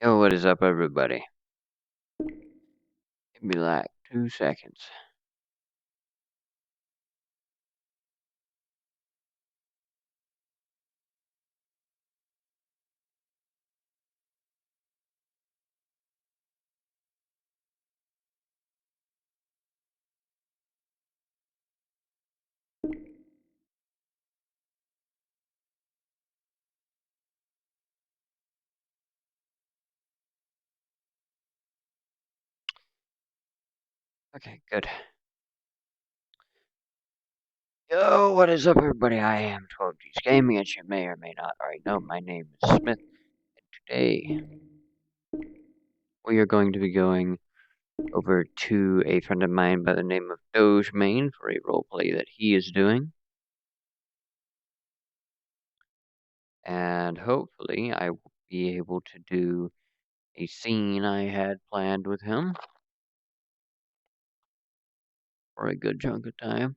Yo, what is up, everybody? Give me like 2 seconds. Okay, good. Yo, what is up, everybody? I am 12G's Gaming, as you may or may not already know. My name is Smith, and today we are going to be going over to a friend of mine by the name of Doge Main for a roleplay that he is doing. And hopefully I will be able to do a scene I had planned with him for a good chunk of time.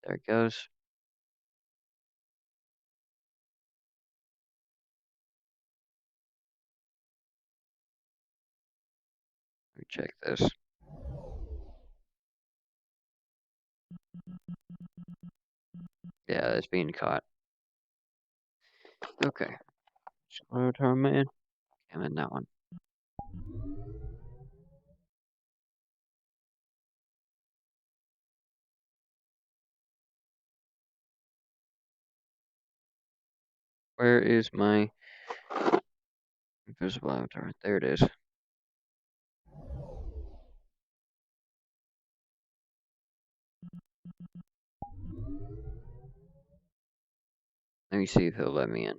There it goes. Let me check this. Yeah, it's being caught. Okay. Slow turn man. I'm in that one. Where is my invisible avatar? There it is. Let me see if he'll let me in.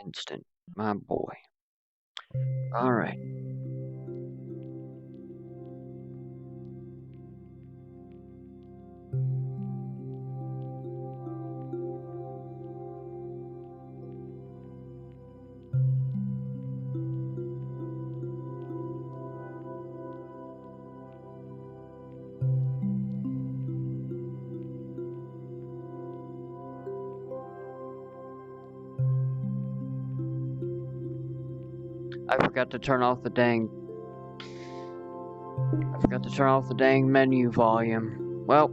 Instant, my boy. Alright. I forgot to turn off the dang menu volume. Well,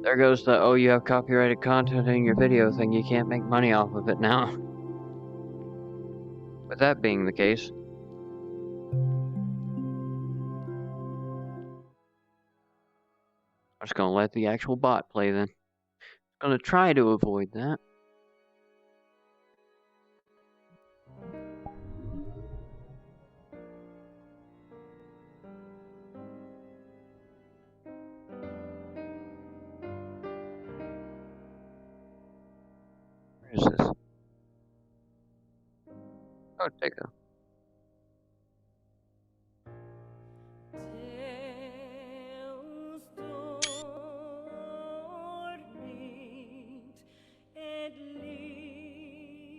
there goes the oh, you have copyrighted content in your video thing. You can't make money off of it now. With that being the case, I'm just gonna let the actual bot play then. Gonna try to avoid that. Where is this? Oh, take a.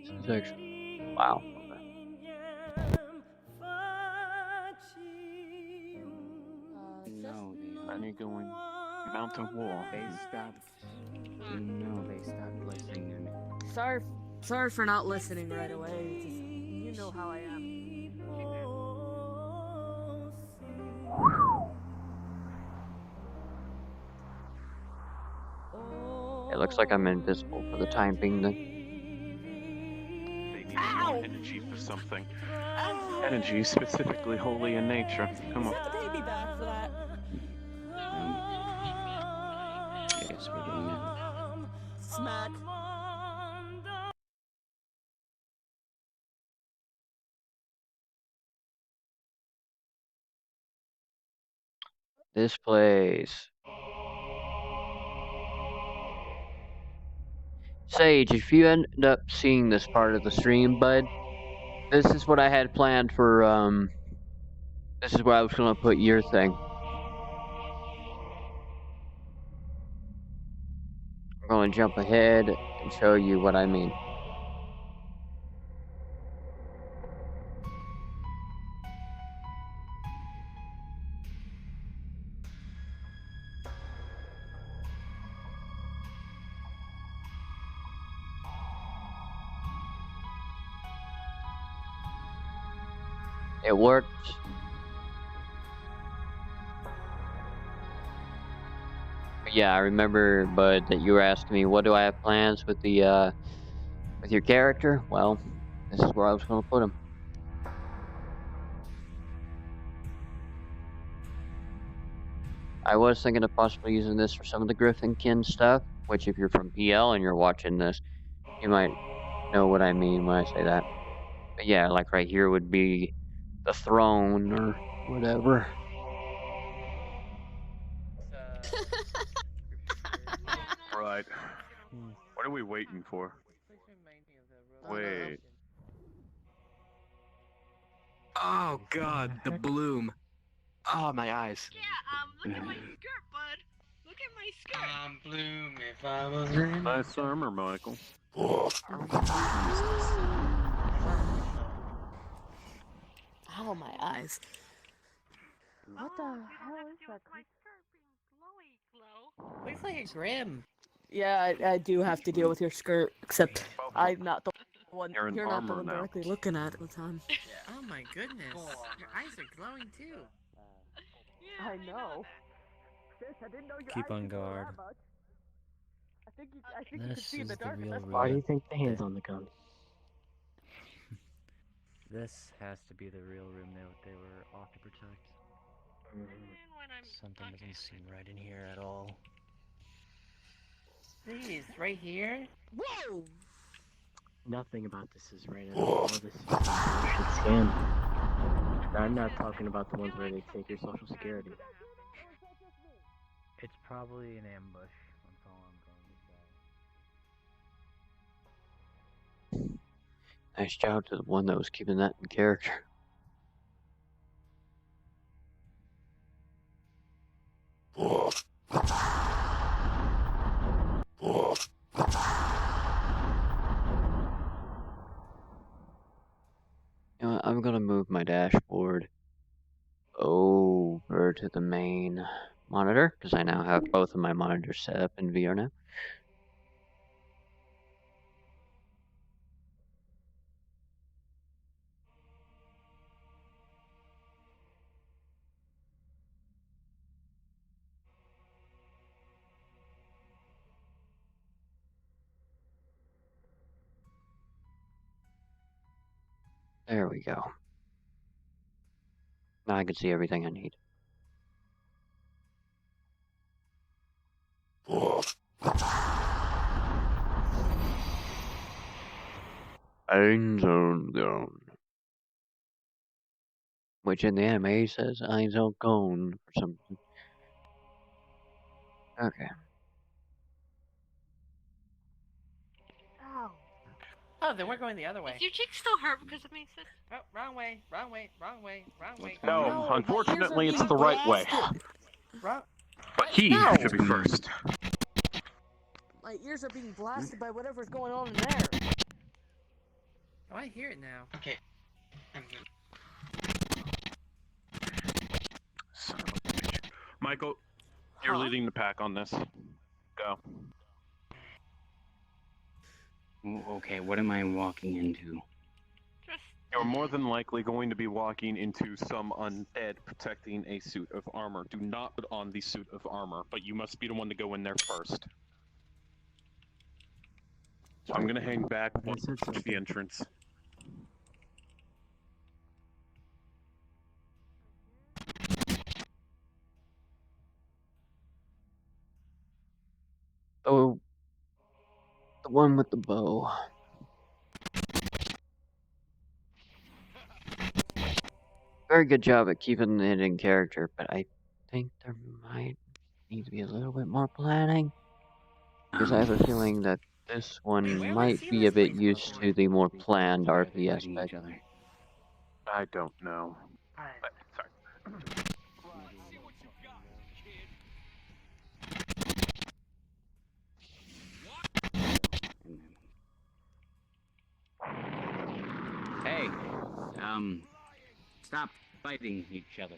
This is actually wow. No, they're going about to war. They stopped. No, they stopped listening to me. Sorry for not listening right away. It's just, you know how I am. It looks like I'm invisible for the time being then. They need more energy for something. Energy, specifically holy in nature. Come on. Set the baby back for that. Yes, we're doing it. Smack. This place. Sage, if you end up seeing this part of the stream, bud, this is what I had planned for This is where I was gonna put your thing. I'm gonna jump ahead and show you what I mean. It worked. But yeah, I remember, Bud, that you were asking me, what do I have plans with the with your character? Well, this is where I was gonna put him. I was thinking of possibly using this for some of the Griffinkin stuff, which if you're from PL and you're watching this, you might know what I mean when I say that. But yeah, like right here would be the throne or whatever. Right. What are we waiting for? Wait. Oh god, the bloom. Oh, my eyes. Yeah, look at my skirt, bud. Look at my skirt. Bloom if I was in. Nice armor, Michael. Ow, my eyes. What the hell is that? My skirt being glowy glow. Looks like a Grim. Yeah, I do have to deal with your skirt, except I'm not the one. You're in You're not the armor one now. directly looking at it all the time. Oh my goodness. Your eyes are glowing too. Yeah, I we know. that. Sis, I didn't know your Keep eyes on could glow guard. that much. I think you This can see in the is the dark. real That's room. Why do you think the hand's on the gun? This has to be the real room they were off to protect. And when I'm Something okay. doesn't seem right in here at all. Please, right here? Whoa! Nothing about this is right at all. This is a bullshit scam. I'm not talking about the ones where they take your social security. It's probably an ambush. That's all I'm going to say. Nice job to the one that was keeping that in character. You know what, I'm gonna move my dashboard over to the main monitor, because I now have both of my monitors set up in VR now. There we go. Now I can see everything I need. Einzone gone. Which in the anime says Einzone gone for some reason. Okay. Ow. Oh, then we're going the other way. Is your cheek still hurt because of me, sis? Oh, wrong way, wrong way, wrong way, wrong way. No, No, my unfortunately, ears it's are the being right way. blasted. Wrong. But he No. should be first. My ears are being blasted by whatever's going on in there. Oh, I hear it now. Okay. Son of a bitch. Michael, you're Huh? leading the pack on this. Go. Okay, what am I walking into? Just You're more than likely going to be walking into some undead protecting a suit of armor. Do not put on the suit of armor, but you must be the one to go in there first. So I'm gonna hang back I said to the something. entrance. Oh, the one with the bow. Very good job at keeping it in character, but I think there might need to be a little bit more planning. Because I have a feeling that this one Where have we might seen be this a bit place used before? to the more planned RP Fighting aspect. each other. I don't know. Sorry. Hey, stop fighting each other.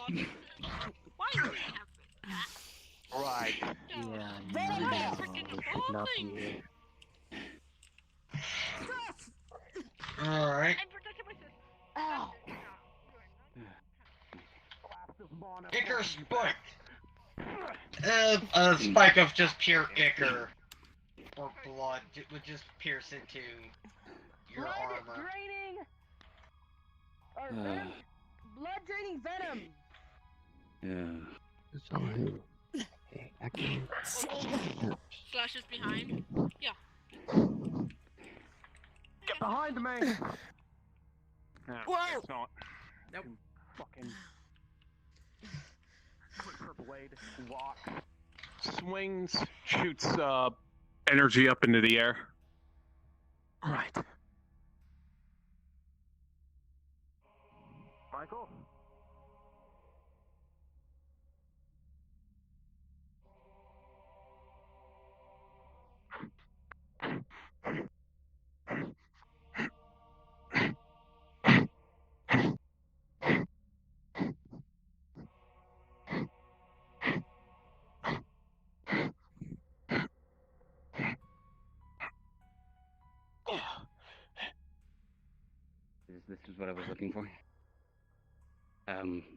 Why did that happen? Right. Yeah, Venom no, Bell! we should not be here. Alright. I protected my sister. Ow! Ichor spike! A spike of just pure ichor. Or blood would just pierce into your armor. draining! Or venom? Blood draining venom! Yeah. It's all him. Hey, actually. Slash is behind. Yeah. Get behind me! No, Whoa! it's not. Nope. Fucking. Quick her blade, walk, swings, shoots energy up into the air. Right. Michael? This is what I was looking for.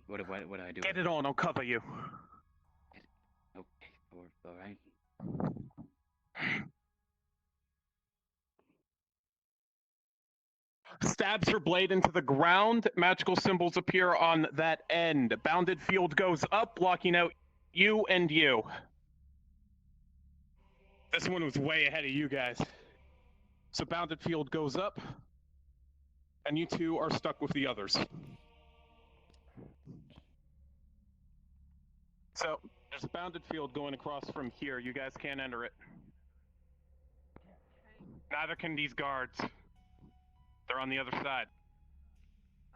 What do I do? Get it on, I'll cover you. Okay, all right. Stabs her blade into the ground. Magical symbols appear on that end. Bounded field goes up, blocking out you and you. This one was way ahead of you guys. So bounded field goes up, and you two are stuck with the others. So there's a bounded field going across from here. You guys can't enter it. Neither can these guards. They're on the other side.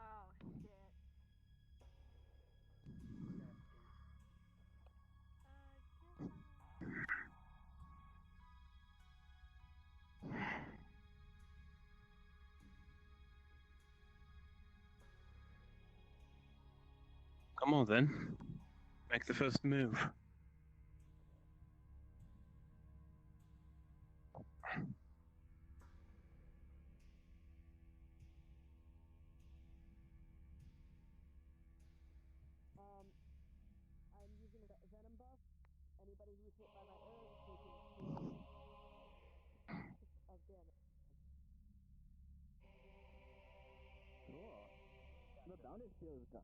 Oh, shit. Come on then. Make the first move. I'm using a venom buff. Anybody who's hit by my arrow is taking 2 of damage. The bounded field is gone.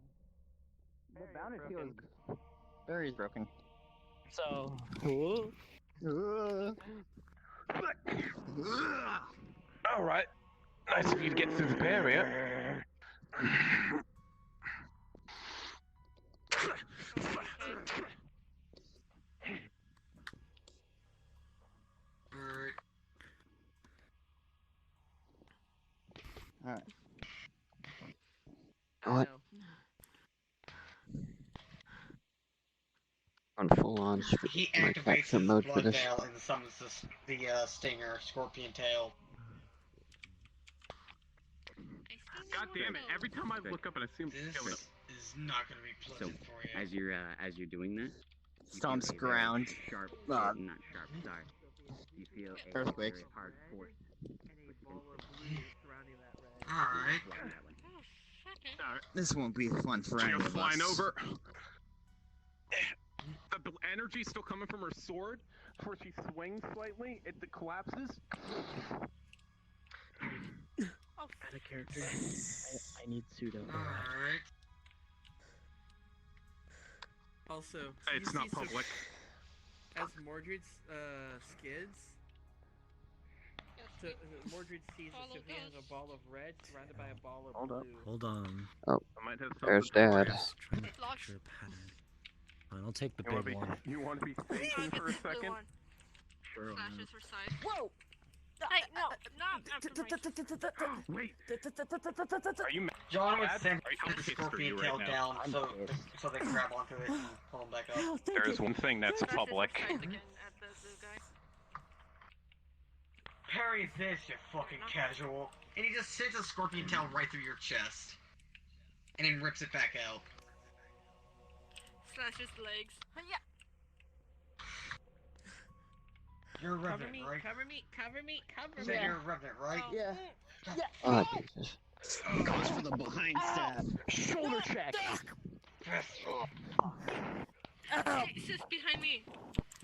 The bounded field is Barry's broken. so. Alright. Nice of you to get through the barrier. Alright. What? No. On full on He like activates action his mode for blood this. veil and summons the stinger, scorpion tail. God damn it! Every time I look up and I see him This killing is not gonna be pleasant for you. As you're doing that, you Stomps feel a very ground. Sharp, Uh, not sharp. Sorry. You feel a Earthquake. very hard force. And a ball of blue surrounding that red. Alright. That one. Oh, fuck it. Alright. This won't be fun for She any goes of flying us. over. The energy's still coming from her sword. Before she swings slightly, it collapses. Oh, Out of character. I need pseudo. Alright. Also, Hey, it's not so public. as Mordred's skids, Mordred sees that Sophia has a ball of red surrounded by a ball of Hold up. blue. Hold on. Oh, I might have there's something Dad. for you. Just trying to Lost. picture a pattern. Fine, I'll take the You wanna big be, one. you want to be thinking for a second? Sure. Slashes for size. Whoa! Hey, no, not after my... Wait, are you mad? John would Dad? send Are you- I'm the pissed for scorpion you tail right now. down I'm so pissed. so they can grab onto it and pull him back up. There is one thing that's Slashes public. for size again at the blue guy. Parry this, you fucking casual. And he just sends a scorpion tail right through your chest. And then rips it back out. Slashes legs. Yeah. You're a Cover revenant, me, right? cover me, cover me, cover You me. said you're a revenant, right? Oh, Yeah. Oh, Jesus. Goes for the behind stab. Shoulder check. Hey, sis, behind me.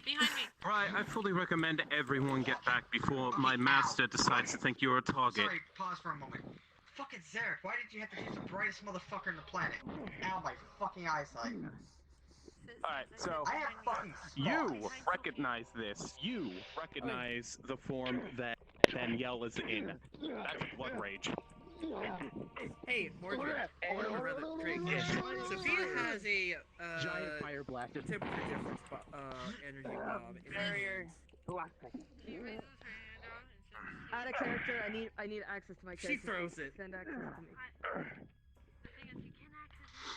Behind me. Right, I fully recommend everyone get back before my master decides to think you're a target. Sorry, pause for a moment. Fucking Zarek, why did you have to use the brightest motherfucker in the planet? Ow, my fucking eyesight. Sis, Alright, sis, so- sis, I have behind me. fucking You spots. recognize this. You recognize the form that Danielle is in. That's blood rage. Hey, Mordred. Or rather, Drake. Sophia has a Giant fire blasted. temperature difference energy bomb. in her Barrier. hands. She raises her hand out and says, Out of character, I need access to my She character. throws it. Send access to me. the thing is, you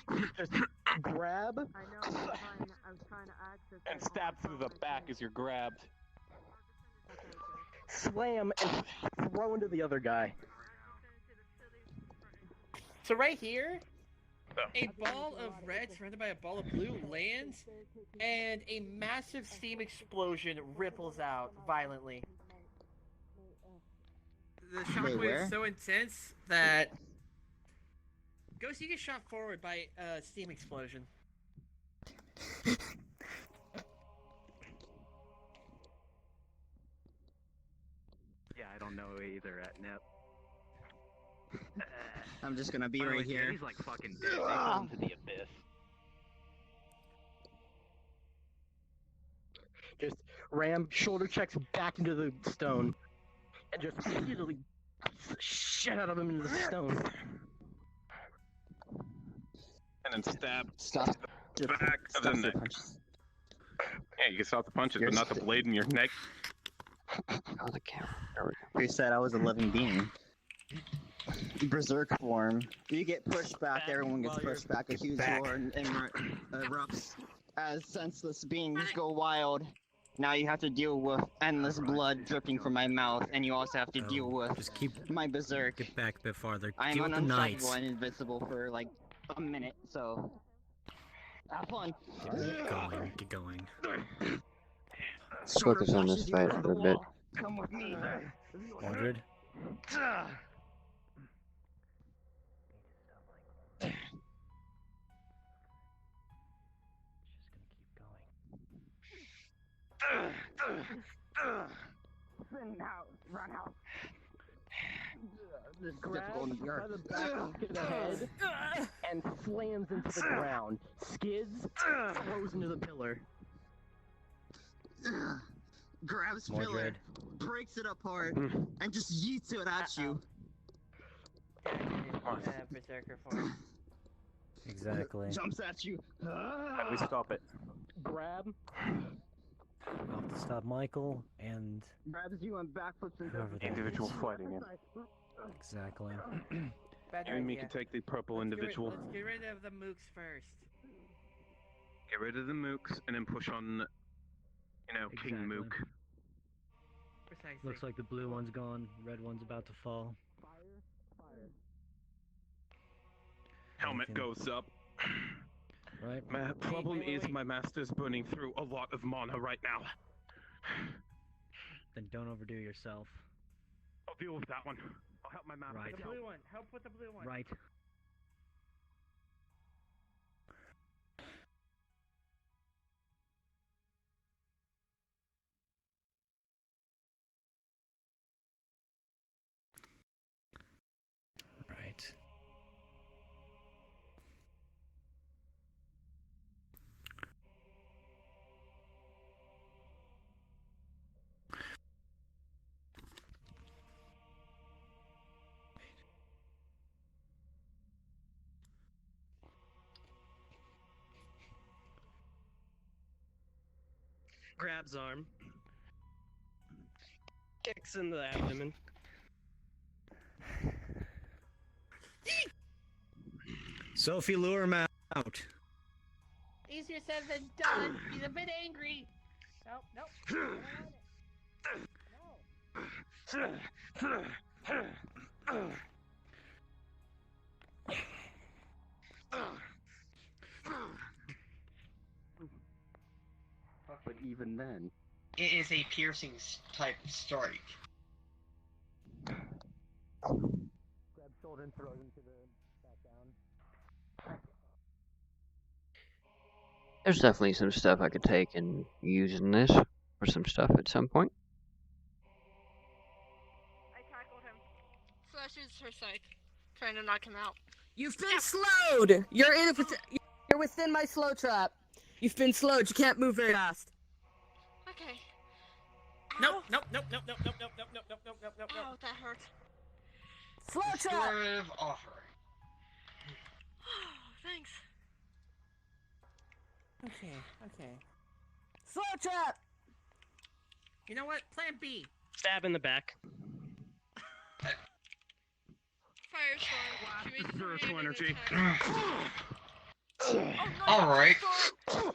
can't access Just grab. I know. I was trying to access. And it stab on through the my back thing. as you're grabbed. Okay, okay. Slam and throw into the other guy. So right here, a ball of red surrounded by a ball of blue lands, and a massive steam explosion ripples out violently. The shockwave where? is so intense that Ghost, you get shot forward by a steam explosion. Yeah, I don't know either at Nep. I'm just gonna be By the way, right here. Danny's like fucking dead. They fell into the abyss. Just ram shoulder checks back into the stone, and just repeatedly shit out of him into the stone. And then stab Stop. the back of the neck. Yeah, you can stop the punches, but not the blade in your neck. Oh, the camera. There we go. Who said I was a living being? Berserk form. You get pushed back, everyone gets pushed back. A huge roar and erupts as senseless beings go wild. Now you have to deal with endless blood dripping from my mouth, and you also have to deal with Just keep my berserk. get back a bit farther. I am Deal with the knights. unstoppable and invincible for like a minute, so have fun. Get going. Get going. Let's focus on this fight for a bit. Come with me. Mordred. Run out. Run out. Just grabs by the back of the head and slams into the ground. Skids, throws into the pillar. Grabs pillar, Mordred. breaks it apart, and just yeets it at you. Berserker form. Exactly. Jumps at you. At least stop it. Grab, I'll have to stop Michael and Grabs you and backflips into whoever that Individual is. fighting him. Exactly. Bad You and me idea. can take the purple individual. Let's get rid of the mooks first. Get rid of the mooks and then push on, King Exactly. Mook. Precisely. Looks like the blue one's gone. Red one's about to fall. Helmet Anything- goes up. Right. My problem is wait. my master's burning through a lot of mana right now. Then don't overdo yourself. I'll deal with that one. I'll help my master. Right. The blue one. Help with the blue one. Right. Right. grabs arm, kicks in the abdomen. Sophie, lure him out. Easier said than done. He's a bit angry. Nope, nope. I don't want it. But even then, It is a piercing type strike. grab shoulder and throw him to the back down. There's definitely some stuff I could take and use in this for some stuff at some point. I tackled him. Slashes her scythe, trying to knock him out. You've been slowed! You're within my slow trap. You've been slowed. You can't move very fast. Okay. Nope, nope, nope, nope, nope, nope, nope, nope, nope, nope, nope, nope, nope, Oh, nope. that hurt. Slow trap! Restorative offering. Oh, thanks. Okay, okay. Slow trap! You know what? Plan B. Stab in the back. Firestorm. She raises her Spiritual hand and energy. attacks. Alright. Offering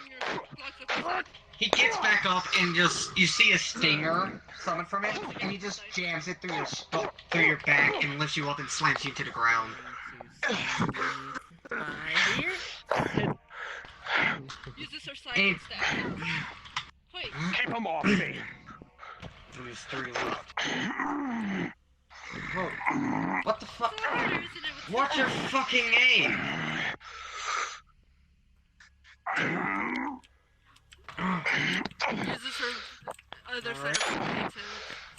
your lots of He gets back up and just you see a stinger summon from it, and he just jams it through your back and lifts you up and slams you to the ground. Here. uses her scythe instead. Wait. Keep him off me. There's 3 left. Whoa. What the fuck? What's your fucking name? Uses her other side of her blade to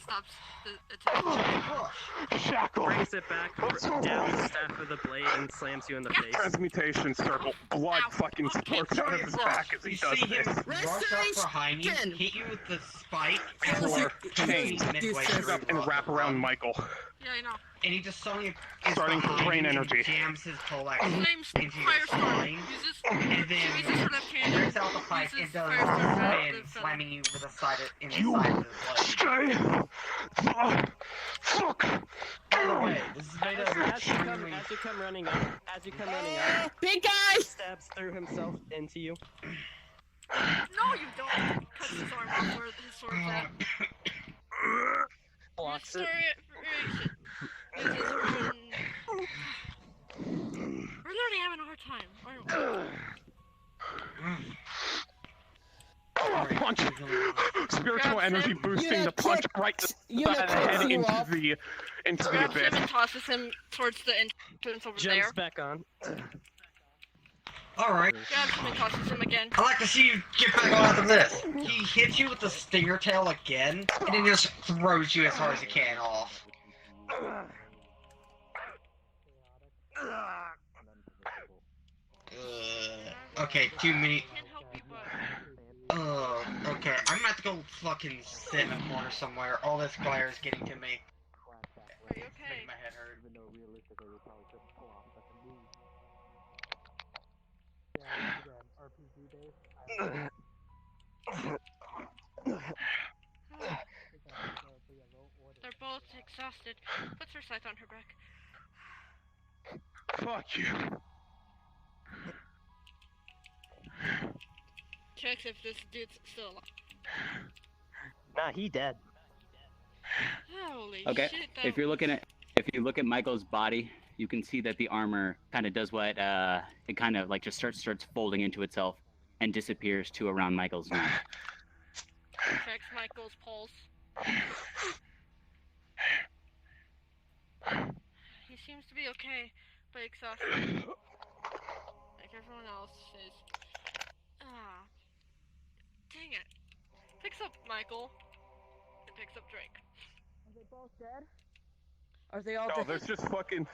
stop the attack. Shackle. Brings it back down the staff of the blade and slams you in the face. Transmutation circle. Blood fucking splurts out of his back as he You does see him this. rush up behind you, hit you with the spike, and Or change change midway pick through up and wrap around Michael. Yeah, I know. And he just suddenly is Starting from behind brain you and energy. jams his poleaxe Flames into your Firestorm. spine, Uses and then uses her left hand. clears out the pipe and uses does Firestorm spin, the slamming you with the side of, in the You side of the blade. stay. Fuck. By the way, this is made of As you extremely... come running up, Big guy! stabs through himself into you. No, you don't. Cuts his arm off where his sword's at. Blocks it. Restoration. Uses her. We're already having a hard time, aren't we? Punch! Spiritual Grabs energy him. boosting the punch right to the head into the Grabs him abyss. and tosses him towards the entrance over Jumps there. back on. Alright. Grabs him and tosses him again. I'd like to see you get back on after this. He hits you with the stinger tail again, and then just throws you as hard as he can off. Okay, 2 minutes. Can't help you, but Okay, I'm gonna have to go fucking sit in a corner somewhere. All this glare is getting to me. are you okay? Making my head hurt. Even though realistically we probably couldn't pull off such a move. They're both exhausted. Puts her scythe on her back. Fuck you. Checks if this dude's still alive. Nah, he dead. Holy Okay, shit, if you look at Michael's body, you can see that the armor kind of does what it kind of like just starts folding into itself and disappears to around Michael's neck. Checks Michael's pulse. He seems to be okay, but exhausted. Like everyone else is. Ah. Dang it. Picks up Michael. And picks up Drake. Are they both dead? Are they all No, dead? there's just fucking.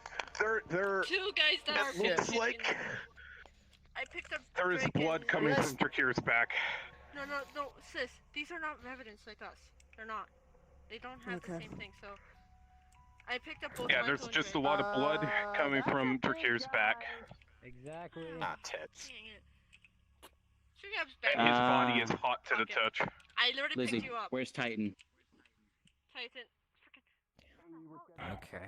They're. Two guys that are It looks kicking like I picked up there is Drake blood and- coming from Drakir's back. No, sis. These are not evidence like us. They're not. They don't have the Okay. same thing, so. I picked up both Yeah, Michael there's and just a Drake. lot of blood coming from Drakir's back. Exactly. Not tits. Dang it. She grabs And his body bandage. is hot to the touch. I literally Lizzie, picked you up. where's Titan? Titan. Okay.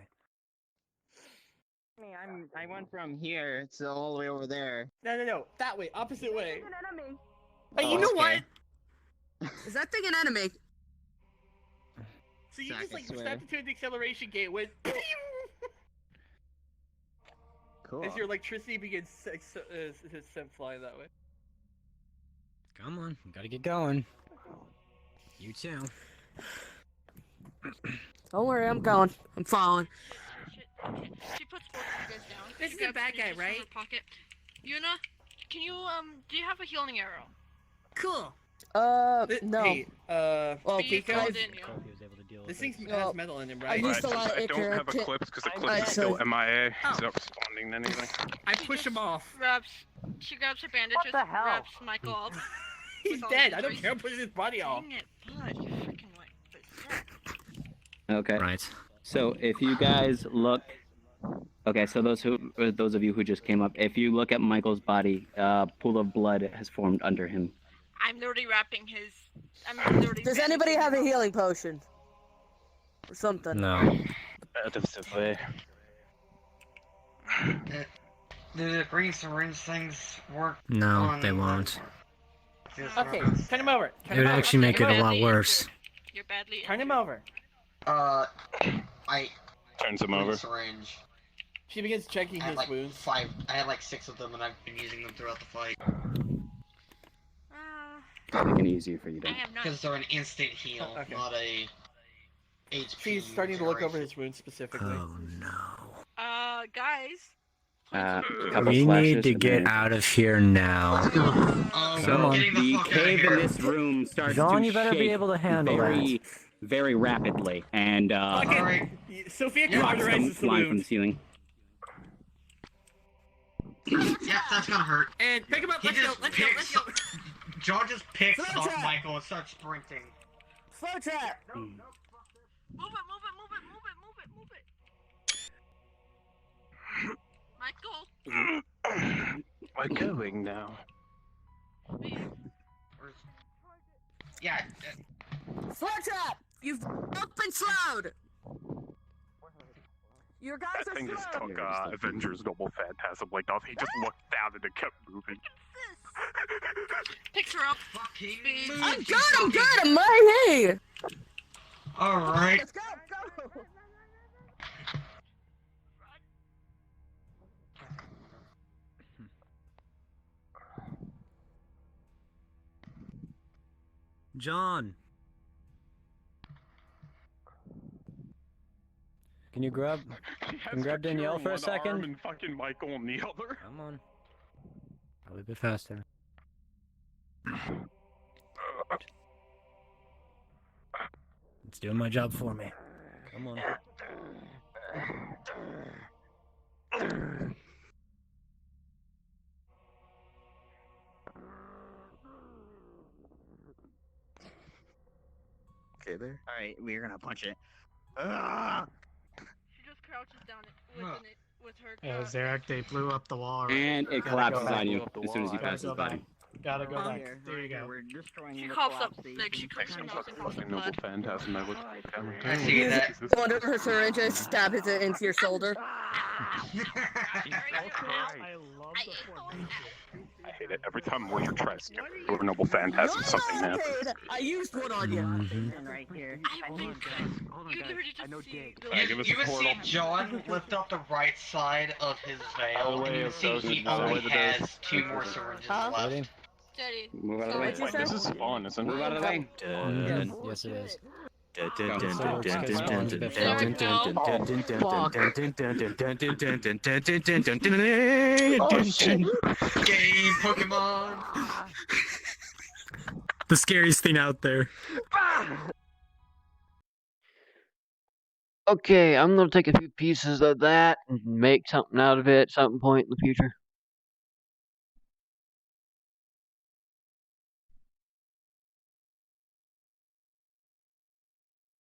I went from here to all the way over there. No. That way. Opposite way. An enemy. Hey, you know okay. what? Is that thing an enemy? So you Zach, just I like swear. stepped into the acceleration gate with Cool. as your electricity begins to fly that way. Come on, we gotta get going. You too. Don't worry, I'm going. I'm following. She puts both of you guys down. This She is a grabs bad guy, bandages from right? her pocket. Yuna, can you do you have a healing arrow? Cool. No. Hey, Well, You Pico, called in, you. Kofi was able to deal with this it. thing Well, has metal in it, I right? used a lot of I don't Icar have a to- clip because the I- clip I is still could- MIA. Oh. He's not responding to anything. I push him off. She grabs her bandages, the hell? grabs Michael up. He's with all dead. his I don't injuries. care. I'm pushing his body off. Dang it, bud, you freaking like berserk. Okay. Right. So if you guys look, okay. So those of you who just came up, if you look at Michael's body, a pool of blood has formed under him. I'm literally wrapping his. I'm literally. Does anybody bandaging have a him up. healing potion? Or something? No. Do the green syringe things work? No, on, they like, won't. just Okay, weapons? turn him over. It Turn would him over. actually make it a You're lot badly worse. injured. You're badly Turn him injured. over. I Turns him green over. syringe. She begins checking I had his like wounds. 5. I had like 6 of them, and I've been using them throughout the fight Making it easier for you I to. have not. because they're an instant heal, Okay. not a HP. She's starting to look over duration. his wounds specifically. Oh no. Guys. Couple We flashes need to and get then- out of here now. Oh, Come we're on. getting the The fuck out of cave here. in this room starts John, to you better be shake able to handle very, very rapidly, and Okay. Alright. Sophia rocks come cauterizes the flying from wound. the ceiling. Yeah, that's gonna hurt. And pick him up. He Let's go. just Let's go. picks. Let's go. John just picks Slow up trap. Michael and starts sprinting. Slow trap! Move it, move it, move it, move it, move it, move it. Michael. We're going now. Yeah. Slow trap! You've been slowed! Your guys That are thing just slowed! took Avengers Noble Phantasm like off. He just looked down and it kept moving. Picks her up. Fucking Speed. move, I'm you good, I'm fucking- good, I'm right here! Alright. Let's go, go! John. Can you grab She has Can grab her Danielle cure for a on one arm second? and fucking Michael on the other. Come on. A little bit faster. It's doing my job for me. Come on. Okay, there. Alright, we're gonna punch it. Ah! She just crouches down within it with her. Yeah, Zarek, they blew up the wall. Right? And it Gotta collapses go back. on you Blew up the as soon as you wall. pass his Gotta go body. back. Gotta go back. Here, There you go. We're destroying She the coughs up, collapse like she coughs her mouth and coughs up Fucking Noble blood. Phantasm. I looked at the camera. I see that. Go under her syringe and stab it into your shoulder. I love the formation. I hate it. Every time one of your tries to do a Noble Phantasm, something happens. Okay, I used one on you. Mhm. right here. I think you literally just see the Alright, give us You a can see portal. John lift up the right side of his veil, and you can see he Out of the way only of those. has 2 more syringes Huh? left. Ready? Steady. Move out of the What'd way. you say? This is fun, isn't Move out it? of the way. Yes, it is. Game Pokemon! The scariest thing out there. Okay, I'm gonna take a few pieces of that and make something out of it at some point in the future.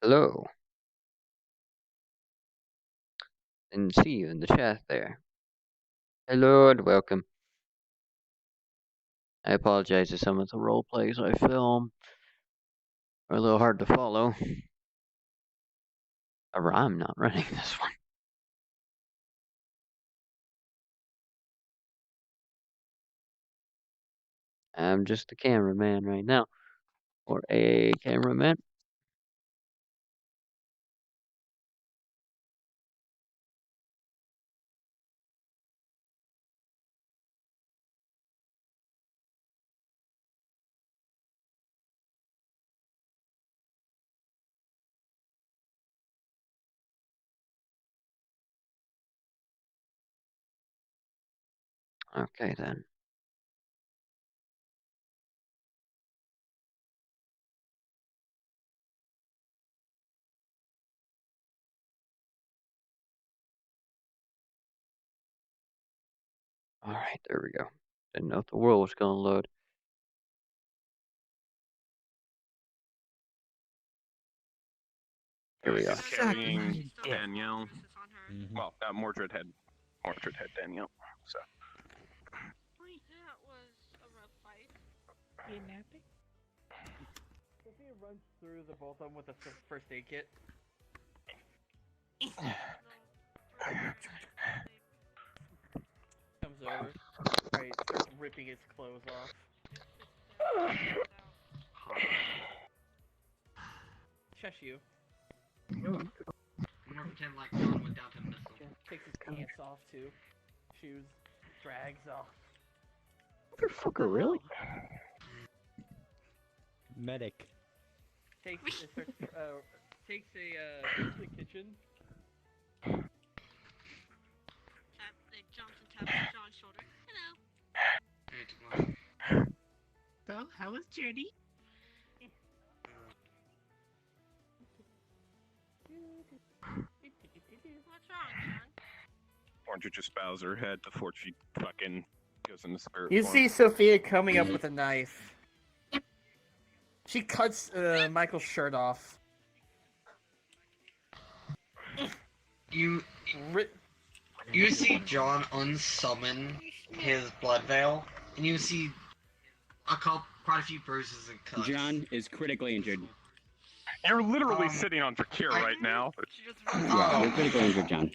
Hello. And see you in the chat there. Hello and welcome. I apologize to some of the role plays I film. Are a little hard to follow. However, I'm not running this one. I'm just a cameraman right now. Or a cameraman. Okay then. Alright, there we go. Didn't know if the world was gonna load. Here we go. He's carrying Danielle. Well, Mordred had Danielle. So. That was a rough fight. Kidnapping? Sophia runs through the both of them with a first aid kit. Comes over. Right, starts ripping his clothes off. Shush you. I'm gonna pretend like John went down to missile. Takes his pants off too. Shoes. Drags off. Motherfucker, really? Medic. Takes goes to the kitchen. Jumps and taps John's shoulder. Hello. So, how was Journey? What's wrong, John? Mordred just bows her head before she fucking goes into spirit You form. see Sophia coming up with a knife. She cuts Michael's shirt off. You see John unsummon his blood veil, and you see quite a few bruises and cuts. John is critically injured. You're literally sitting on Drakir right now. Yeah, you're critically injured, John.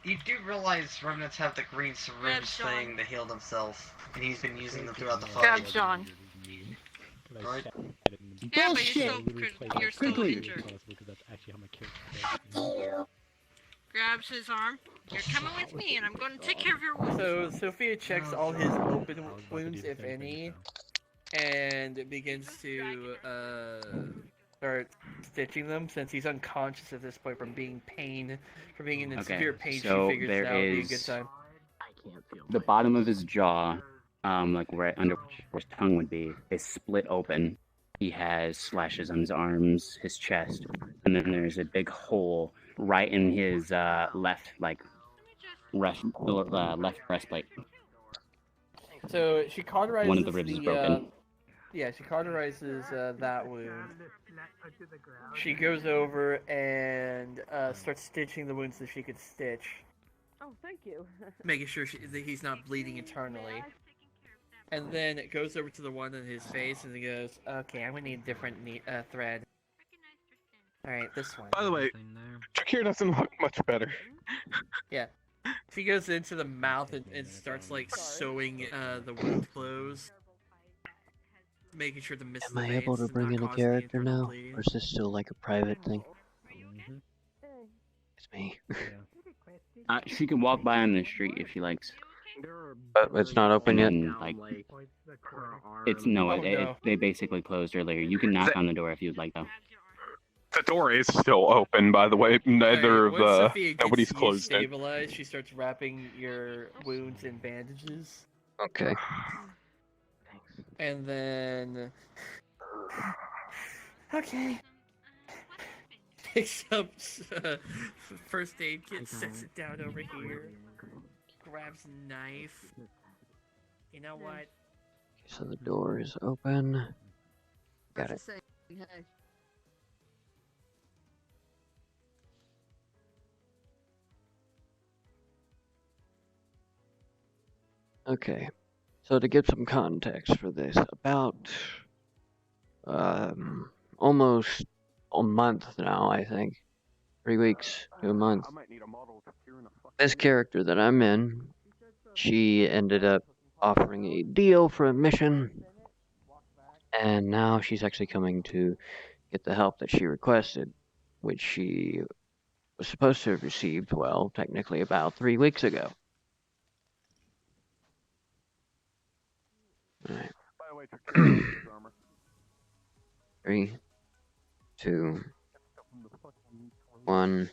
You do realize remnants have the green syringe John. thing to heal themselves, and he's been using them throughout the Grab fight. John. Right? Yeah, but you're still injured. Grabs his arm. You're coming with me, and I'm going to take care of your wounds. So Sophia checks all his open wounds, if any, and begins to start stitching them. Since he's unconscious at this point from being in severe pain, so she figures there that would be a is good time. the bottom of his jaw, like right under where his tongue would be, is split open. He has slashes on his arms, his chest, and then there's a big hole right in his left breastplate. So she cauterizes One of the ribs is broken. Yeah, she cauterizes that wound. She goes over and starts stitching the wounds that she could stitch, Oh, thank you. making sure that he's not bleeding internally. And then it goes over to the one in his face, and he goes, "Okay, I'm gonna need a different thread. All right, this one." By the way, Drakir doesn't look much better. Yeah. She goes into the mouth and starts like sewing the wound closed, making sure to miss Am the I veins able to and bring not in a cause any character internal now? bleeding. Or is this still like a private thing? It's me. She can walk by on the street if she likes. But it's not open yet? And, like, it's no, they basically closed earlier. You can knock on the door if you'd like, though. The door is still open, by the way. Neither Once of Sophia gets nobody's you closed it. stabilized, she starts wrapping your wounds in bandages. Okay. And then... Okay. Picks up first aid kit, sets it down over here, grabs a knife. You know what? So the door is open. Got it. Hey. Okay. So to give some context for this, about almost a month now, I think, 3 weeks to a month. This character that I'm in, she ended up offering a deal for a mission, and now she's actually coming to get the help that she requested, which she was supposed to have received, well, technically about 3 weeks ago. Alright. 3, 2, 1.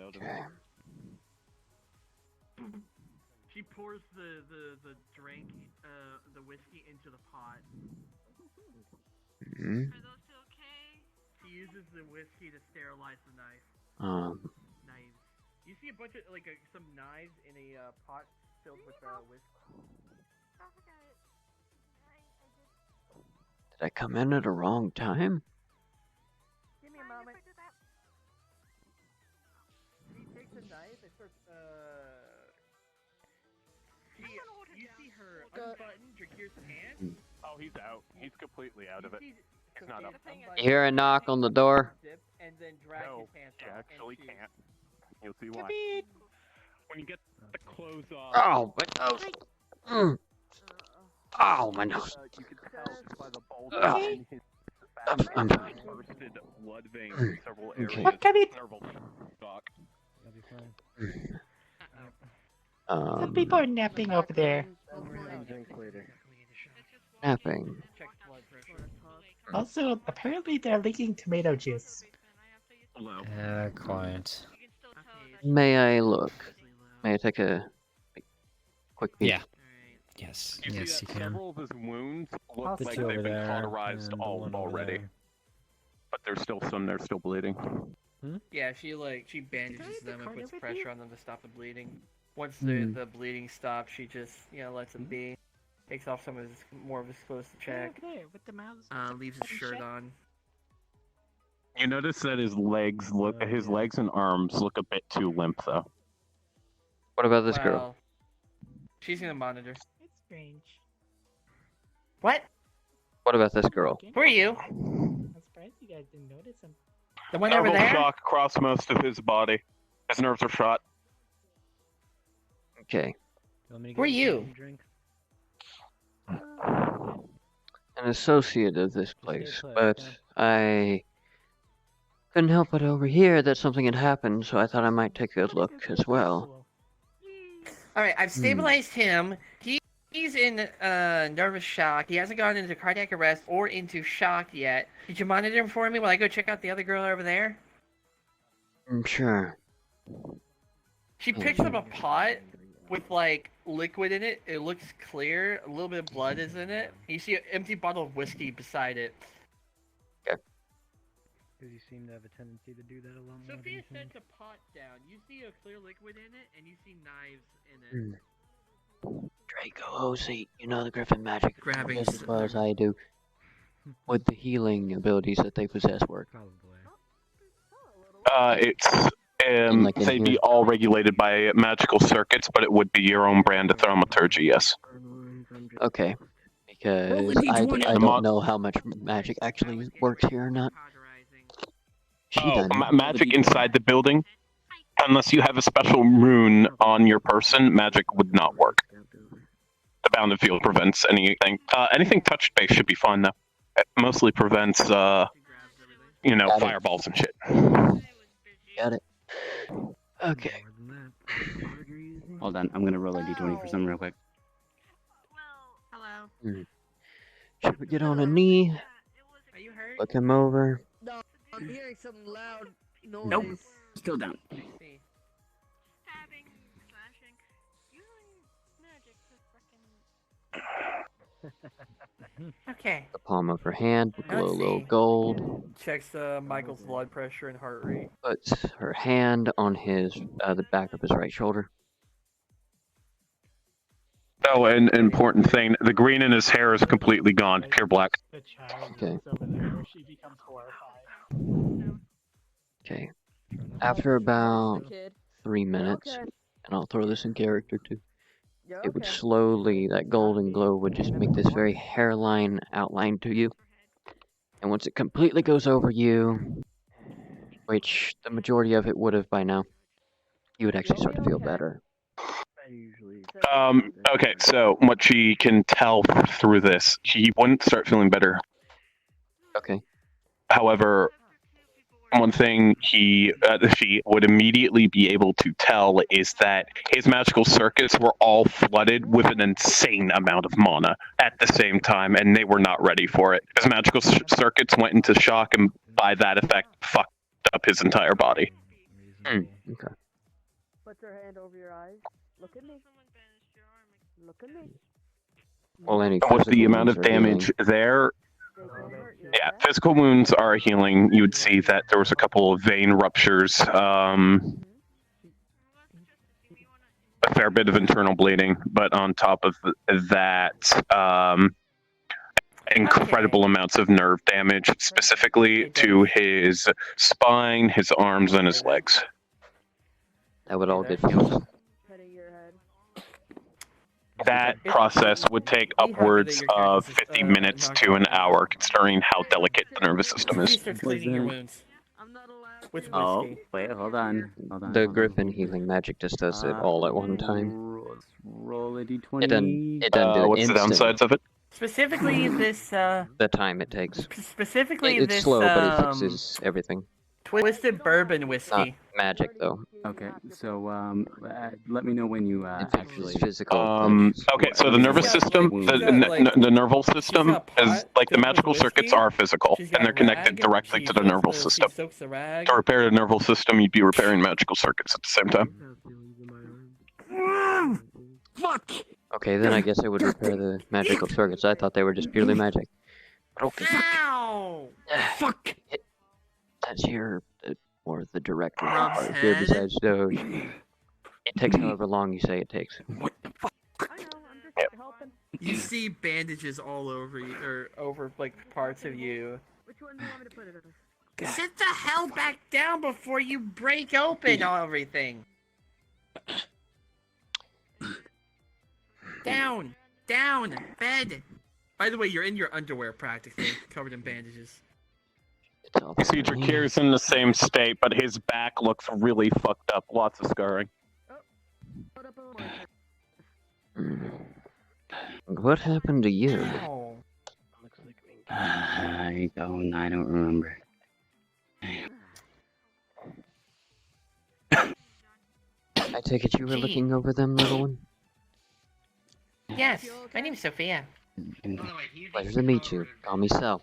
Okay. She pours the drink, the whiskey into the pot. Mhm. She uses the whiskey to sterilize the knife. Knives. You see a bunch of some knives in a pot filled with whiskey. Did I come in at a wrong time? Give me a moment. She takes a knife and starts you see her unbutton Drakir's pants. Oh, he's out. He's completely out of it. He's not up. You hear a knock on the door? And then drag No, his pants you off. actually can't. You'll see why. When you get the clothes off. Oh, my nose! Oh, my nose! You can tell just by the bulge Ugh. in his I'm fine. bursted blood veins in several areas. Okay. What can it? Nerval shock. Some people are napping over there. Napping. Also, apparently they're leaking tomato juice. Quiet. May I look? May I take a quick peek? Yeah. Yes. You Yes, see you that can. several of his wounds look The like two they've over been there, cauterized and the all one over already. there. But there's still some there still bleeding. Yeah, she bandages them and puts pressure on them to stop the bleeding. Once the bleeding stops, she just lets him be. Takes off some of his more of his clothes to check. There, with the mouths. Leaves his shirt on. You notice that his legs and arms look a bit too limp though. What about this girl? Well, she's gonna monitor. It's strange. What? What about this girl? Who are you? I'm surprised you guys didn't notice him. The one over Nerval there? shock across most of his body. His nerves are shot. Okay. Who are you? An associate of this place, but I couldn't help but overhear that something had happened, so I thought I might take a look as well. Alright, I've stabilized him. He's in nervous shock. He hasn't gone into cardiac arrest or into shock yet. Did you monitor him for me while I go check out the other girl over there? Sure. She picks up a pot with liquid in it. It looks clear. A little bit of blood is in it. You see an empty bottle of whiskey beside it. Okay. Because you seem to have a tendency to do that a lot more. Sophia sets a pot down. You see a clear liquid in it, and you see knives in it. Draco Hosey, you know the Griffin magic Grabbing just as well as I do. Would the healing abilities that they possess work? It's like in they'd here? be all regulated by magical circuits, but it would be your own brand of thaumaturgy, yes. Okay. Because Roll a I D20. don't know how much magic actually works here or not. She done. Magic inside the building, unless you have a special rune on your person, magic would not work. The bounded field prevents anything. Anything touched base should be fine though. It mostly prevents, fireballs and shit. Got it. Okay. Hold on, I'm gonna roll a d20 for something real quick. Hello. Should we get on a knee? Are you hurt? Look him over. No, I'm hearing some loud noise. Nope. Still down. Stabbing, slashing, using magic to frickin'. Okay. The palm of her hand would glow a Let's little see. gold. Checks Michael's blood pressure and heart rate. Puts her hand on the back of his right shoulder. Oh, an important thing: the green in his hair is completely gone, pure black. The child Okay. is over there. She becomes horrified. Okay. After about Kid. 3 minutes, okay. and I'll throw this in character too, You're it would okay. slowly, that golden glow would just make this very hairline outline to you. And once it completely goes over you, which the majority of it would have by now, you would actually start to feel better. I usually. Okay, so what she can tell through this, he wouldn't start feeling better. Okay. However, one thing she would immediately be able to tell is that his magical circuits were all flooded with an insane amount of mana at the same time, and they were not ready for it. His magical circuits went into shock, and by that effect, fucked up his entire body. Okay. Put your hand over your eyes. Look at me. Look at me. Well, any With the physical amount of wounds are damage healing. there, yeah, physical wounds are healing. You would see that there was a couple of vein ruptures, a fair bit of internal bleeding, but on top of that, incredible amounts of nerve damage, specifically to his spine, his arms, and his legs. That would all get fixed. That process would take upwards of 50 minutes to an hour, considering how delicate the nervous system is. Cleaning your wounds. With Oh, whiskey. wait, hold on. The Griffin healing magic just does it all at one time. Roll a d20. It doesn't do it What's the instant. downsides of it? Specifically, this. The time it takes. Specifically, It's this. slow, but it fixes everything. Twisted bourbon whiskey. Not magic though. Okay, so let me know when you actually. Physical. Okay, so the nervous system, the nerval system is like the magical circuits are physical, and they're connected directly to the nerval system. To repair the nerval system, you'd be repairing magical circuits at the same time. Fuck! Okay, then I guess I would repair the magical circuits. I thought they were just purely magic. But okay. Ow! Fuck! That's your or the direct Rob's part here head. besides Doge. It takes however long you say it takes. You see bandages all over you, or over like parts of you. Which one do you want me to put it on? Sit the hell back down before you break open everything. Down, bed. By the way, you're in your underwear practically, covered in bandages. You see Drakir's in the same state, but his back looks really fucked up. Lots of scarring. What happened to you? I don't remember. I take it you were looking over them, little one? Yes, my name's Sophia. Pleasure to meet you. Call me Sal.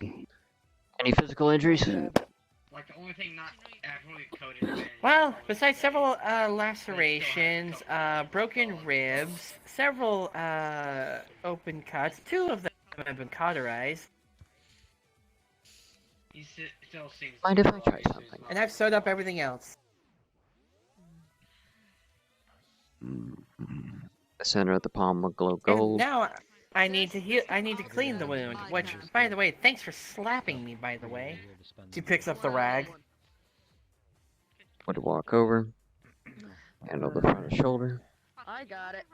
Any physical injuries? Like the only thing not actually coated. Well, besides several lacerations, broken ribs, several open cuts, 2 of them have been cauterized. He still seems. Mind if I try something? And I've sewed up everything else. The center of the palm will glow And gold. now I need to heal. I need to clean the wound. Which, by the way, thanks for slapping me. By the way, she picks up the rag. Would walk over, handle the front of the shoulder. I got it.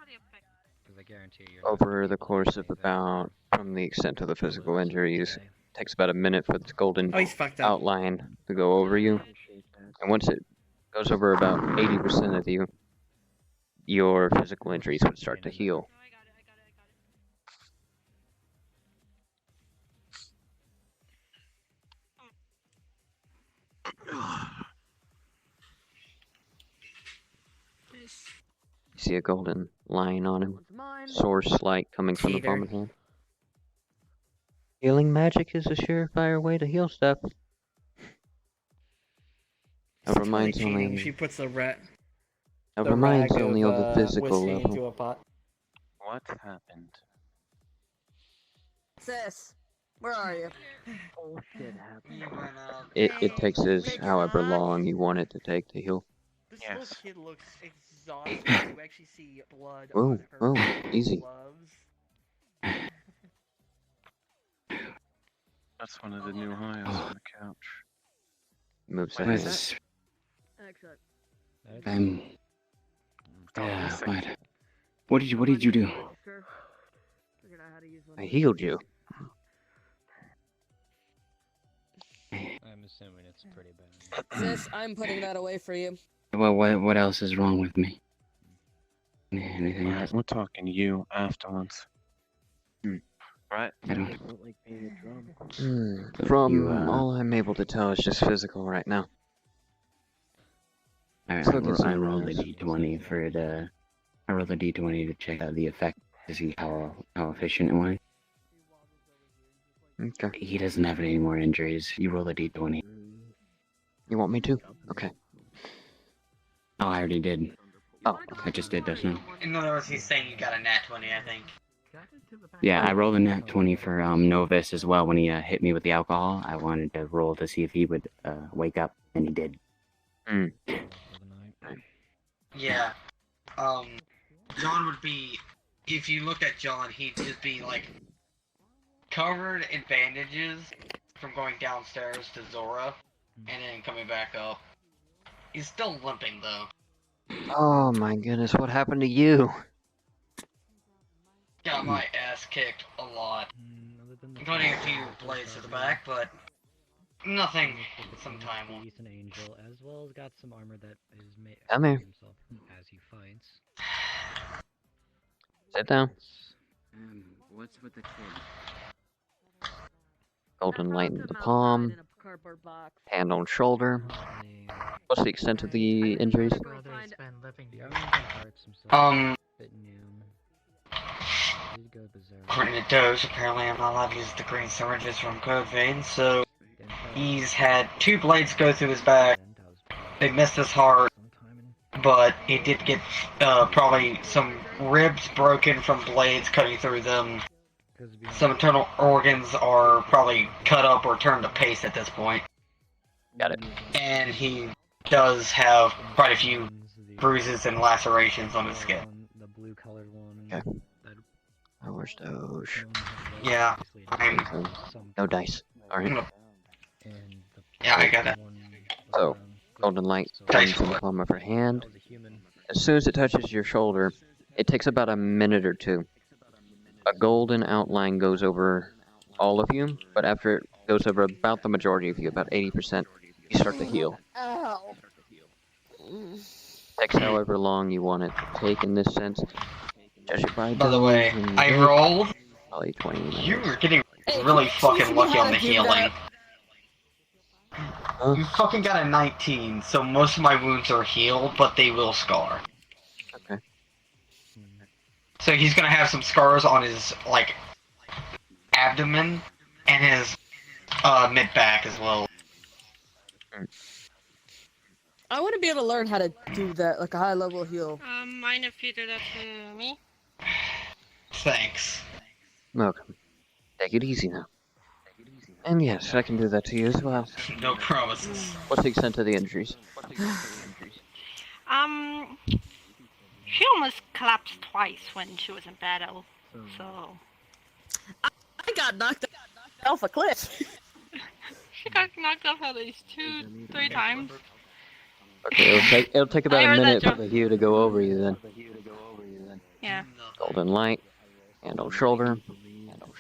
Over the course of about, from the extent of the physical injuries, takes about a minute for this golden Oh, he's fucked up. outline to go over you. And once it goes over about 80% of you, your physical injuries would start to heal. You see a golden line on him, source light coming from the Cheater. palm of the hand. Healing magic is a surefire way to heal stuff. Never mind's only. She puts the rat. Never mind's only on the physical whiskey into level. a pot. What happened? Sis, where are you? Oh shit happened. It takes us however long you want it to take to heal. This little kid looks exhausted. You actually see blood Whoa, on her whoa, easy. gloves. That's one of the new hires on the couch. Moves What ahead. is What? What did you do? I healed you. I'm assuming it's pretty bad. Sis, I'm putting that away for you. Well, what else is wrong with me? Anything Alright, else? we're talking to you afterwards. Right? I don't. Like playing the drum. From You, all I'm able to tell, it's just physical right now. I Let's look at some rolled a rules. d20 for the. I rolled a d20 to check out the effect to see how efficient it was. Okay. He doesn't have any more injuries. You roll a d20. You want me to? Okay. Oh, I already did. Oh. I just did, doesn't it? In other words, he's saying you got a nat 20, I think. Yeah, I rolled a nat 20 for Novus as well when he hit me with the alcohol. I wanted to roll to see if he would wake up, and he did. Yeah. John would be, if you look at John, he'd just be like covered in bandages from going downstairs to Zora and then coming back up. He's still limping though. Oh my goodness, what happened to you? Got my ass kicked a lot. Including a few blades to the back, but nothing some time on. He's an angel, as well as got some armor that is made Come here. himself as he fights. Sit down. What's with the kid? Golden light in the palm. Hand on shoulder. What's the extent of the injuries? According to Dose, apparently I'm not allowed to use the green syringes from Code Vein, so he's had 2 blades go through his back. They missed his heart, but he did get probably some ribs broken from blades cutting through them. Some internal organs are probably cut up or turned to paste at this point. Got it. And he does have quite a few bruises and lacerations on his skin. The blue colored one. Okay. Where's Doge? Yeah, No dice. Alright. Yeah, I got it. So, golden light comes in the palm of her hand. As soon as it touches your shoulder, it takes about a minute or two. A golden outline goes over all of you, but after it goes over about the majority of you, about 80%, you start to heal. Ow. Takes however long you want it to take in this sense. Judge it by the way, and I date. rolled. Probably 20 minutes. You were getting really fucking lucky on the healing. You fucking got a 19, so most of my wounds are healed, but they will scar. Okay. So he's gonna have some scars on his, like, abdomen and his mid-back as well. I want to be able to learn how to do that, like a high level heal. Mind if you do that to me? Thanks. Welcome. Take it easy now. And yes, I can do that to you as well. No promises. What's the extent of the injuries? She almost collapsed twice when she was in battle, so... I got knocked off a cliff. She got knocked off at least 2-3 times. Okay, it'll take about I a heard that minute joke. for the hue to go over you then. Yeah. Golden light, hand on shoulder.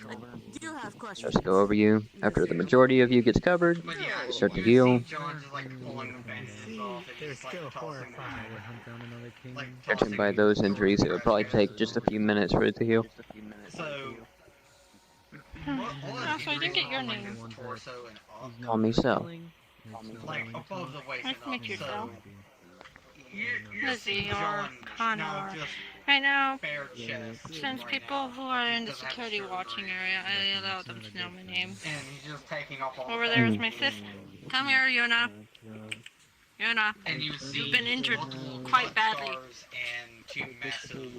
I do have questions. Starts to go over you. After the majority of you gets covered, you start to heal. They're still horrified. Hunt down another king. Judging by those injuries, it would probably take just a few minutes for it to heal. So... Oh, so I didn't get your name. Call me so. Like, above the waist Nice to meet you, so... Phil. You're Lizzie or John, Connor. now just I know. bare chest Since right people now. who are in the Doesn't have security shirt watching on. area, I allow them to know my name. And he's just taking off all Over the there is my sis. Come here, Yuna. Yuna. And you see You've been injured multiple quite badly. scars and 2 massive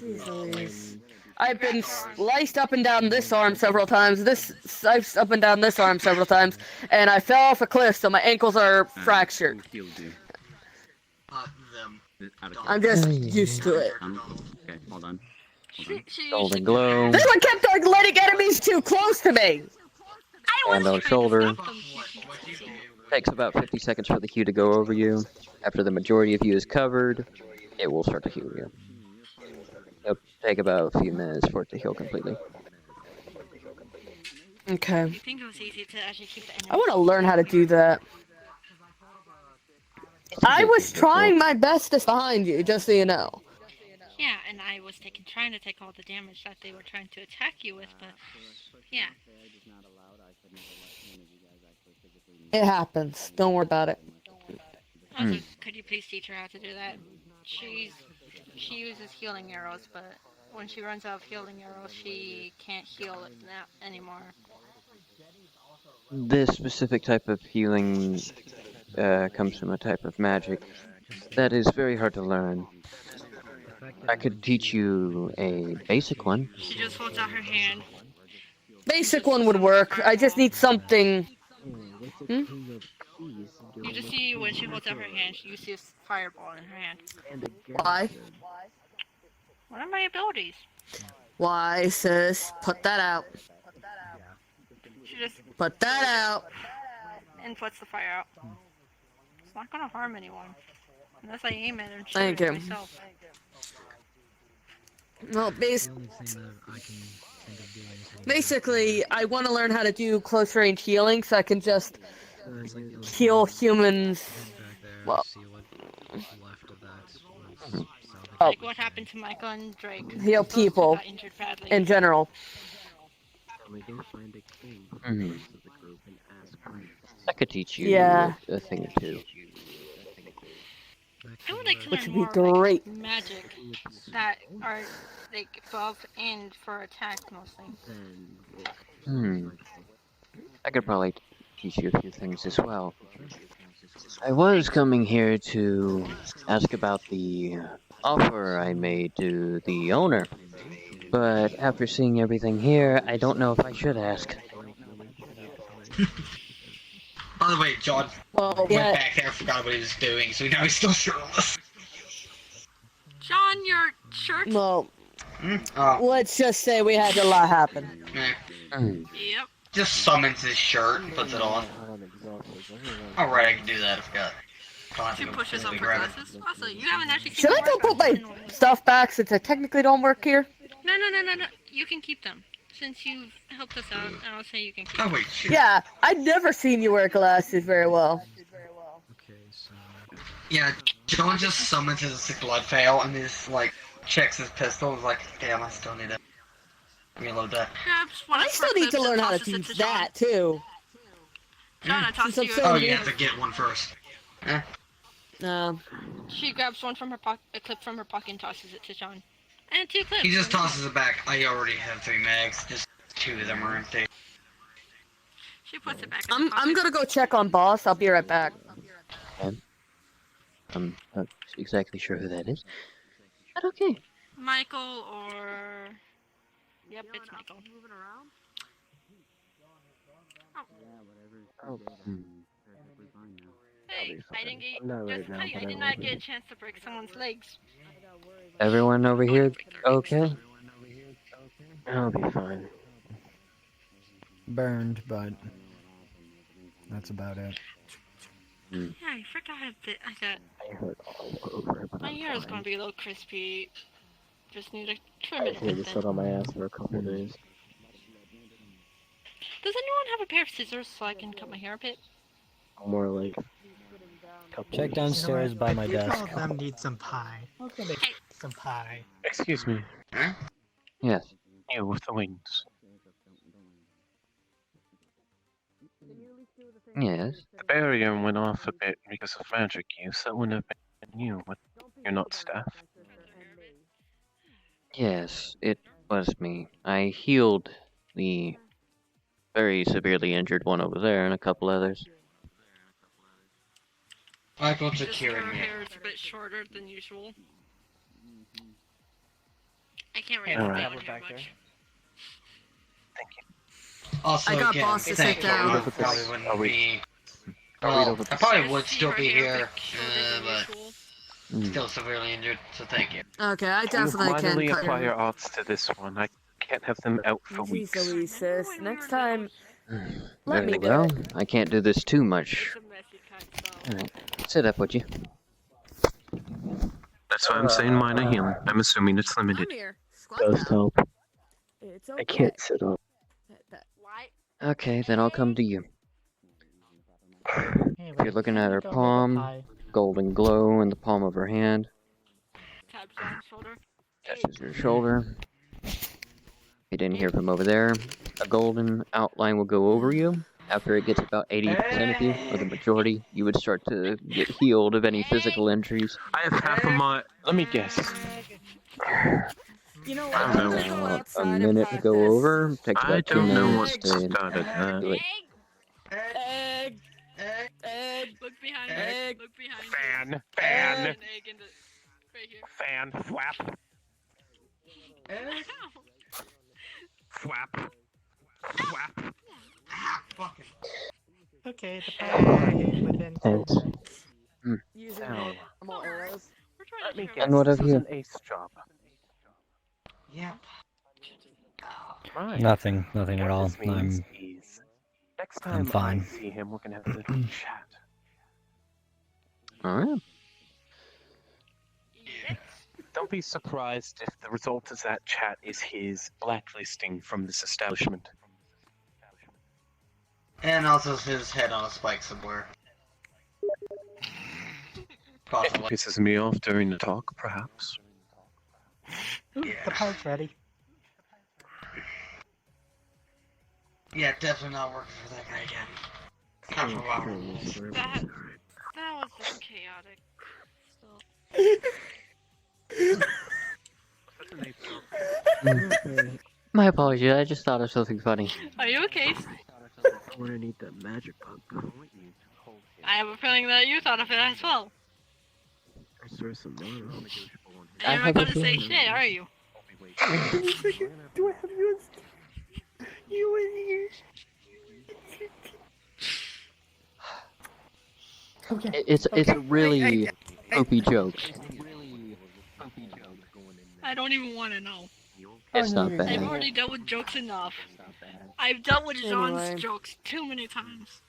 Jeez Louise. I've been sliced up and down this arm several times, sliced up and down this arm several times, and I fell off a cliff, so my ankles are fractured. them. I'm just used to it. Okay, hold on. Golden glow, This one kept on letting enemies too close to me! hand on shoulder. Takes about 50 seconds for the heal to go over you. After the majority of you is covered, it will start to heal you. It'll take about a few minutes for it to heal completely. Okay. You think it was easy to actually keep the I want to learn how to do that. I was trying my best to behind you, just so you know. Yeah, and I was trying to take all the damage that they were trying to attack you with, but yeah. It happens. Don't worry about it. Also, could you please teach her how to do that? She uses healing arrows, but when she runs out of healing arrows, she can't heal it now anymore. This specific type of healing comes from a type of magic that is very hard to learn. I could teach you a basic one. She just holds out her hand. Basic one would work. I just need something. Hmm? You just see when she holds out her hand, you see a fireball in her hand. Why? What are my abilities? Why, sis? Put that out. She just Put that out. and puts the fire out. It's not gonna harm anyone. Unless I aim it and shoot Thank it you. myself. Well, basically, I want to learn how to do close range healing so I can just heal humans. Well, Like what happened to Michael and Drake. heal Those two people got injured badly. in general. I could teach you Yeah. a thing or two. I would like to Which learn would be more great. like magic that are like buff and for attack mostly. I could probably teach you a few things as well. I was coming here to ask about the offer I made to the owner, but after seeing everything here, I don't know if I should ask. By the way, John Well, went back there, forgot what he was doing, so now he's still shirtless. John, your shirt? Well, Oh. let's just say we had a lot happen. Yep. Just summons his shirt and puts it on. Alright, I can do that, I forgot. She pushes up her glasses. Also, you haven't actually seen Should I the go put my workout. stuff back since I technically don't work here? No. You can keep them. Since you've helped us out, I'll say you can keep Oh, them. wait, shit. Yeah, I've never seen you wear glasses very well. Yeah, John just summons his blood fail and just, like, checks his pistol and is like, damn, I still need to reload that. Grabs one I of still her need to clips learn and how to tosses it use to John. that too. John, I tossed Since you. I'm so Oh, you have to get one first. She grabs one from her pocket, a clip from her pocket, and tosses it to John. And 2 clips. He just tosses it back. I already have 3 mags, just 2 of them are empty. She puts it back in the I'm gonna go check on boss. I'll be right back. I'm not exactly sure who that is, but okay. Michael or... Yep, it's Michael. Hey, I didn't get... Just to tell you, I did not get a chance to break someone's legs. Everyone over here okay? I'll be fine. Burned, but that's about it. Yeah, I forgot that I got... I hurt all over, but My I'm hair is fine. gonna be a little crispy. Just need to trim I it a had bit to then. sit on my ass for a couple days. Does anyone have a pair of scissors so I can cut my hair a bit? More like. Check downstairs by my desk. All of them need some pie. Okay, they some pie. Excuse me. Yes. You with the wings. Yes. The barrier went off a bit because of magic use. That wouldn't have been you, but you're not staff. Yes, it was me. I healed the very severely injured one over there and a couple others. Michael's Just her securing it. hair is a bit shorter than usual. I can't really All see right. on here much. Also, I got again, boss to thank sit you. down. I probably wouldn't be... Well, I probably would still be here, but still severely injured, so thank you. Okay, I definitely You can finally cut apply your... your odds to this one. I can't have them out for Jeez weeks. Louise, sis. Next time, Very me do well. it. I can't do this too much. It's a messy kind of Alright, sit up, would you? That's why I'm saying minor healing. I'm assuming it's limited. Come here. Squat Ghost down. help. It's I okay. can't sit up. Why? Okay, then I'll come to you. Hey, If wait, you're looking can at you her go get a palm, pie? golden glow in the palm of her hand, Taps you on the shoulder. touches your shoulder. If you didn't hear from over there, a golden outline will go over you. After it gets about 80% of you, or the majority, you would start to get healed of any physical injuries. I have half of my. Let me guess. You know what? I I'm don't gonna know. go A outside and minute to go practice. over, takes I about 2 don't know minutes what to started that. do it. Egg. Egg. Look behind Egg. you. Look behind you. Fan. Put Fan. an egg in the... Right here. Fan. Flap. Flap. Flap. Fucking. Okay, the pie is ready within 10 Thanks. minutes. Using Ow. normal arrows. We're trying Let to me figure guess. And what This of is you? an ace job. Yep. Right. Nothing at What all. this means is next time fine. I see him, we're gonna have a little chat. Alright. Don't be surprised if the result of that chat is his blacklisting from this establishment. And also his head on a spike somewhere. If Possibly. it pisses me off during the talk, perhaps. Ooh, the pie's ready. Yeah, definitely not working for that guy again. Not for a while. That was just chaotic. Still. My apologies, I just thought of something funny. Are you okay? I wanna need that magic bug. I have a feeling that you thought of it as well. I saw some more. And I you're not have a going to say feeling. shit, are you? Do I have you in here? Okay. It's a really poopy joke. I don't even want to know. It's not I've bad. already dealt with jokes enough. I've dealt with Jean's Anyway. jokes too many times.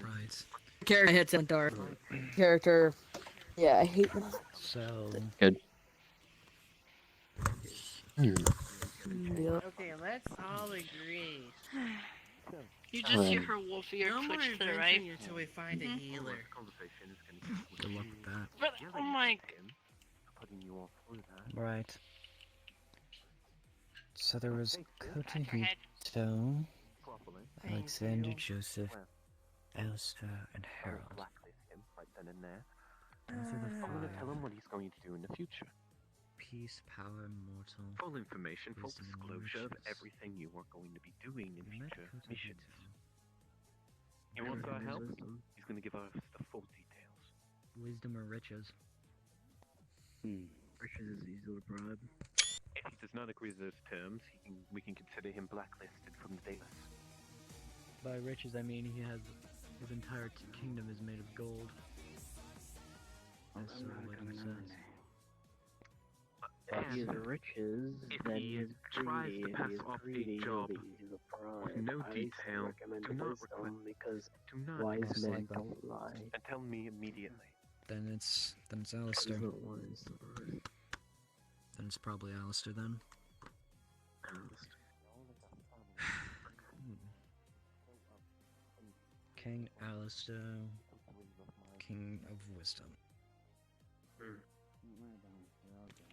Right. Character hits in dark. Character. Yeah, I hate that. So. Good. Yeah. Okay, let's all agree. You just hear her wolf ear No more twitch to the right. inventing until we find a healer. Good luck with that. But, oh my... Right. So there was Pat your head. Kotohito, Alexander, Joseph, Elsa, and Harold. Those are the I'm gonna tell five. him what he's going to do in the future. Peace, power, mortal. Full information, full Wisdom and disclosure of riches. everything you are going to be doing in We met future Kotohito. missions. He wants our help. He's gonna give us the full details. Wisdom or riches. Riches is easy to bribe. If he does not agree to those terms, we can consider him blacklisted from the database. By riches, I mean he has his entire kingdom is made of gold. That's what he says. If he has riches, If then he he is tries to greedy. pass If he is off a greedy, job he'll be easy to bribe. with no I detail, recommend do not wisdom because Do not wise request men like that. don't lie. And tell me immediately. Then it's Alistair. He's not wise, right? Then it's probably Alistair then. King Alistair, King of Wisdom.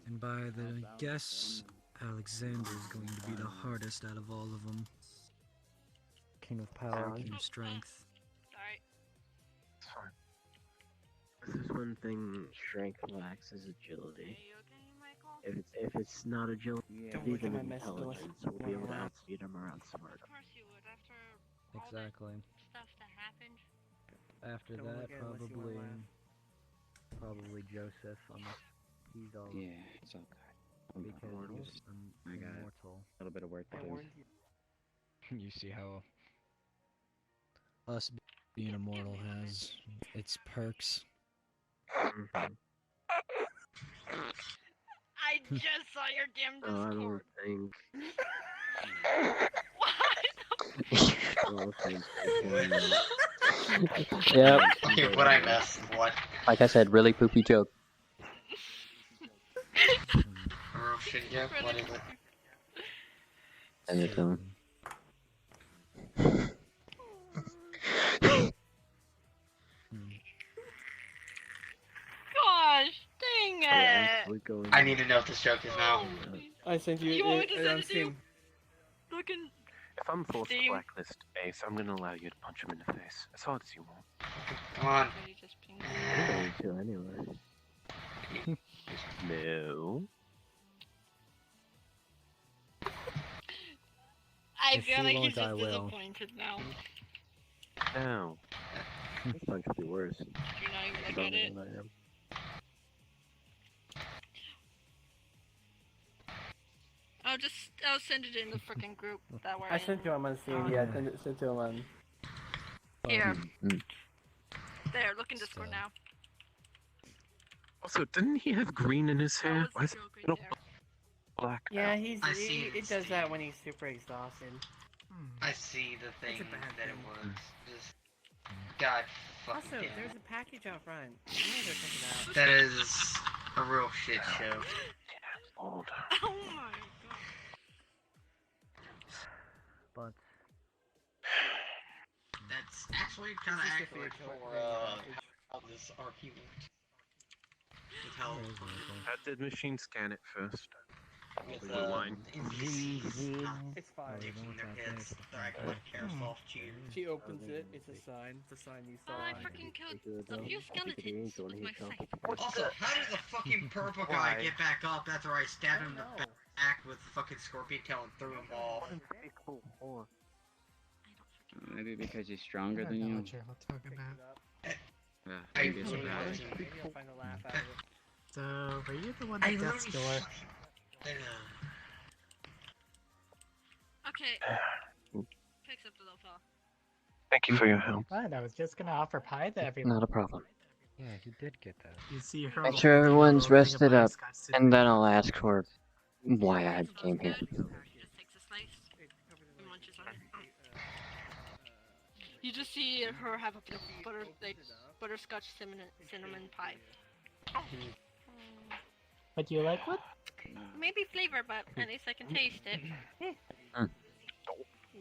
And by the guess, Alexander is going to be the hardest out of all of them. King of Power, King of Strength. Sorry. It's fine. This is one thing strength lacks is agility. Are you okay, Michael? If it's not agility, Don't look at even my message intelligence, list. we'll be able to outspeed him or outsmart Of him. course you would, after all Exactly. that stuff that happened. After Don't that, look at it unless you wanna probably Joseph, unless he's all Yeah, it's okay. I'm because immortal. he's I got immortal. a little bit of work to I do. warned you. You see how us being immortal has its perks. I just saw your damn Oh, I Discord. don't think. Yep. Okay, what I missed? What? Like I said, really poopy joke. Real shit joke? What is it? Send it to him. Gosh, dang it! I need to know what this joke is now. I sent you, You want me to it send on it to you? Steam. Looking. If I'm forced to Steam. blacklist Ace, I'm gonna allow you to punch him in the face as hard as you want. Come on. I'm going to anyway. No. I If feel she like won't, he's just I will. disappointed now. No. This punch could be worse. Do you not even look at it? I'll send it in the freaking group that we're I in. sent to him on Steam. Yeah, I sent to him on. Here. There, look in Discord now. Also, didn't he have green in his hair? Why is it all black? Yeah, now? I see it does that when he's super exhausted. I see the thing It's a bad that it thing. was. Just God fucking Also, damn there's it. a package out front. You need to check it out. That is a real shit show. Old. Oh my god. But That's actually kind of This is the accurate feature for package. how this RP works. With how How did machine scan it first? with The line. NPCs not It's fine. predicting their hits, they're acting like airsoft cheaters. She opens it. It's a sign. It's a sign you saw. Oh, I freaking killed a few skeletons with my scythe. Also, how does the fucking purple guy get back up after I stabbed him in the back with fucking scorpion tail and threw him off? Maybe because he's stronger I than don't know you. what you're talking about. Yeah, I maybe it's a really bad. wasn't. Maybe I'll find a laugh out of it. So, were you the one I at death's literally door? Okay. Picks up the little fella. Thank you for your help. What? I was just gonna offer pie to everyone. Not a problem. Yeah, he did get that. You see her. Make sure everyone's little thing rested about up, Scotch and then I'll ask for why I came here. He just takes a slice and munches on it. You just see her have a bit of butterscotch cinnamon pie. But you like what? Maybe flavor, but at least I can taste it.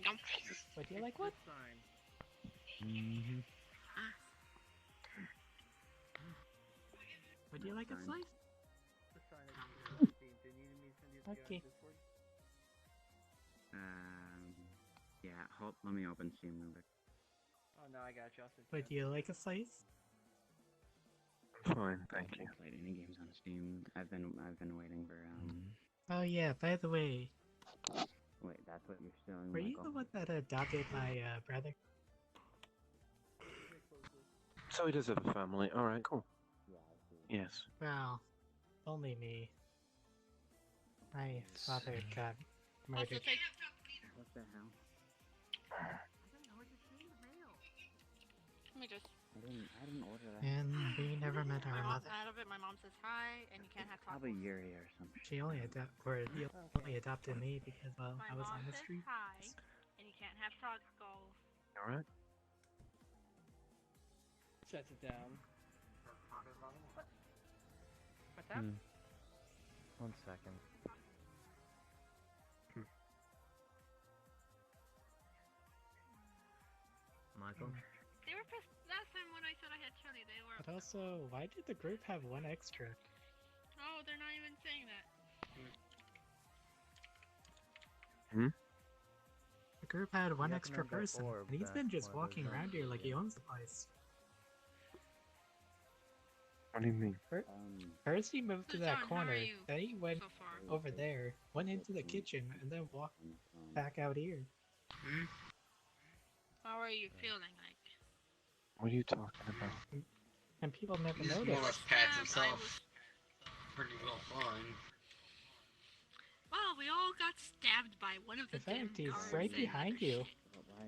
Yum. But you like what? Mm-hmm. Would you like a slice? Okay. Yeah, hold, let me open Steam real quick. Oh no, I got you. I'll send you. Would you like a slice? Fine, thank you. I haven't played any games on Steam. I've been waiting for Oh yeah, by the way, Wait, that's what you're showing. were you Michael? the one that adopted my brother? So he does have a family. Alright, cool. Yes. Well, only me. My father got murdered. What the hell? Let me just. I didn't order that. And we never met our mother. Out of it, my mom says hi, and you can't have tacos. Probably Yuri or something. She only adopted me because, well, My I was mom on the says street. hi, and you can't have tacos. Alright. Sets it down. What's that? 1 second. Michael? They were pressed last time when I said I had chili. They were. But also, why did the group have one extra? Oh, they're not even saying that. The group had one Yeah, extra number person, four, and he's that's been just one of walking those, around here like he owns the place. What do you mean? First he moved to So, that John, how are corner, you then he went so far? over there, went into the kitchen, and then walked back out here. How are you feeling like? What are you talking about? And people never He just more or noticed. less pats I himself. was- Pretty well fun. Well, we all got stabbed by one of the In fact, damn he's guards right and- behind you.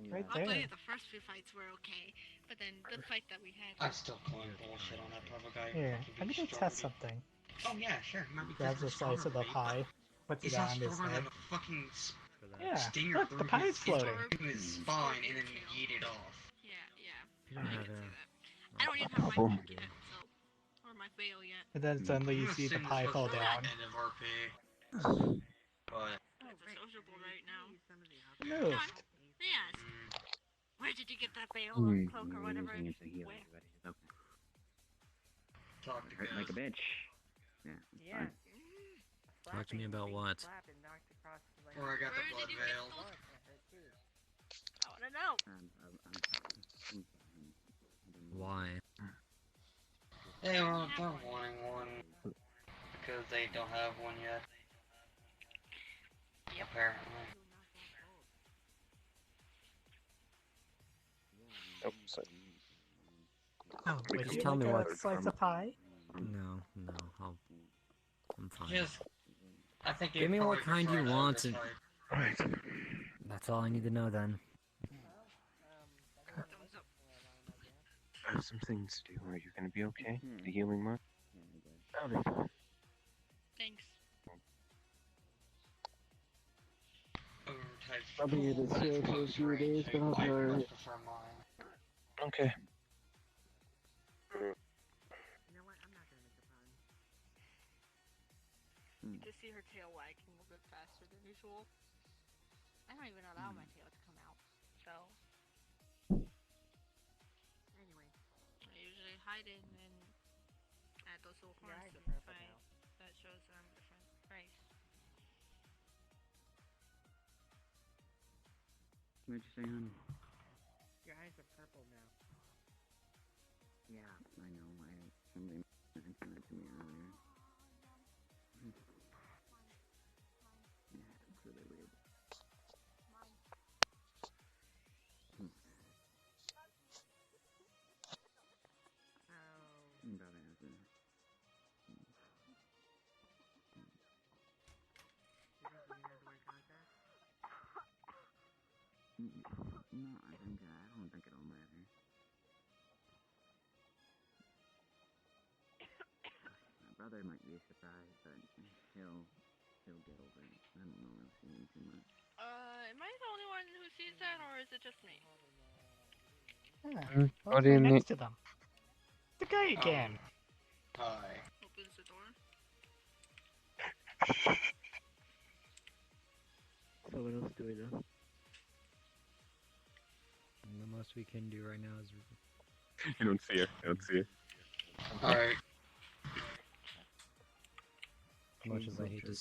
Right I'll tell there. you, the first few fights were okay, but then the fight that we had. I'm still calling bullshit on that purple guy. Here, Fucking let me being go test stronger something. Oh yeah, sure. Maybe Grabs a slice of the pie, puts He's it not on his throwing head. like a fucking Yeah, stinger look, the through pie's floating. his spine and then yeet it off. Yeah, yeah. You don't I have can see a. that. I don't even have my Problem. hook yet, so or my veil yet. And then suddenly you see the pie fall down. End of RP. But It's a sociable right now. Moved. Yes. Where did you get that veil Hmm. or cloak or whatever? Using it to heal Where? everybody. Okay. talk to Hurt like a Ghost. bitch. Yeah. It's fine. Talk to me about what? Or I got the Where blood did you get veil. those? I wanna know. I'm Why? They're wanting one because they don't have one yet. Yep. Apparently. Oh, sorry. Oh, would Just you tell like me a what. slice of pie? No, I'm fine. Just, I think Give me what kind you want to. and Right. that's all I need to know then. Thumbs up. I have some things to do. Are you gonna be okay? The healing much? I'll be fine. Thanks. I'll be here this year for a few days, but I'll be alright. Okay. You just see her tail wagging a little bit faster than usual. I don't even allow my tail to come out, so. Anyway. I usually hide it and then add those little horns that shows that I'm a different race. What'd you say, honey? Your eyes are purple now. Yeah, I know. Somebody mentioned it to me earlier. Yeah, it's really weird. I'm about to have to. No, I don't think it'll matter. My brother might be surprised, but he'll get over it. I don't know if he'll see him too much. Am I the only one who sees that, or is it just me? Yeah, What do you next need? to them. The guy again. Hi. Opens the door. So what else do we know? And the most we can do right now is. You don't see her. You don't see her. Alright. As much as I hate to.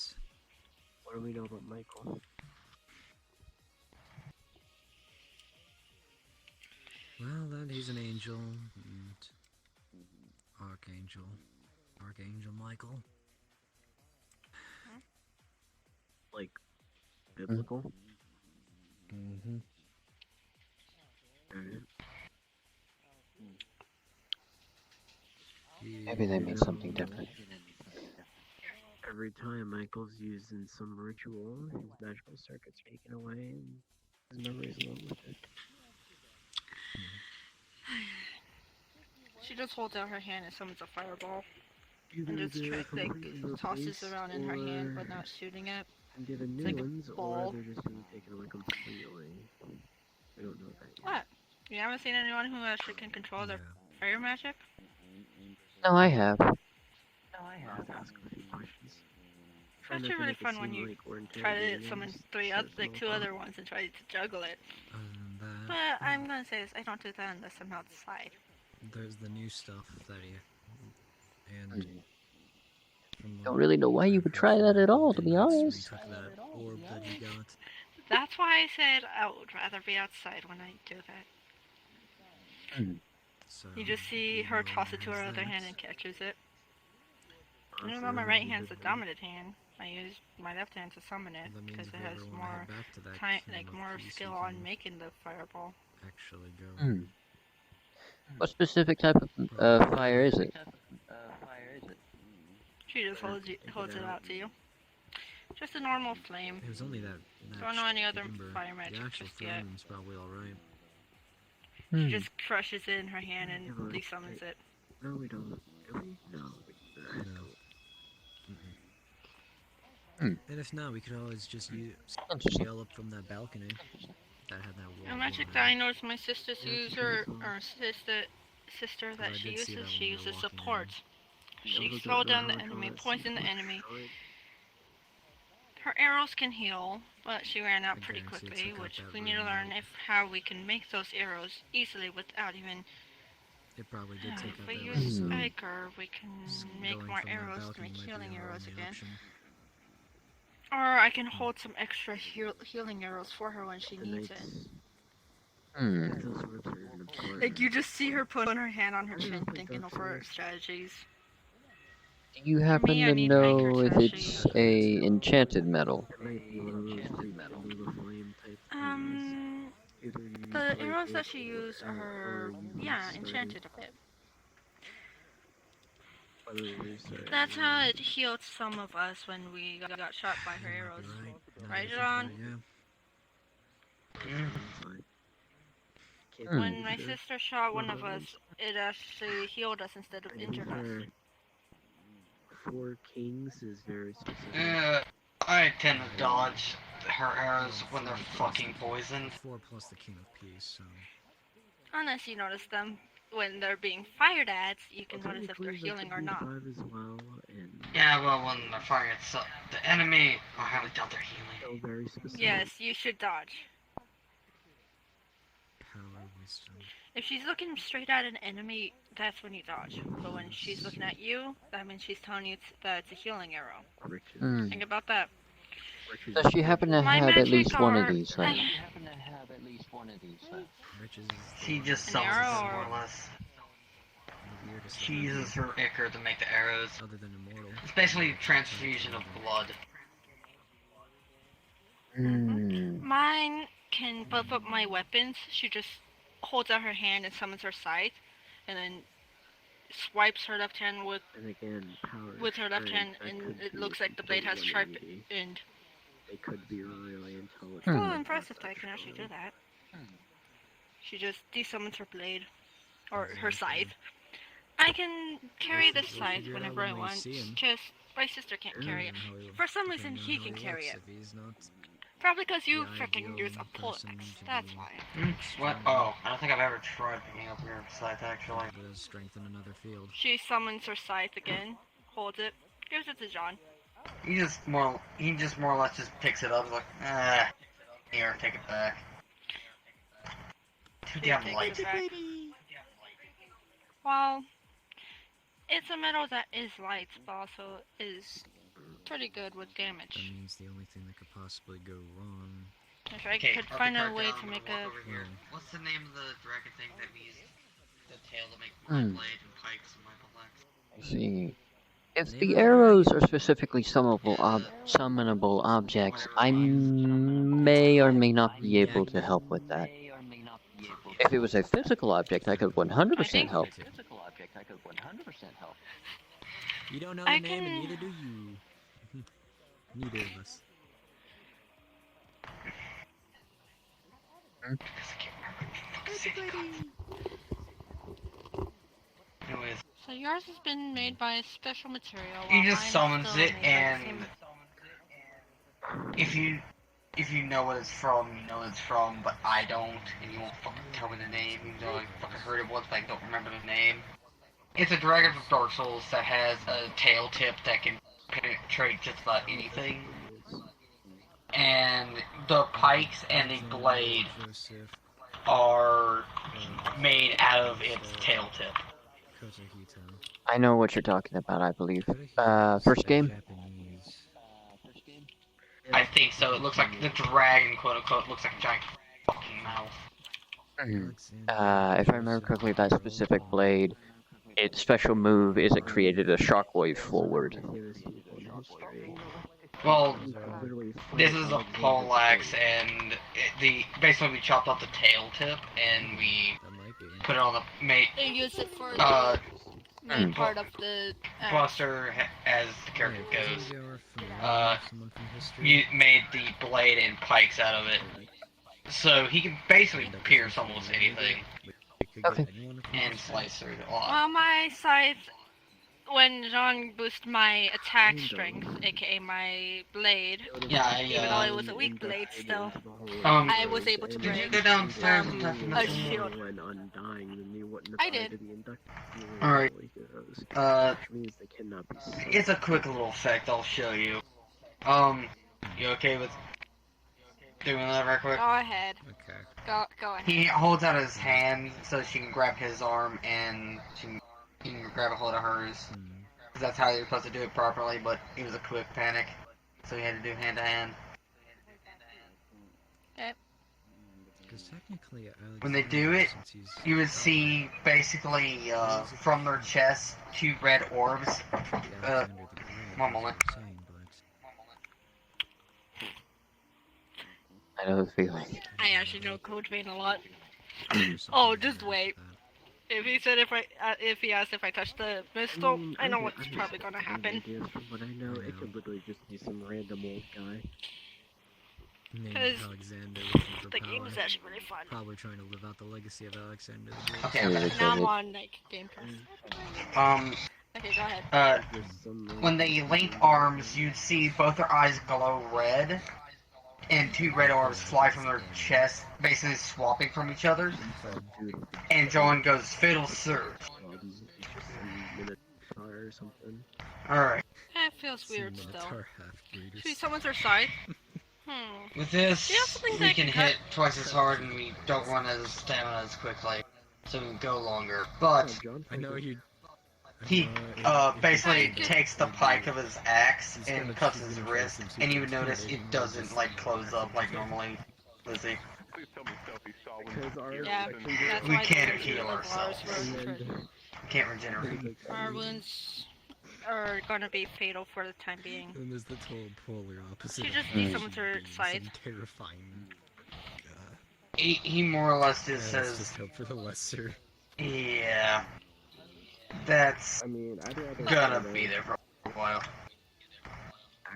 What do we know about Michael? Well, that he's an angel and Archangel Michael. Like, biblical? Mm-hmm. Maybe they mean something different. Every time Michael's used in some ritual, his magical circuit's taken away, and his memories along with it. She just holds out her hand and summons a fireball. Either And just they're like completely tosses replaced, around in her hand, but or not shooting it. given new It's like a ones, or ball. they're just being taken away completely. I don't know that yet. What? You haven't seen anyone who actually can control their fire magic? No, I have. I'll ask a few questions. Try It's not actually to really make it fun seem when you like we're try to interrogating summon him, two other ones and try to juggle it. But I'm gonna say this, I don't do that unless I'm outside. There's the new stuff that he and Don't really know why you would try that at all, to be honest. took that orb that he got. That's why I said I would rather be outside when I do that. So, You just see her toss it to her other hand and catches it. Even though my right hand's the dominant hand, I use my left hand to summon it because it has more time, like more skill on making the fireball. Actually go. Hmm. What specific type of fire is it? She just holds it out to you. Just a normal flame. It was only that. Don't know any other ember. fire magic The actual just yet. flame's probably alright. She just crushes it in her hand and desummons it. No, we don't. Do we? No. And if not, we could always just yell up from that balcony that had that wall. A magic that I noticed my sister's user, or sister that she uses support. She slowed down the enemy, poisoned the enemy. Her arrows can heal, but she ran out pretty quickly, which we need to learn how we can make those arrows easily without even... It probably did take if out we that use room, so Iker, we can make going more from that arrows to balcony make might be healing our arrows only again. option. Or I can hold some extra healing arrows for her when she needs it. Like, you just see her put her hand on her chin thinking of her strategies. Do you happen I to need know Iker if to it's a enchanted metal? The arrows that she used are, yeah, enchanted a bit. That's how it healed some of us when we got shot by her arrows. Right, John? When my sister shot one of us, it actually healed us instead of injured us. 4 kings is very specific. I tend to dodge her arrows when they're fucking poisoned. 4 plus the king of peace, so... Unless you notice them when they're being fired at, you can notice if they're healing or not. Yeah, well, when they're firing at the enemy, I highly doubt they're healing. Yes, you should dodge. Power, wisdom. If she's looking straight at an enemy, that's when you dodge. But when she's looking at you, that means she's telling you that it's a healing arrow. Think about that. Does she happen to have at least one of these things? She just sells them more or less. She uses her Iker to make the arrows. Other than immortal. It's basically a transfusion of blood. Mine can buff up my weapons. She just holds out her hand and summons her scythe, and then swipes her left hand with her left hand, and it looks like the blade has sharp end. They could be really intelligent. Still impressive that I can actually do that. She just desummons her blade, or her scythe. I can carry the scythe whenever I want, just my sister can't carry it. For some reason, he can carry it. Probably because you freaking use a poleaxe, that's why. What? Oh, I don't think I've ever tried picking up your scythe, actually. Strengthen another field. She summons her scythe again, holds it, gives it to John. He just more or less just picks it up, like, here, take it back. Too damn light. Well, it's a metal that is light, but also is pretty good with damage. That means the only thing that could possibly go wrong. If I could find a way to make a... What's the name of the dragon thing that we use the tail to make my blade and pikes and my poleaxe? I see. If the arrows are specifically summonable objects, I may or may not be able to help with that. If it was a physical object, I could 100% help. You don't know the name, and neither do you. Neither of us. Anyways. So yours has been made by a special material. He just summons it, and if you know what it's from, you know what it's from, but I don't, and you won't fucking tell me the name, even though I fucking heard it once, but I don't remember the name. It's a dragon from Dark Souls that has a tail tip that can penetrate just about anything. And the pikes and the blade are made out of its tail tip. I know what you're talking about, I believe. First game? I think so. It looks like the dragon, quote unquote, looks like a giant fucking mouth. If I remember correctly, that specific blade, its special move is it created a shockwave forward. Well, this is a poleaxe, and basically we chopped off the tail tip, and we put it on the They use it for the main part of the Buster, as the character goes. You made the blade and pikes out of it, so he can basically pierce almost anything. Okay. And slice through it a lot. Well, my scythe when Jean boosted my attack strength, aka my blade, Yeah, even though it was a weak blade still, Um, I was able to did you break go downstairs and touch a nothing? shield. When undying, then you wouldn't I apply did. to the inducted Alright. heroes, which means they cannot be It's a quick little effect I'll show you. You okay with doing that right quick? Go ahead. Okay. Go ahead. He holds out his hand so she can grab his arm and she can grab a hold of hers. Because that's how you're supposed to do it properly, but it was a quick panic. So he had to do hand to hand. Okay. Because technically, When they do it, you would see basically from their chest 2 red orbs. One moment. I know the feeling. I actually know Code Vein a lot. Oh, just wait. If he said if he asked if I touched the pistol, I know what's probably gonna happen. From what I know, it could literally just be some random old guy. Named Because Alexander looking for the power. game is actually really fun. Probably trying to live out the legacy of Alexander the Great. Okay, Now I'm on like Game Pass. Okay, go ahead. When they link arms, you'd see both their eyes glow red, and 2 red orbs fly from their chest, basically swapping from each other. And Joan goes, Fatal Surge. Alright. That feels weird still. Should we summon her side? With this, Do you have something we that can can hit twice as hard and we don't run as stamina as quickly. So we can go longer. But I know you. he basically takes the pike of his axe and cuts his wrist, and you would notice it doesn't like close up like normally. Lizzie. Yeah, that's We why can't there's heal like ourselves. bars We can't regenerate. Our wounds are gonna be fatal for the time being. And there's the total polar opposite. She of just needs that. someone to side. Some terrifying. He more or less just let's says, just hope for the lesser. yeah, that's gonna be there for a while.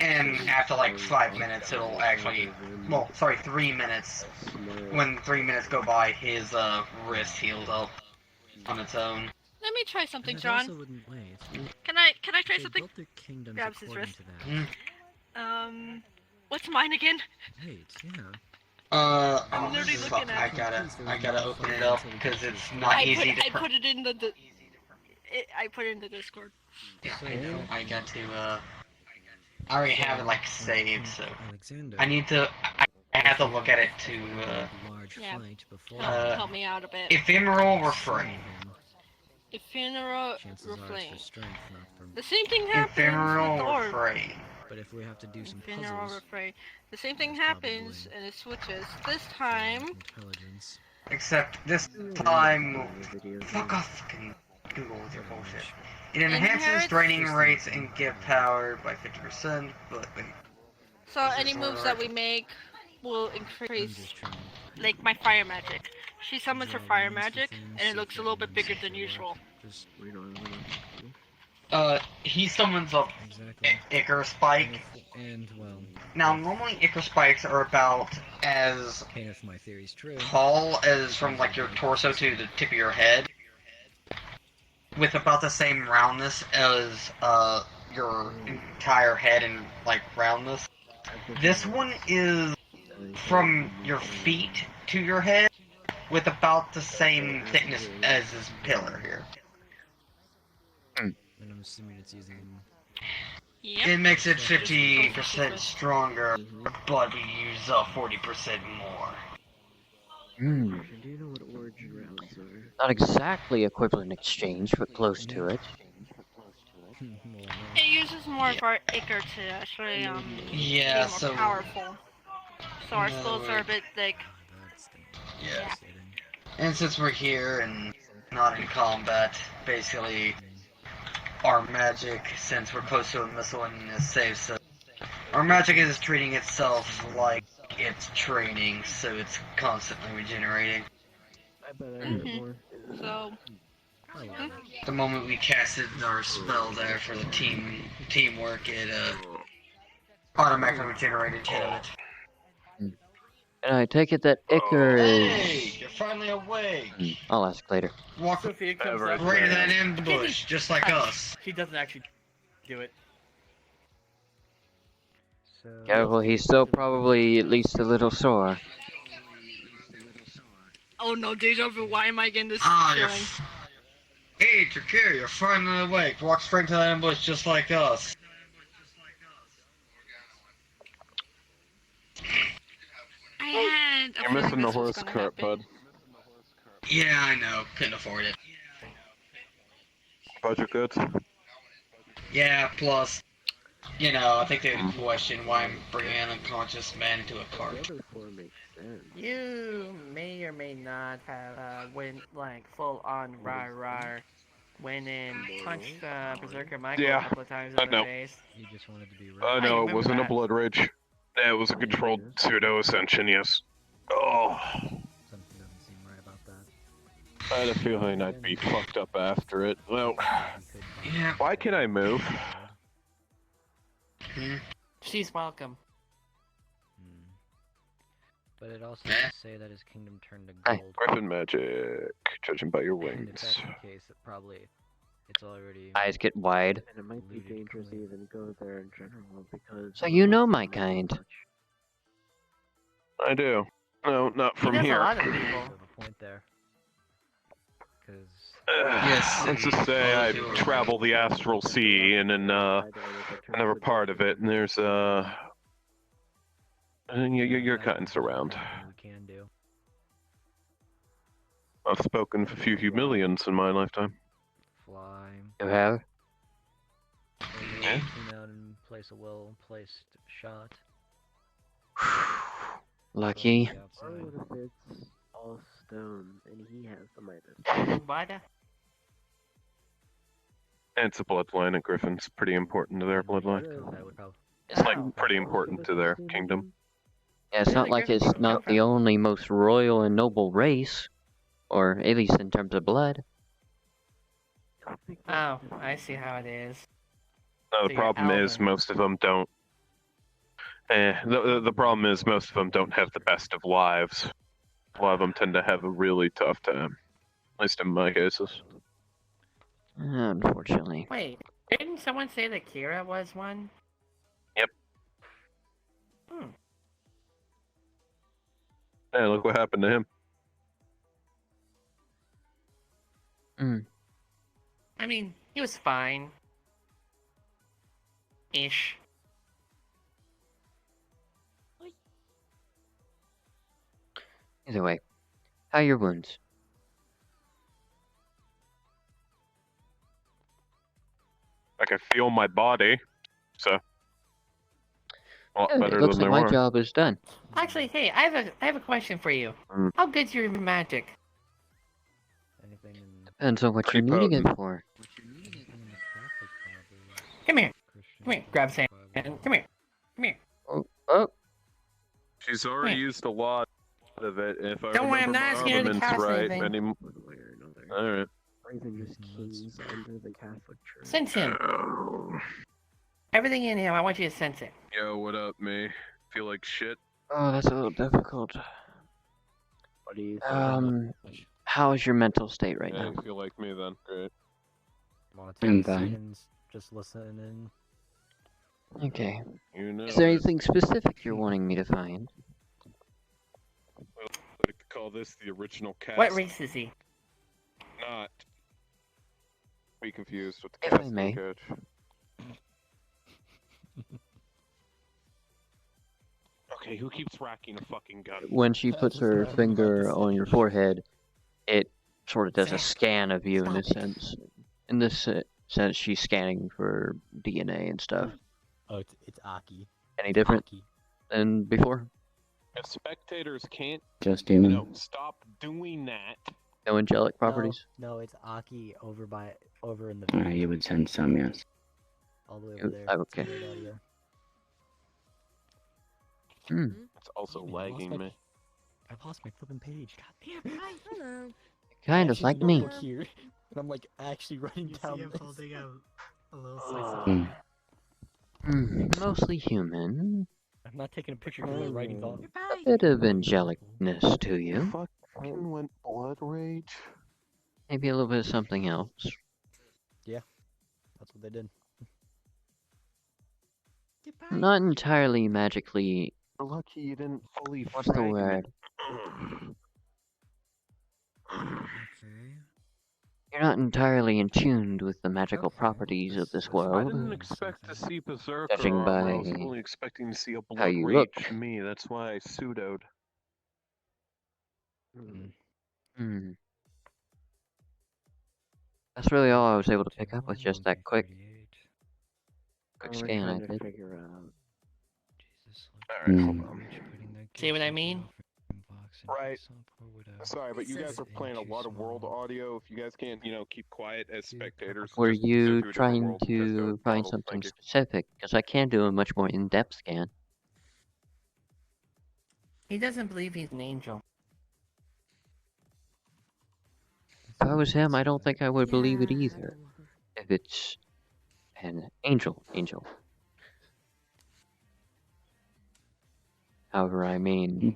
And after like 5 minutes, it'll actually, well, sorry, 3 minutes. When 3 minutes go by, his wrist healed up on its own. Let me try something, And that John. also wouldn't wait. Can I try They something? built their kingdoms Grabs his according wrist. to that. What's mine again? Wait, yeah. I'm literally fuck, looking at I gotta open it up because it's not easy to. I put it in I put it in the Discord. Yeah, I know. I got to. I already have it like saved, so I need to. I have to look at it to. Yeah. Help me out a bit. Ephemeral refrain. Ephemeral Chances are it's refrain. for strength, not for The same thing happens Ephemeral with Orb. refrain. But if we have to do some Ephemeral puzzles, refrain. The same thing happens and it switches. This time. intelligence. Except this time, fuck off, fucking Google with your bullshit. It enhances draining rates and give power by 50%, but So any moves that we make will increase, like my fire magic. She summons her fire magic, and it looks a little bit bigger than usual. he summons up Icar Spike. And well, Now, normally Icar Spikes are about as if my theory's true, tall as from like your torso to the tip of your head, with about the same roundness as your entire head and like roundness. This one is from your feet to your head, with about the same thickness as this pillar here. and I'm assuming it's using. Yep. It makes it 50% stronger, but we use 40% more. Hmm. Do you know what origin rounds are? Not exactly equivalent exchange, but close to it. It uses more of our Icar to actually Yeah, be more so powerful. So our spells are a bit like. Yeah. And since we're here and not in combat, basically our magic, since we're close to a missile and is safe, so our magic is treating itself like it's training, so it's constantly regenerating. I bet I heard more. So. The moment we casted our spell there for the teamwork, it automatically regenerated 10 of it. And I take it that Icar is... Hey, you're finally awake. I'll ask later. Walk Sophia comes up. right in that ambush, just like us. She doesn't actually do it. So, Careful, he's still probably at least a little sore. Oh no, deja vu, why am I getting this You're feeling? Hey, Trakir, you're finally awake. Walk straight into that ambush, just like us. I had a You're feeling missing the this was horse gonna cart, happen. bud. Yeah, I know. Couldn't afford it. Budget goods. Yeah, plus, you know, I think they would question why I'm bringing an unconscious man into a cart. You may or may not have went like full on rar, went and punched Berserker Michael Yeah, a couple of times I in the know. face. you just wanted to be I right. know, it remember wasn't a that. blood rage. Yeah, it was a controlled pseudo-ascension, yes. Oh, Something doesn't seem right about that. I had a feeling I'd be fucked up after it. Well, Yeah. why can I move? She's welcome. But it also Eh? does say that his kingdom turned to Hey. gold. Griffin magic, judging by your And if wings. that's the case, it probably it's already. Eyes get wide. And it might be looted dangerous to clean. even go there in general because. So you know my kind. I do. No, not He from does here. a lot of You people. have a point there. Because Yes. Let's just say I travel the astral sea and in another part of it, and there's and your kind's around. we can do. I've spoken with a few humiliants in my lifetime. Fly. You have? Yeah. Came out and place a well-placed shot. Lucky. from the outside. What if it's all stone and he has the Midas? What? And it's a bloodline at Griffin's pretty important to their bloodline. That would probably. It's like pretty important to their kingdom. Yeah, it's not like it's not the only most royal and noble race. Or at least in terms of blood. Oh, I see how it is. No, So the you're problem is Alvin. most of them don't. The problem is most of them don't have the best of lives. A lot of them tend to have a really tough time. At least in my cases. Unfortunately. Wait, didn't someone say that Kira was one? Yep. Hmm. Hey, look what happened to him. I mean, he was fine. Ish. Either way. How are your wounds? I can feel my body, so a lot Good, better it looks than like they my were. job is done. Actually, hey, I have a question for you. Mm. How good's your magic? Anything in, Depends on what Pretty you're needing it potent. for. anything in the Catholic Bible is Come here. Christian Come here. Grab Sam. Bible. Come here. Come here. Oh, She's already Wait. used a lot of it. If I Don't worry, I'm remember not my asking her to armaments cast right, anything. One way or another. All right. Or even just kings under the Catholic Church. Sense him. Everything in him, I want you to sense it. Yo, what up, me? Feel like shit? oh, that's a little difficult. What do you think? How is your mental state right Yeah, now? you feel like me then. Great. Want I'm to fine. seconds, just listening. Okay. You know. Is there it. anything specific you're wanting me to find? I like to call this the original cast. What race is he? Not be confused with the If I casting may. coach. Okay, who keeps racking a fucking gun? When she puts her finger on your forehead, it sort of does a scan of you in this sense. In this sense, she's scanning for DNA and stuff. Oh, it's Aki. Any different Aki. than before? If spectators can't, Just human. stop doing that. No angelic properties? No, it's Aki over in the You would send some, yes. all the way over there. Okay. It's weird audio. It's also lagging me. I've lost my flipping page. God damn. Hello. Kind of like me. Notebook here, and I'm like actually writing down this. holding a little slice of Hmm. Mostly human. I'm not taking a picture because the writing's on. bit of angelicness to you. Fucking went blood rage. Maybe a little bit of something else. Yeah, that's what they did. Not entirely magically. We're lucky you didn't fully What's the fragment. word? Okay. You're not entirely in tune with the magical properties of this I world. didn't expect to see Berserker Judging armor. I was by fully expecting to see a how blood you rage look. me. That's why I pseudoed. Hmm. That's really all I was able to pick up with just that quick scan I did. Alright, hold on. See what I mean? Right. Sorry, but you guys are playing a lot of world audio. If you guys can't, keep quiet as spectators. Were just go you to a different trying world. to find Bottle, something thank you. specific? Because I can do a much more in-depth scan. He doesn't believe he's an angel. If I was him, I don't think I would believe it either. If it's an angel. However, I mean,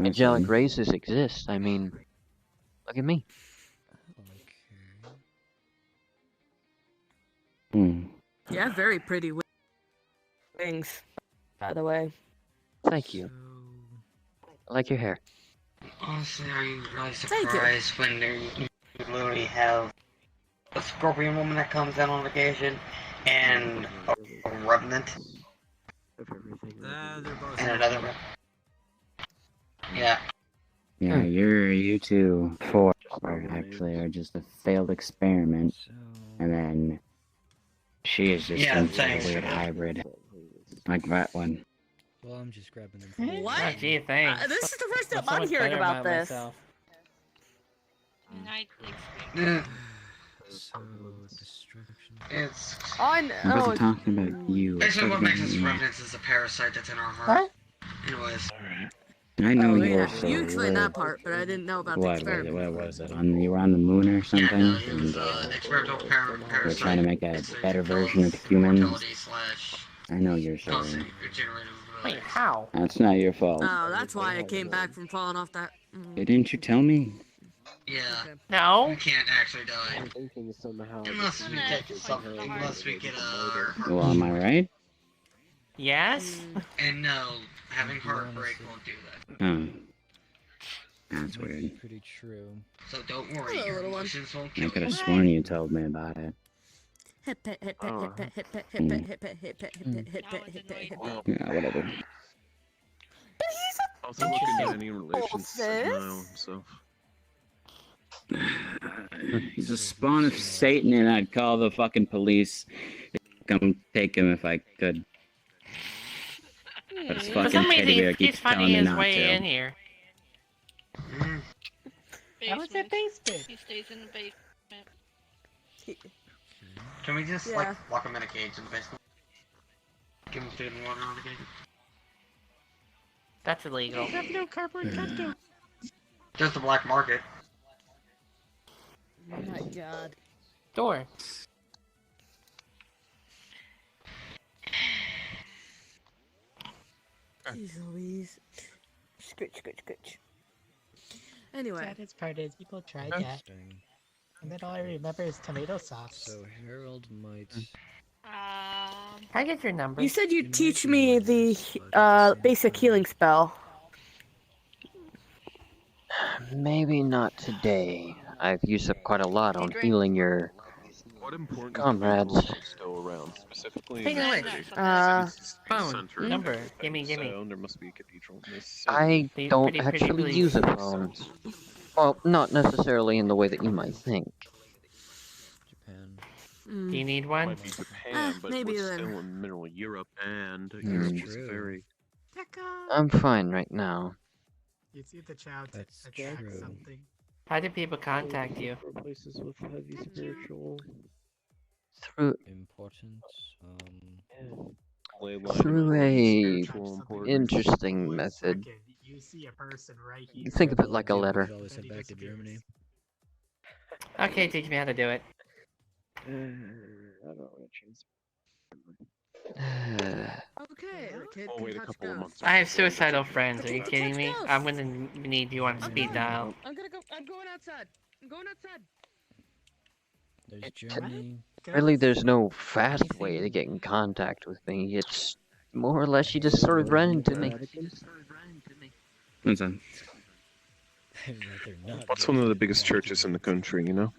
angelic races exist. I mean, look at me. You have very pretty wings, by the way. Thank you. I like your hair. Honestly, are you really Thank you. surprised when you literally have a scorpion woman that comes in on occasion and a revenant They're both and another one? Yeah. Yeah, you two four actually are just a failed experiment, and then she is just some sort of weird hybrid, like that one. Well, I'm just grabbing them. What? Oh, gee, thanks. This is the first time That's so I'm much hearing better about this. myself. So, distraction. It's. I wasn't talking about you. Basically, what makes us you. revenants is a parasite that's in our heart. Anyways. I know Oh, your yeah. story. You explained that part, but I didn't know about the What was it? experiment. What was it? You were on the moon or something? And, Experimental we're parasite. trying to make a better version of humans. I know your story. Wait, how? That's not your fault. Oh, that's why I came back from falling off that. Didn't you tell me? Yeah. No. You can't actually die. Unless we get something. Unless we get a. Well, am I right? Yes? And no, having heartbreak won't do that. Oh. That's weird. Pretty true. So don't worry, Hello, your little one. emotions won't I kill could you. have sworn you told me about it. Hip hip hip hip hip hip hip hip hip hip hip hip hip hip hip hip. Yeah, whatever. Also looking at any relations now, so. He's a spawn of Satan, and I'd call the fucking police to come take him if I could. But it's For fucking some reason, Teddy he keeps keeps telling finding me his not way to. in here. How was that basement? He stays in the basement. Can we just, Yeah. like, lock him in a cage in the basement? Give him food and water on the cage? That's illegal. have no cardboard cutout. Just the black market. Oh my god. Door. Jeez Louise. Scritch, scritch, scritch. Anyway. Saddest part is people tried that, and then all I remember is tomato sauce. So Harold might. Can I get your number? You said you'd teach me the basic healing spell. Maybe not today. I've used up quite a lot on healing your What important comrades. individuals are still around, specifically Hey, in no, the wait. phone Phone. Number. Gimme. So there must be a cathedral in this city. I Pretty- don't pretty actually please. use a phone. Well, not necessarily in the way that you might think. Japan. Do you need one? Might be Japan, but maybe we're then. still in Middle Europe, and Europe is true. very. I'm fine right now. You see the child That's attract true. something. How do people contact you? Places with heavy spiritual. Through Important. through a spiritual importance. interesting One method. second, you see a person right You here. think of it like a letter. Always head back to Germany. Okay, teach me how to do it. I don't know what chance. Okay, kid We'll can wait a touch couple of ghosts. months. I have suicidal friends. The Are you kid can kidding touch me? ghosts. I'm gonna need you on speed dial. I'm gonna go. I'm going outside. I'm going outside. There's Germany. Really, there's no fast way to get in contact with me. It's more or less you just sort of run into me. What's that? I'd rather not What's get one of the hit biggest by churches in the country, you know?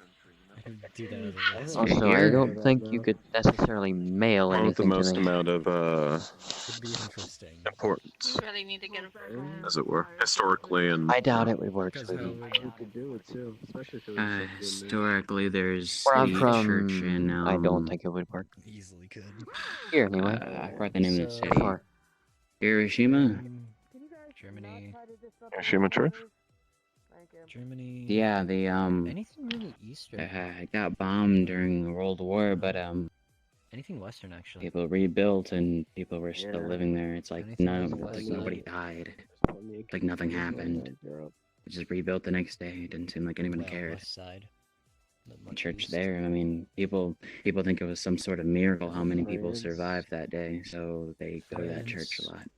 I would do that otherwise. Also, I don't think you could necessarily mail One with the anything to most me. amount of Could be interesting. importance, You really need to get a phone. as it were, historically and. I doubt it would work, Because sweetie. You could do it too, especially if it was something in there. Historically, there's Where I'm the from, church in. I don't think it would work. Easily could. Here, anyway. I forgot the name of the So- city. Far. Hiroshima. Germany. Hiroshima Church? Germany. Yeah, they Anything really Eastern? it got bombed during World War, but Anything Western actually? people rebuilt and people were still Yeah. living there. It's like Anything none, on the like west nobody side? died. Plenty of Like nothing cases going happened. on in Europe. It just rebuilt the next day. It didn't seem like anyone Well, cared. West side. Not The much church east. there. I mean, people think it was some sort of miracle how many people France. survived that day, so they go to that church a France. lot.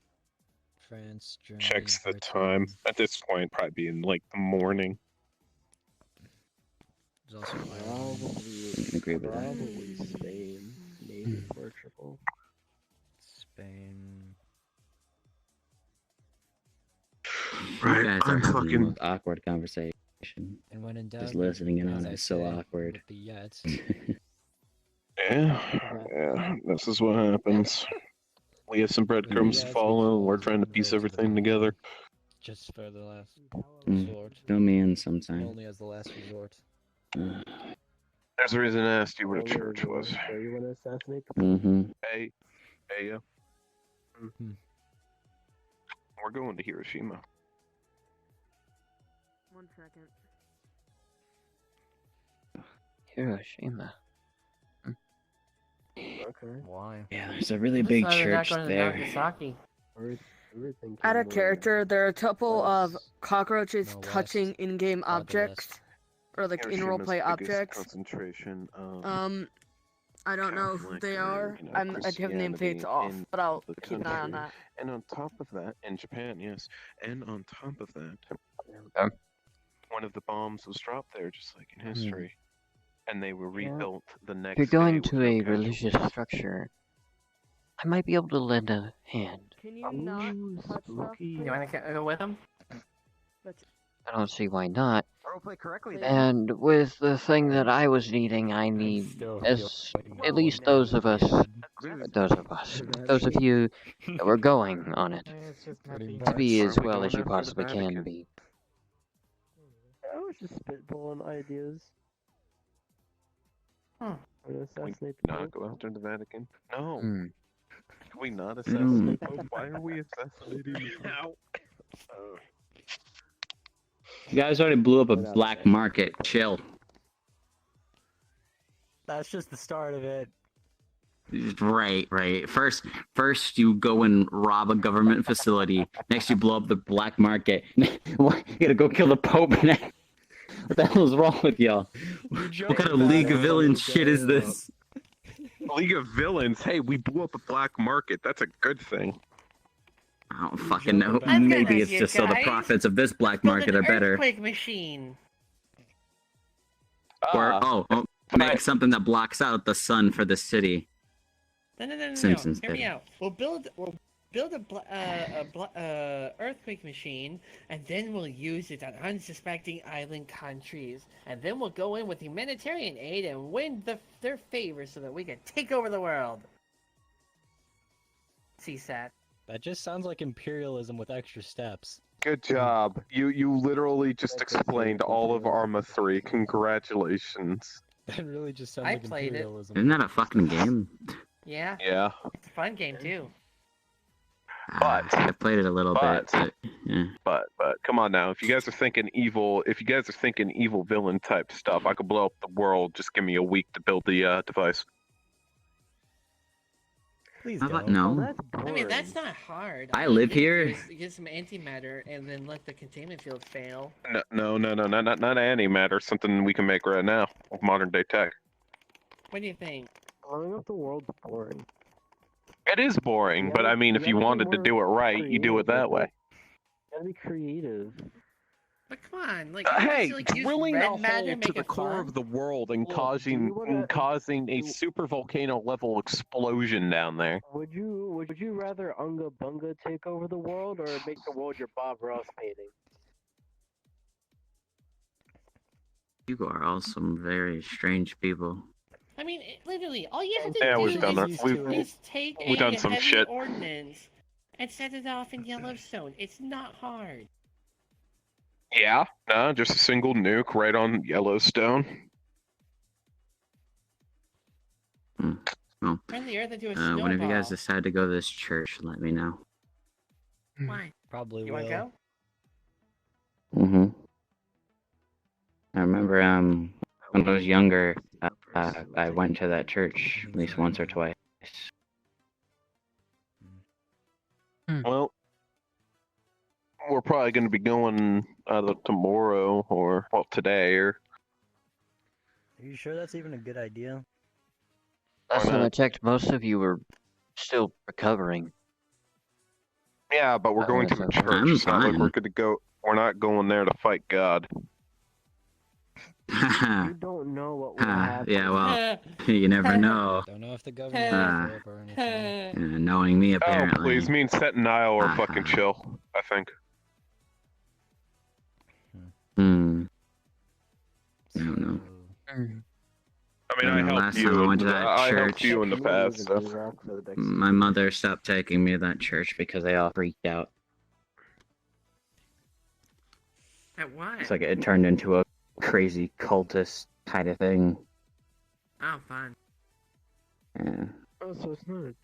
France, Germany. Checks the Britain. time. At this point, probably be in like the morning. There's also Ireland. Probably, I agree with that. probably Spain, maybe Portugal. Spain. You Right, guys are I'm having the fucking. most awkward conversation. And when in doubt, Just listening in as on I it is so say, awkward. with the Yets. Yeah, this is what happens. We have some breadcrumbs to follow. We're trying to piece everything together. Just for the last Mm. resort. Fill me in sometime. Only as the last resort. There's a reason I asked you what a church was. So you want to assassinate the Mm-hmm. Hey, yeah. Mhm. We're going to Hiroshima. 1 second. Hiroshima. Okay. Why? Yeah, there's a really That's big why we're not church going to there. Nagasaki. Everything Out can of move. character, there are a couple of West. cockroaches No, west. touching in-game Farther objects, west. or like in Hiroshima's roleplay biggest objects. concentration of I don't know who Catholic they and, are. you know, I have name Christianity plates off, in but I'll the keep an eye on country. that. And on top of that, in Japan, yes. And on top of that, Okay. one of the bombs was dropped there, just like in history. And they were rebuilt the next If you're going day to with no a religious casualties. structure, I might be able to lend a hand. Can you not touch stuff? You want to go with them? I don't see why not. Roleplay correctly Yeah. then. And with the thing that I was needing, I need at least those of us, those of you that were going on it, It's just Pretty nothing. to be Why as are we well going as you after the possibly can Vatican? be. I was just spitballing ideas. Hmm. I'm gonna Can we assassinate the not Pope. go after the Vatican? No. Hmm. Can we not assassinate the Pope? Why are we assassinating the Pope? You guys already blew up a Get out black there. market. Chill. That's just the start of it. Right. First you go and rob a government facility. Next you blow up the black market. What? You gotta go kill the Pope. What the hell is wrong with y'all? What kind of League of Villains shit is this? League of Villains? Hey, we blew up a black market. That's a good thing. I don't fucking know. I've got an Maybe it's idea, just so the guys. profits of this black Build market an are better. earthquake machine. Or make something that blocks out the sun for the city. No. Simpsons Hear me did it. out. We'll build a earthquake machine, and then we'll use it on unsuspecting island countries, and then we'll go in with humanitarian aid and win their favor so that we can take over the world. CSAT. That just sounds like imperialism with extra steps. Good job. You literally just explained all of Arma 3. Congratulations. That really just sounds I like played it. imperialism. Isn't that a fucking game? Yeah, Yeah. it's a fun game too. But I played it a little bit. But, yeah. But come on now. If you guys are thinking evil villain type stuff, I could blow up the world. Just give me a week to build the device. Please How about don't. no? That's boring. I mean, that's not hard. I All you live need to here. do is get some antimatter and then let the containment field fail. No, not antimatter. Something we can make right now with modern day tech. What do you think? Blowing up the world's boring. It is boring, but I mean, if you wanted to do it right, you do it that way. Gotta be creative. But come on, like, Hey, just, like, use drilling a red matter hole and to make the it core fun? of the world and Look, do you wanna- causing a super volcano level explosion down there. Would you rather Unga Bunga take over the world or make the world your Bob Ross painting? You are all some very strange people. I mean, literally, all you have to Yeah, do we've done that. is take We've done a some heavy shit. ordnance and set it off in Yellowstone. It's not hard. Yeah, no, just a single nuke right on Yellowstone. Well, Turn the earth into a snowball. whenever you guys decide to go to this church, let me know. Why? Probably You will. want to go? Mm-hmm. I remember when I was younger, I went to that church at least once or twice. Well, we're probably going to be going either tomorrow or, well, today or... Are you sure that's even a good idea? Last time I not? checked, most of you were still recovering. Yeah, but we're going to the church. I'm It's not like fine. we're going to go... We're not going there to fight God. You don't know what will happen. Yeah, well, you never know. Don't know if the governor will show up or anything. Knowing me, Oh, apparently. please, me and Set and Nile are fucking chill, I think. Hmm. I don't know. I mean, I I know helped last you. time I went to that I helped church, you in the past stuff. my mother stopped taking me to that church because they all freaked out. At what? It's like it turned into a crazy cultist kind of thing. Oh, fun. Yeah. Oh, so it's not.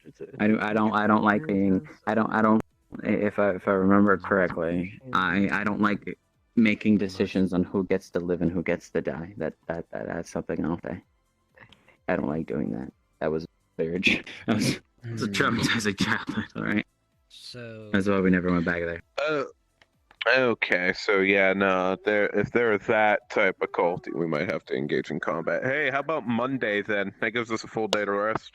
I don't like being. I don't. If I remember correctly, I don't like making decisions on who gets to live and who gets to die. That's something I'll say. I don't like doing that. That was marriage. That was a traumatizing childhood. All right. So. That's why we never went back there. Okay, so yeah, no, if they're that type of culty, we might have to engage in combat. Hey, how about Monday then? That gives us a full day to rest.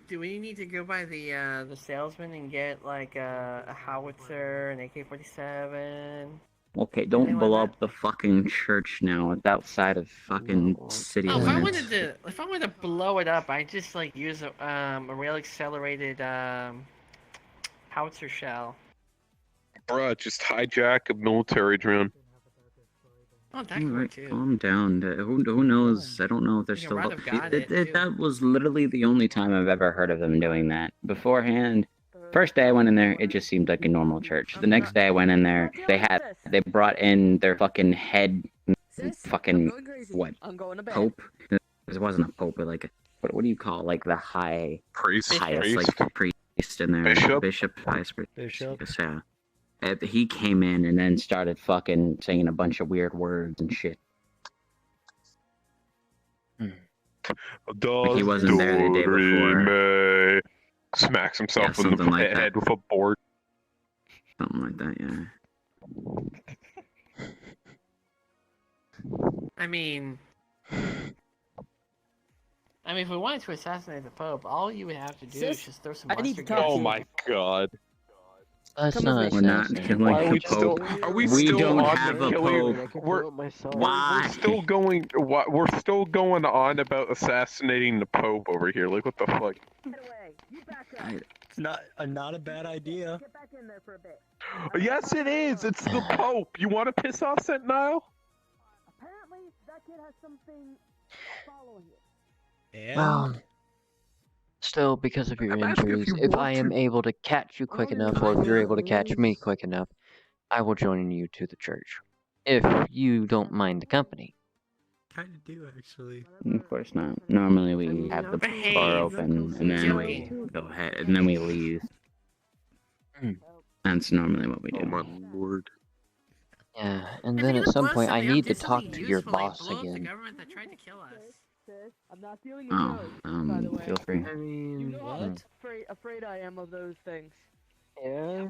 Do we need to go by the salesman and get like a howitzer, an AK-47? Okay, don't blow up the fucking church now. It's outside of fucking city Oh, if I limits. wanted to blow it up, I just like use a rail accelerated howitzer shell. Bruh, just hijack a military drone. Oh, that All could work right, too. calm down. Who knows? I don't know if they're You can still. Wrath of God it, too. That was literally the only time I've ever heard of them doing that. Beforehand, first day I went in there, it just seemed like a normal church. The next day I went in there, they brought in their fucking head, fucking what? I'm going to bed. Pope? It wasn't a pope, but like what do you call like the high priest? Highest like priest in there, bishop, highest priest. Bishop. Yeah. He came in and then started fucking saying a bunch of weird words and shit. Like he wasn't there the day before. Smacks himself in the something like that. head with a board. Something like that, yeah. I mean, if we wanted to assassinate the Pope, all you would have to do is just throw some I need to mustard talk gas. to Oh you. my god. That's Come with not me. We're not assassination. killing Why are the we still? Pope. Are we We still don't on have the a killing? Pope. We're still going. We're still going on about assassinating the Pope over here. Like what the fuck? It's not a bad idea. Yes, it is. It's the Pope. You want to piss off St. Nile? Apparently, that kid has something following it. And Well, still, because of your I'm asking if injuries, you if want I am to. able to catch you quick enough, or if you're able to catch me quick enough, I will join you to the church. If you don't mind the company. kind of do actually. Of course not. Normally we have the bar open and then we go ahead and then we leave. That's normally what we do. Oh my lord. Yeah, and then at some point I need to talk to your boss Blow up the again. government that tried to kill us. I'm not feeling Oh, by the way. feel free. I mean, You know how afraid I am of those things. yeah.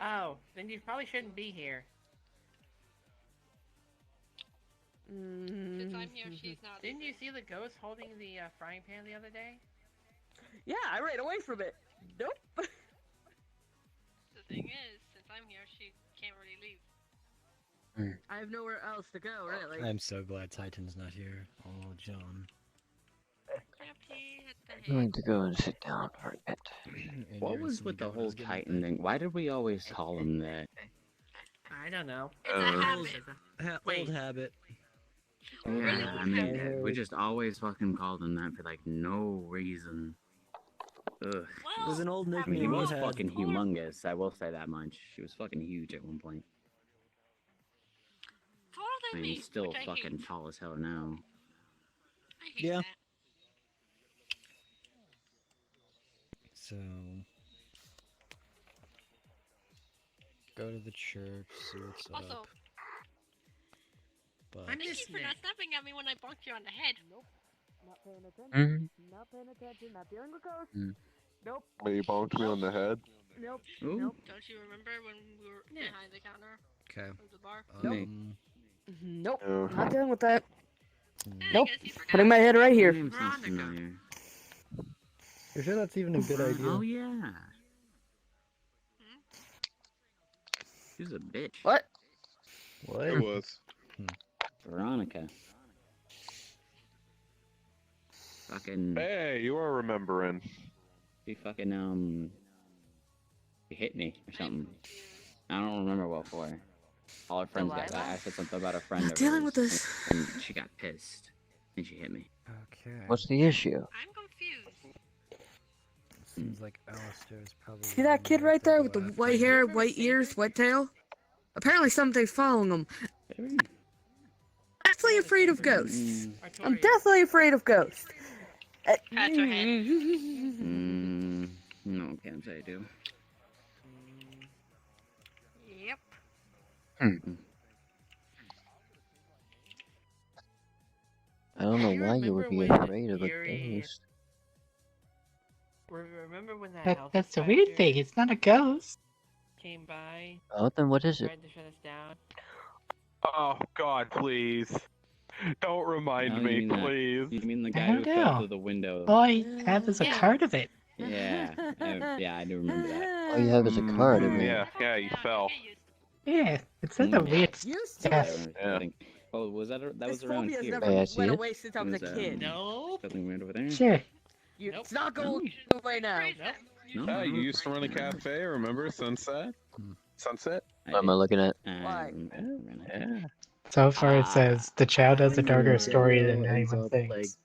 Oh, then you probably shouldn't be here. Since I'm here, she's not. Didn't you see the ghost holding the frying pan the other day? Yeah, I ran away from it. Nope. The thing is, since I'm here, she can't really leave. I have nowhere else to go, really. I'm so glad Titan's not here. Oh, John. I'm going to go and sit down for a bit. What was with the whole Titan thing? Why did we always call him that? I don't know. Old habit. Yeah, I mean, we just always fucking called him that for like no reason. Ugh. It was an old I nickname. mean, he was we had. fucking humongous. I will say that much. He was fucking huge at one point. I mean, he's still fucking tall as hell now. Yeah. So, go to the church, see what's up. But Thank you for not snapping at me when I bonked you on the head. Nope. Not paying attention. Mhm. Not paying attention. Not dealing with ghosts. Nope. Wait, you bonked me on the head? Nope. Ooh. Nope. Don't you remember when we were behind the counter okay. of the bar? Nope. Nope. Yeah. Not dealing with that. I Nope. guess you forgot. Putting my head right here. Name sounds familiar. You sure that's even a good idea? Oh yeah. She's a bitch. What? What? It was. Veronica. Fucking. Hey, you are remembering. She fucking she hit me or something. I don't remember what for. All her friends got that. I said something about a friend of dealing hers, with this. and she got pissed, and she hit me. Okay. What's the issue? I'm confused. Seems like Alistair's probably. See that kid right there with the white hair, white ears, white tail? Apparently something's following him. Deathly afraid of ghosts. I'm deathly afraid of ghosts. Pat your head. No, can't say I do. Yep. I don't know why you would be afraid of a ghost. Remember when that health That's a weird thing. It's not a ghost. came by? Oh, then what is it? Tried to shut us down. Oh God, please! Don't remind Oh, you me, mean that- please. You mean the I guy don't who fell know. through the window? All I have is a card of it. Yeah, yeah, I do remember that. All you have is a card of it. Yeah, you fell. Yeah, it's such a weird Used stuff. Yeah. Oh, was that that This was around phobia's here? never Hey, I see went it. away since I was a kid. No. Something weird over there. Sure. It's not going away now. No. Yeah, you used to run a cafe, remember? Sunset? Sunset? What am I looking at? Why? Yeah. So far it says the child has a darker story than anyone thinks.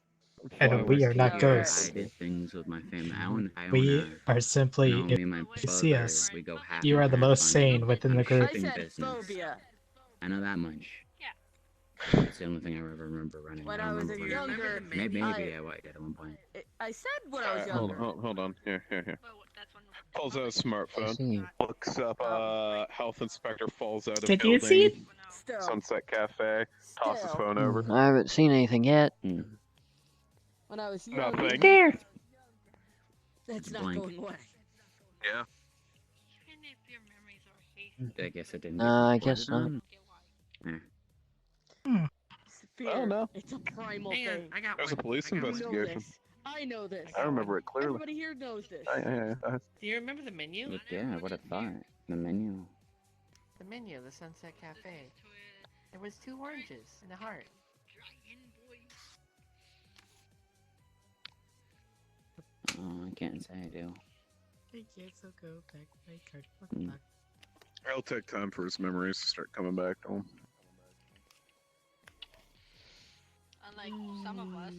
And we are not I ghosts. did things with my family. I own We are simply, me and my if you see brother, us, we go half you and are the half most on sane within the group. I shipping said business. phobia. I know that much. Yeah. That's the only thing I ever remember running. When I I don't was remember younger, maybe I I did at one point. I said when I was Hold, younger. hold on. Here. Well, that's one. Pulls out a I smartphone. see. Looks up, health inspector falls out of Did you building. see it? Still. Sunset Cafe. Tosses Still. phone over. I haven't seen anything yet. When I was younger. Nothing. There. That's not Blank. going away. Yeah. Even if your memories are hazy, I guess it didn't. I get guess not. reported on. Fear. Oh, no. It's a primal Hang on, thing. I got There's a one. police I got one. investigation. I know this. I remember it clearly. Everybody here knows this. Do you remember the menu? Look, yeah, I would have thought. The menu. The menu, the Sunset Cafe. There was 2 oranges and a heart. Oh, I can't say I do. I guess I'll go back my card. Mm. It'll take time for his memories to start coming back to him. unlike some of us.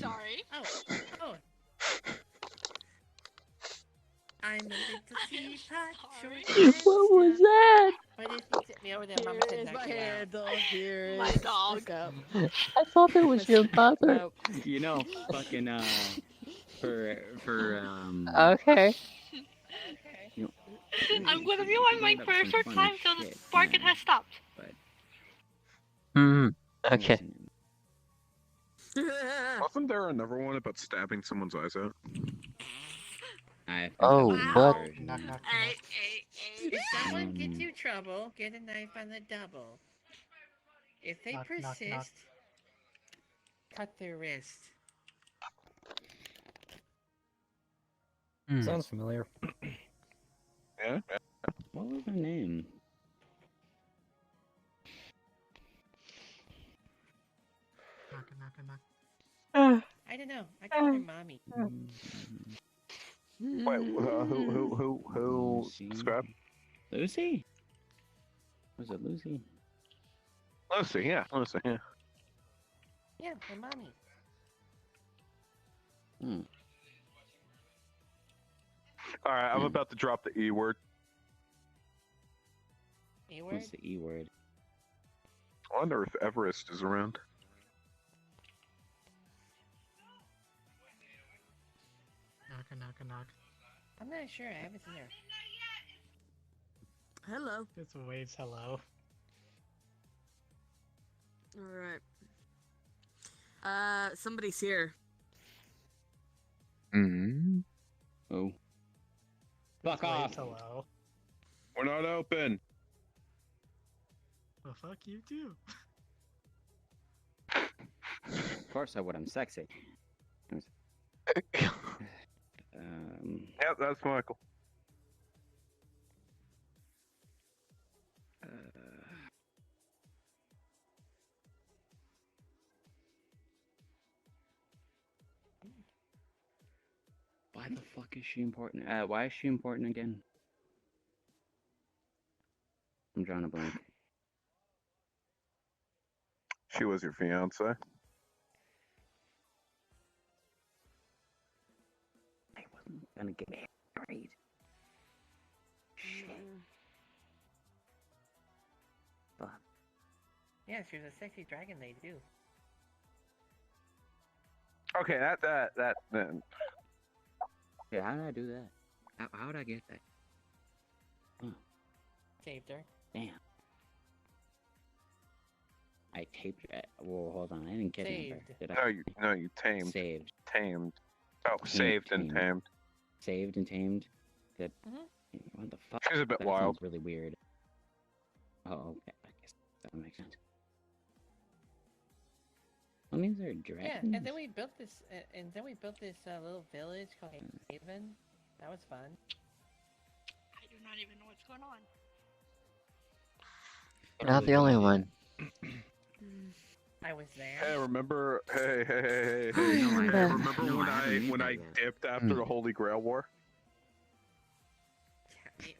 Sorry. Oh. I needed to see What was that? But if you tip me over there, Mama said knock you out. Here My is dog. I thought that was your mother. You know, fucking for Okay. You know, I'm gonna be on mic for a short time till the barking has stopped. Hmm. Okay. Wasn't there another one about stabbing someone's eyes out? Oh, what? Knock, knock, Hey, knock. hey, hey. If someone gets you trouble, get a knife on the double. If they Knock, knock, persist, knock. cut their wrist. Sounds familiar. Yeah? What was her name? Knock, knock, knock. I don't know. I call her mommy. Wait, who? Scrap? Lucy? Was it Lucy? Lucy, yeah. Lucy, yeah. Yeah, my mommy. Alright, I'm about to drop the E word. E word? What's the E word? I wonder if Everest is around. Knock, knock, knock. I'm not sure. I haven't seen her. Hello. It's waves hello. Alright. Somebody's here. Mm-hmm. Oh. Fuck Waves off. hello. We're not open. Well, fuck you too. Of course I would. I'm sexy. Yep, that's Michael. Why the fuck is she important? Why is she important again? I'm drawing a blank. She was your fiance. I wasn't gonna get married. Shit. Fuck. Yeah, she was a sexy dragon lady too. Okay, that. Yeah, how did I do that? How did I get that? Huh. Saved her. Damn. I taped it. Well, hold on. I didn't get it. Did I? No, you tamed. Saved. Tamed. Oh, saved and tamed. Saved and tamed. Good. Mm-hmm. What the fuck? She's a bit That wild. sounds really weird. Oh, okay. I guess that makes sense. What means they're dragons? Yeah, and then we built this. Little village called Haven. That was fun. I do not even know what's going on. You're not the only one. I was there. Hey, remember? Hey, No, I haven't. remember No, when I haven't I made when that I yet. dipped after the Holy Grail War?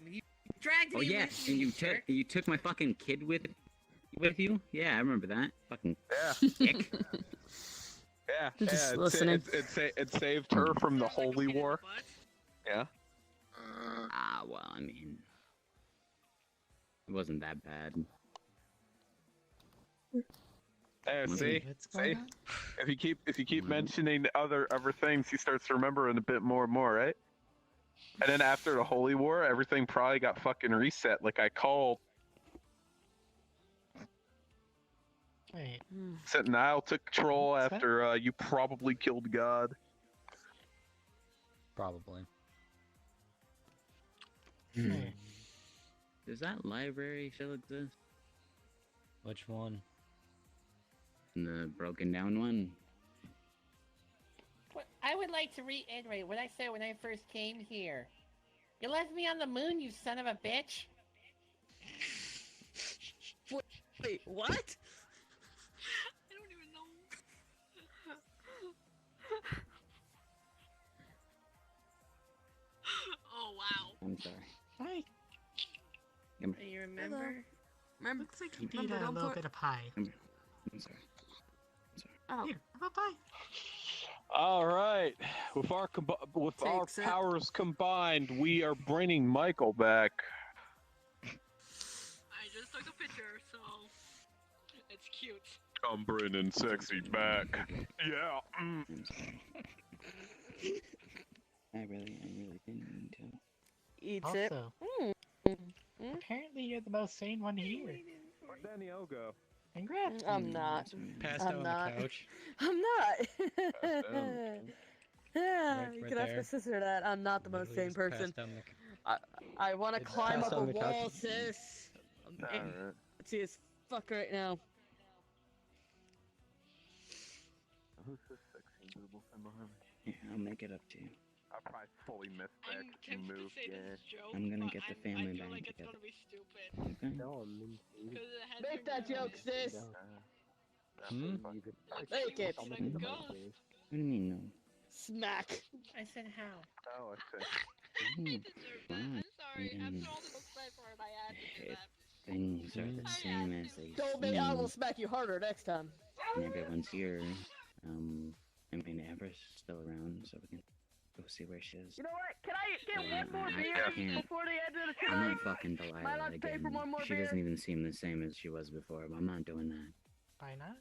You dragged me Oh yeah, with and you, jerk. you took my fucking kid with you? Yeah, I remember that. Fucking Yeah. dick. Yeah, Just yeah. listening. It saved her from the Holy War. Yeah. Well, I mean, it wasn't that bad. Hey, see, What's going on? if you keep mentioning other things, he starts remembering a bit more and more, right? And then after the Holy War, everything probably got fucking reset, like I called. Wait. Nile took control What's that? after you probably killed God. Probably. Hey. Does that library still exist? Which one? The broken down one? I would like to reiterate what I said when I first came here. You left me on the moon, you son of a bitch. Wait, what? I don't even know. Oh wow. I'm sorry. Hi. Come Do you remember? Remember? Looks like you need Remember a one little part? bit of pie. I'm sorry. Oh. Here, how about pie? All right, with our Takes it. powers combined, we are bringing Michael back. I just took a picture, so it's cute. I'm bringing sexy back. Yeah. I'm sorry. I really didn't mean to. Eats it. Also, apparently you're the most sane one here. Where'd Danielle go? Congrats. I'm not. Passed out I'm on not. the couch. I'm not. Yeah, Right- you right can ask my there. sister that. I'm not the most sane person. I want to climb passed up a on the couch. wall, sis. Alright. See, as fuck right now. Who's this sexy beautiful thing behind me? Yeah, I'll make it up to you. I probably fully missed that I'm 'cause you tempted to moved, say this yeah. is a joke, I'm gonna but get the I family feel back like it's together. gonna be stupid. Okay. No, I'm in. Because it has Make been that joke, sis. Hmm? Make it. Like a ghost. What do you mean no? Smack. I said how. Oh, I see. Mm, I'm fine. sorry. Mm. After all the jokes I've heard, I had to do If that. things are the same as they Don't be. I will seem, smack you harder next time. and everyone's here, I mean, Amber's still around, so we can go see where she is. You know what? Can I get one more I beer can't. before the end of the I'm night? not fucking Am I allowed Delilah to pay again. for one more She beer? doesn't even seem the same as she was before, but I'm not doing that. Why not?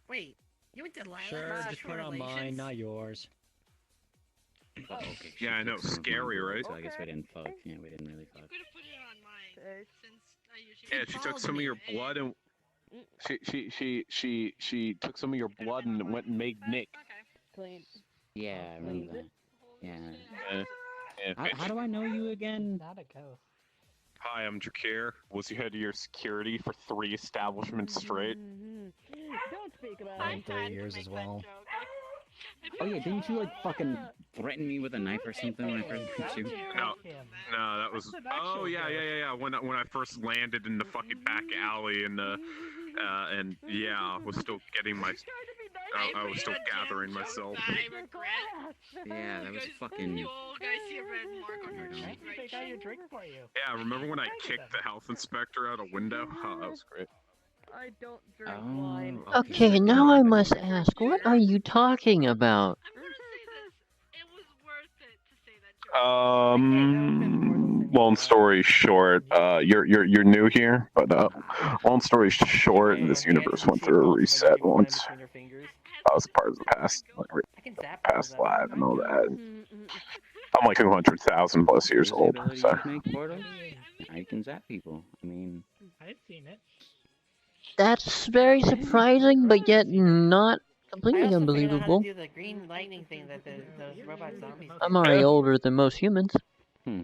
Wait, you and Delilah Sure, have just sexual put on mine, relations? not yours. Oh, okay. she Yeah, I know, took some of scary, mine, right? So I guess we didn't fuck. Yeah, we didn't really fuck. You could have put it on mine, since I usually. Yeah, she took some of your blood and she took some of your blood and went and made Nick. Clean. Yeah, I remember that. Yeah. Yeah, How do I know you again? Not a ghost. Hi, I'm Drakir. Was you head of your security for 3 establishments straight? Don't speak about I'm it. 3 years as well. Oh yeah, didn't you like fucking threaten me with a knife or something when I first met you? No, no, that was. Oh yeah. When I first landed in the fucking back alley and yeah, I was still getting my. I was still gathering myself. I regret. Yeah, that was fucking. You all guys see a red mark on your cheek, right? They got your drink for you. Yeah, remember when I kicked the health inspector out a window? Oh, that was great. I don't drink wine. Okay, now I must ask, what are you talking about? Long story short, you're new here, but long story short, this universe went through a reset once. I was part of the past, past live and all that. I'm like 200,000 plus years old, so. Make portals? Now you can zap people. I mean. I've seen it. That's very surprising, but yet not completely unbelievable. Do the green lightning thing that those robot zombies. I'm already older than most humans. Yeah,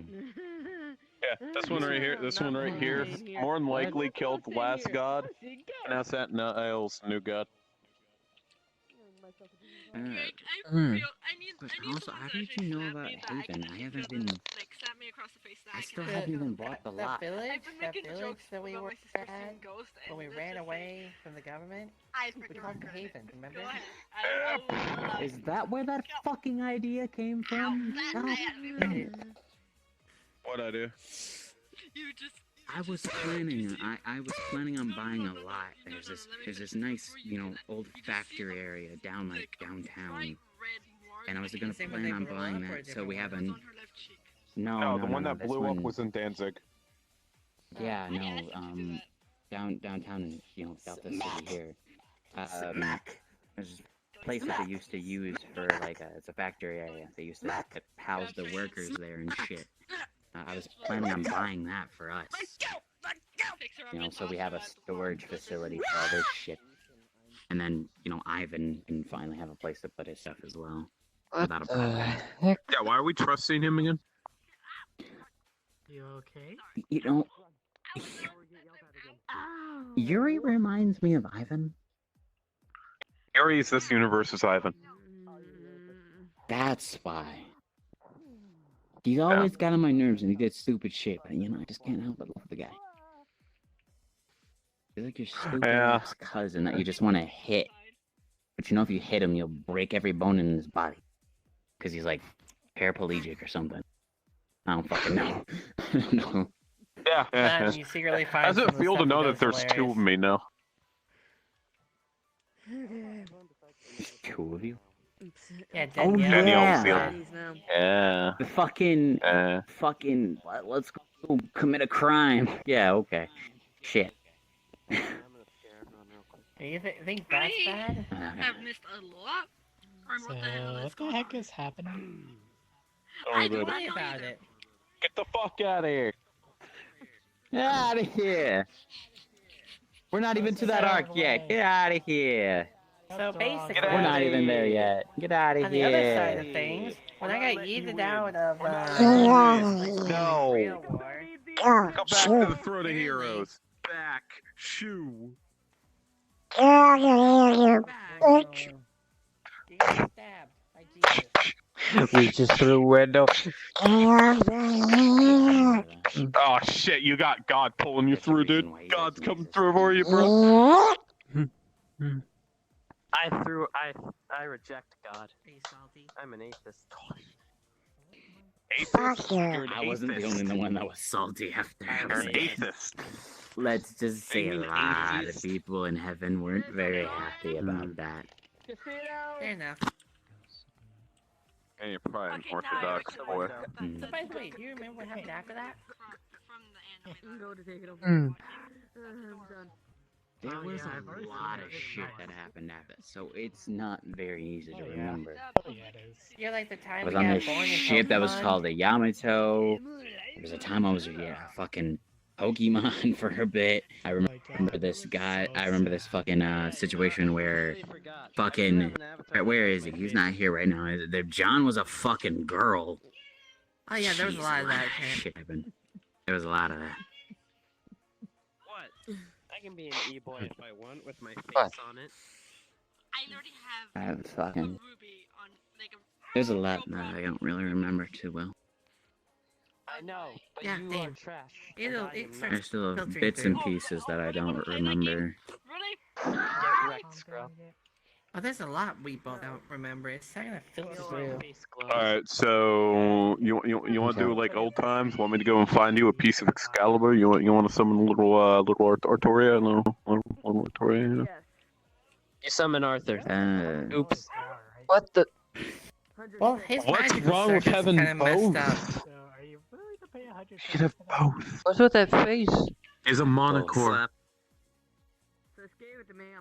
this one right here. This one right here. More than likely killed the last god. And now sat in Isle's new god. But also, how did you know about Haven? I haven't been. I still haven't even bought the lot. That village that we were at when we ran away from the government. We called it Haven. Remember? Is that where that fucking idea came from? What'd I do? I was planning. I was planning on buying a lot. There's this nice, old factory area downtown, and I was gonna plan on buying that. So we have a. No, the one that blew up was in Danzig. Yeah, no. Downtown in South the city here. There's a place that they used to use for it's a factory area. They used to house the workers there and shit. I was planning on buying that for us. So we have a storage facility for all this shit. And then, Ivan can finally have a place to put his stuff as well. Without a problem. Yeah, why are we trusting him again? You okay? Yuri reminds me of Ivan. Yuri is this universe's Ivan. That's why. He's always got on my nerves and he did stupid shit, but I just can't help but love the guy. He's like your stupid ass cousin that you just want to hit. But if you hit him, you'll break every bone in his body. Because he's like paraplegic or something. I don't fucking know. No. Yeah. You secretly find How's it some of the feel to stuff know he that does there's 2 of me now? 2 of you? Yeah, Oh Danielle's yeah. Yeah. The fucking, let's go commit a crime. Yeah, okay. Shit. You think that's bad? I've missed a lot. So, what the heck is happening? I don't know about it. Get the fuck out of here. Out of here. We're not even to that arc yet. Get out of here. So basically, We're not even there yet. Get out of on here. the other side of things, when I got yeeted out of No. Real War, Go back to the Throne of Heroes. Back. Shoo. Reaches through the window. Oh shit, you got God pulling you through, dude. God's coming through for you, bro. I reject God. I'm an atheist. Atheist? You're an I wasn't the atheist. only one that was salty after. You're an atheist. Let's just say Are a you an lot of atheist? people in heaven weren't very happy about that. fair enough. Hey, you're probably an Orthodox boy. So by the way, do you remember what happened after that? Go to take it over. Mm. I'm done. There was a lot of shit that happened after, so it's not very easy to remember. You're like the time I was we on got this born in ship that was Pokemon. called the Yamato. There was a time I was fucking Pokemon for a bit. I remember this guy. I remember this fucking situation where fucking where is he? He's not here right now. John was a fucking girl. Oh yeah, there was a lot of that. Shit happened. There was a lot of that. What? I can be an e-boy if I want with my face What? on it. I already have I have fucking. Ruby on like a. There's a lot that I don't really remember too well. I know, but Yeah, you damn. are trash. It'll- and I it am starts There's still filtering bits and through. pieces that I don't remember. Get wrecked, scrub. Oh, there's a lot we both don't remember. It's kind of filter through. Alright, so you want to do like old times? Want me to go and find you a piece of Excalibur? You want to summon a little Artoria, a little Artoria? You summon Arthur. Oops. What the? Well, his What's magical wrong with circuit's having kinda messed both? up. You can have both. What's with that face? Is a monocore.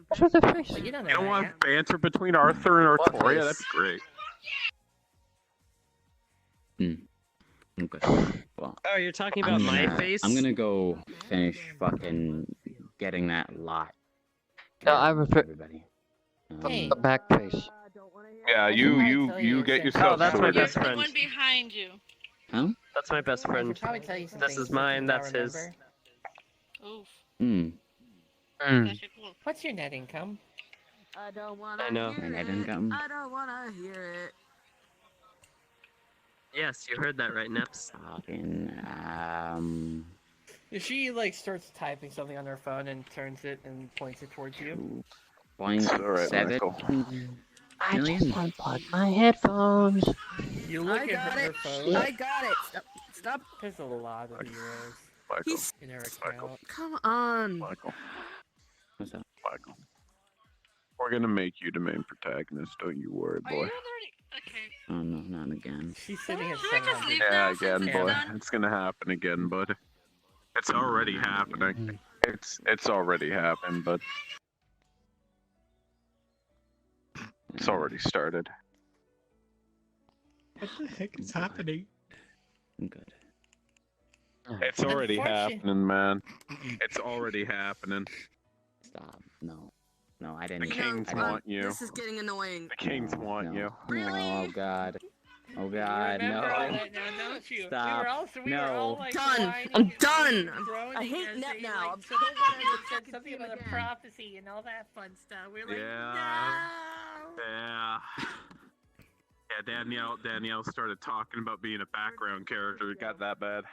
What's with the face? Well, you don't know You don't that want yet. banter between Arthur and What Artoria? face? That'd be great. Okay. Well, Oh, you're talking about my face? I'm gonna go finish fucking getting that lot. No, I refer Everybody. Hey. the back face. Yeah, you get Oh, yourself that's my sorted. best The friend. one behind you. Huh? That's my best I friend. should probably tell you some This things is mine, that you that's don't his. remember. Oof. Hmm. That's cool. What's your net income? I don't wanna I know. hear And I it. didn't come. I don't wanna hear it. Yes, you heard that right, Neps. Fucking If she like starts typing something on her phone and turns it and points it towards you. Alright, 0.7 Michael. I just million. unplugged my headphones. You look I at got her it. phone. I got it. Stop. Stop. There's a lot of heroes Michael. He's. in her account. Come on. Michael. What's up? Michael. We're gonna make you the main protagonist, don't you worry, Are you boy. already? Okay. Oh no, not again. She's sitting at Should I just 700. leave Yeah, now since again, it's boy. done? It's gonna happen again, bud. It's already happening. It's already happened, but it's already started. What the heck is happening? Good. It's already Unfortunate- happening, man. It's already happening. Stop. No. No, I The didn't. kings I didn't. want you. This is getting annoying. The kings want you. No, oh god. Oh god, Remember all no. that now, don't you? Stop. We were all No. like Done. whining I'm and done. groaning I hate as net they, now. Like, I'm so they wanted to fucking said something see him about a again. prophecy and all that fun stuff. We were like, Yeah. Yeah. Yeah, Danielle started talking about being a background character. It got that bad.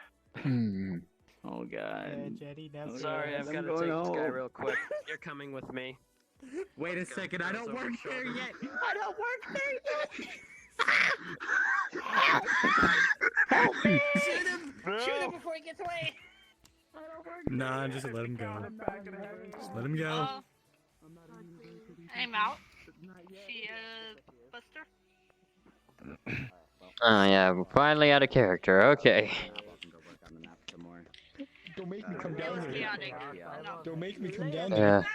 Oh god. Jenny, now Sorry, I've got to take this guy real quick. You're coming with me. Wait a second, I don't work there yet. I don't work there yet. Shoot him! Shoot him before he gets away. I don't work Nah, just let him go. Just let him go. Oh. I'm out. See Buster. Oh yeah, we're finally out of character. Okay. Don't make me come It down was here. chaotic. No. Don't make me come down Yeah. there.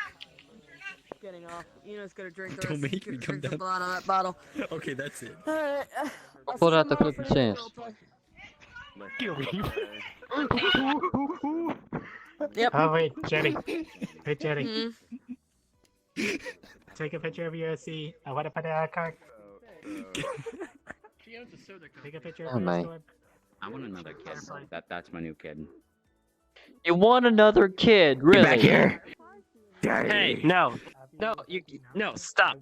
Getting off. Ino's gonna drink the Don't rest. make me come drink the down. blood out of that bottle. Okay, that's it. Alright. I'll pull out the flippin' sands. Yep. Oh wait, Jenny. Hey, Jenny. Mm. Take a picture of your C. I want to put it on a card. She owns a soda Take a picture Oh, of your mate. storm. I want another kid. That's my new kid. You want another kid, really? Back here. Hey, no, no, stop.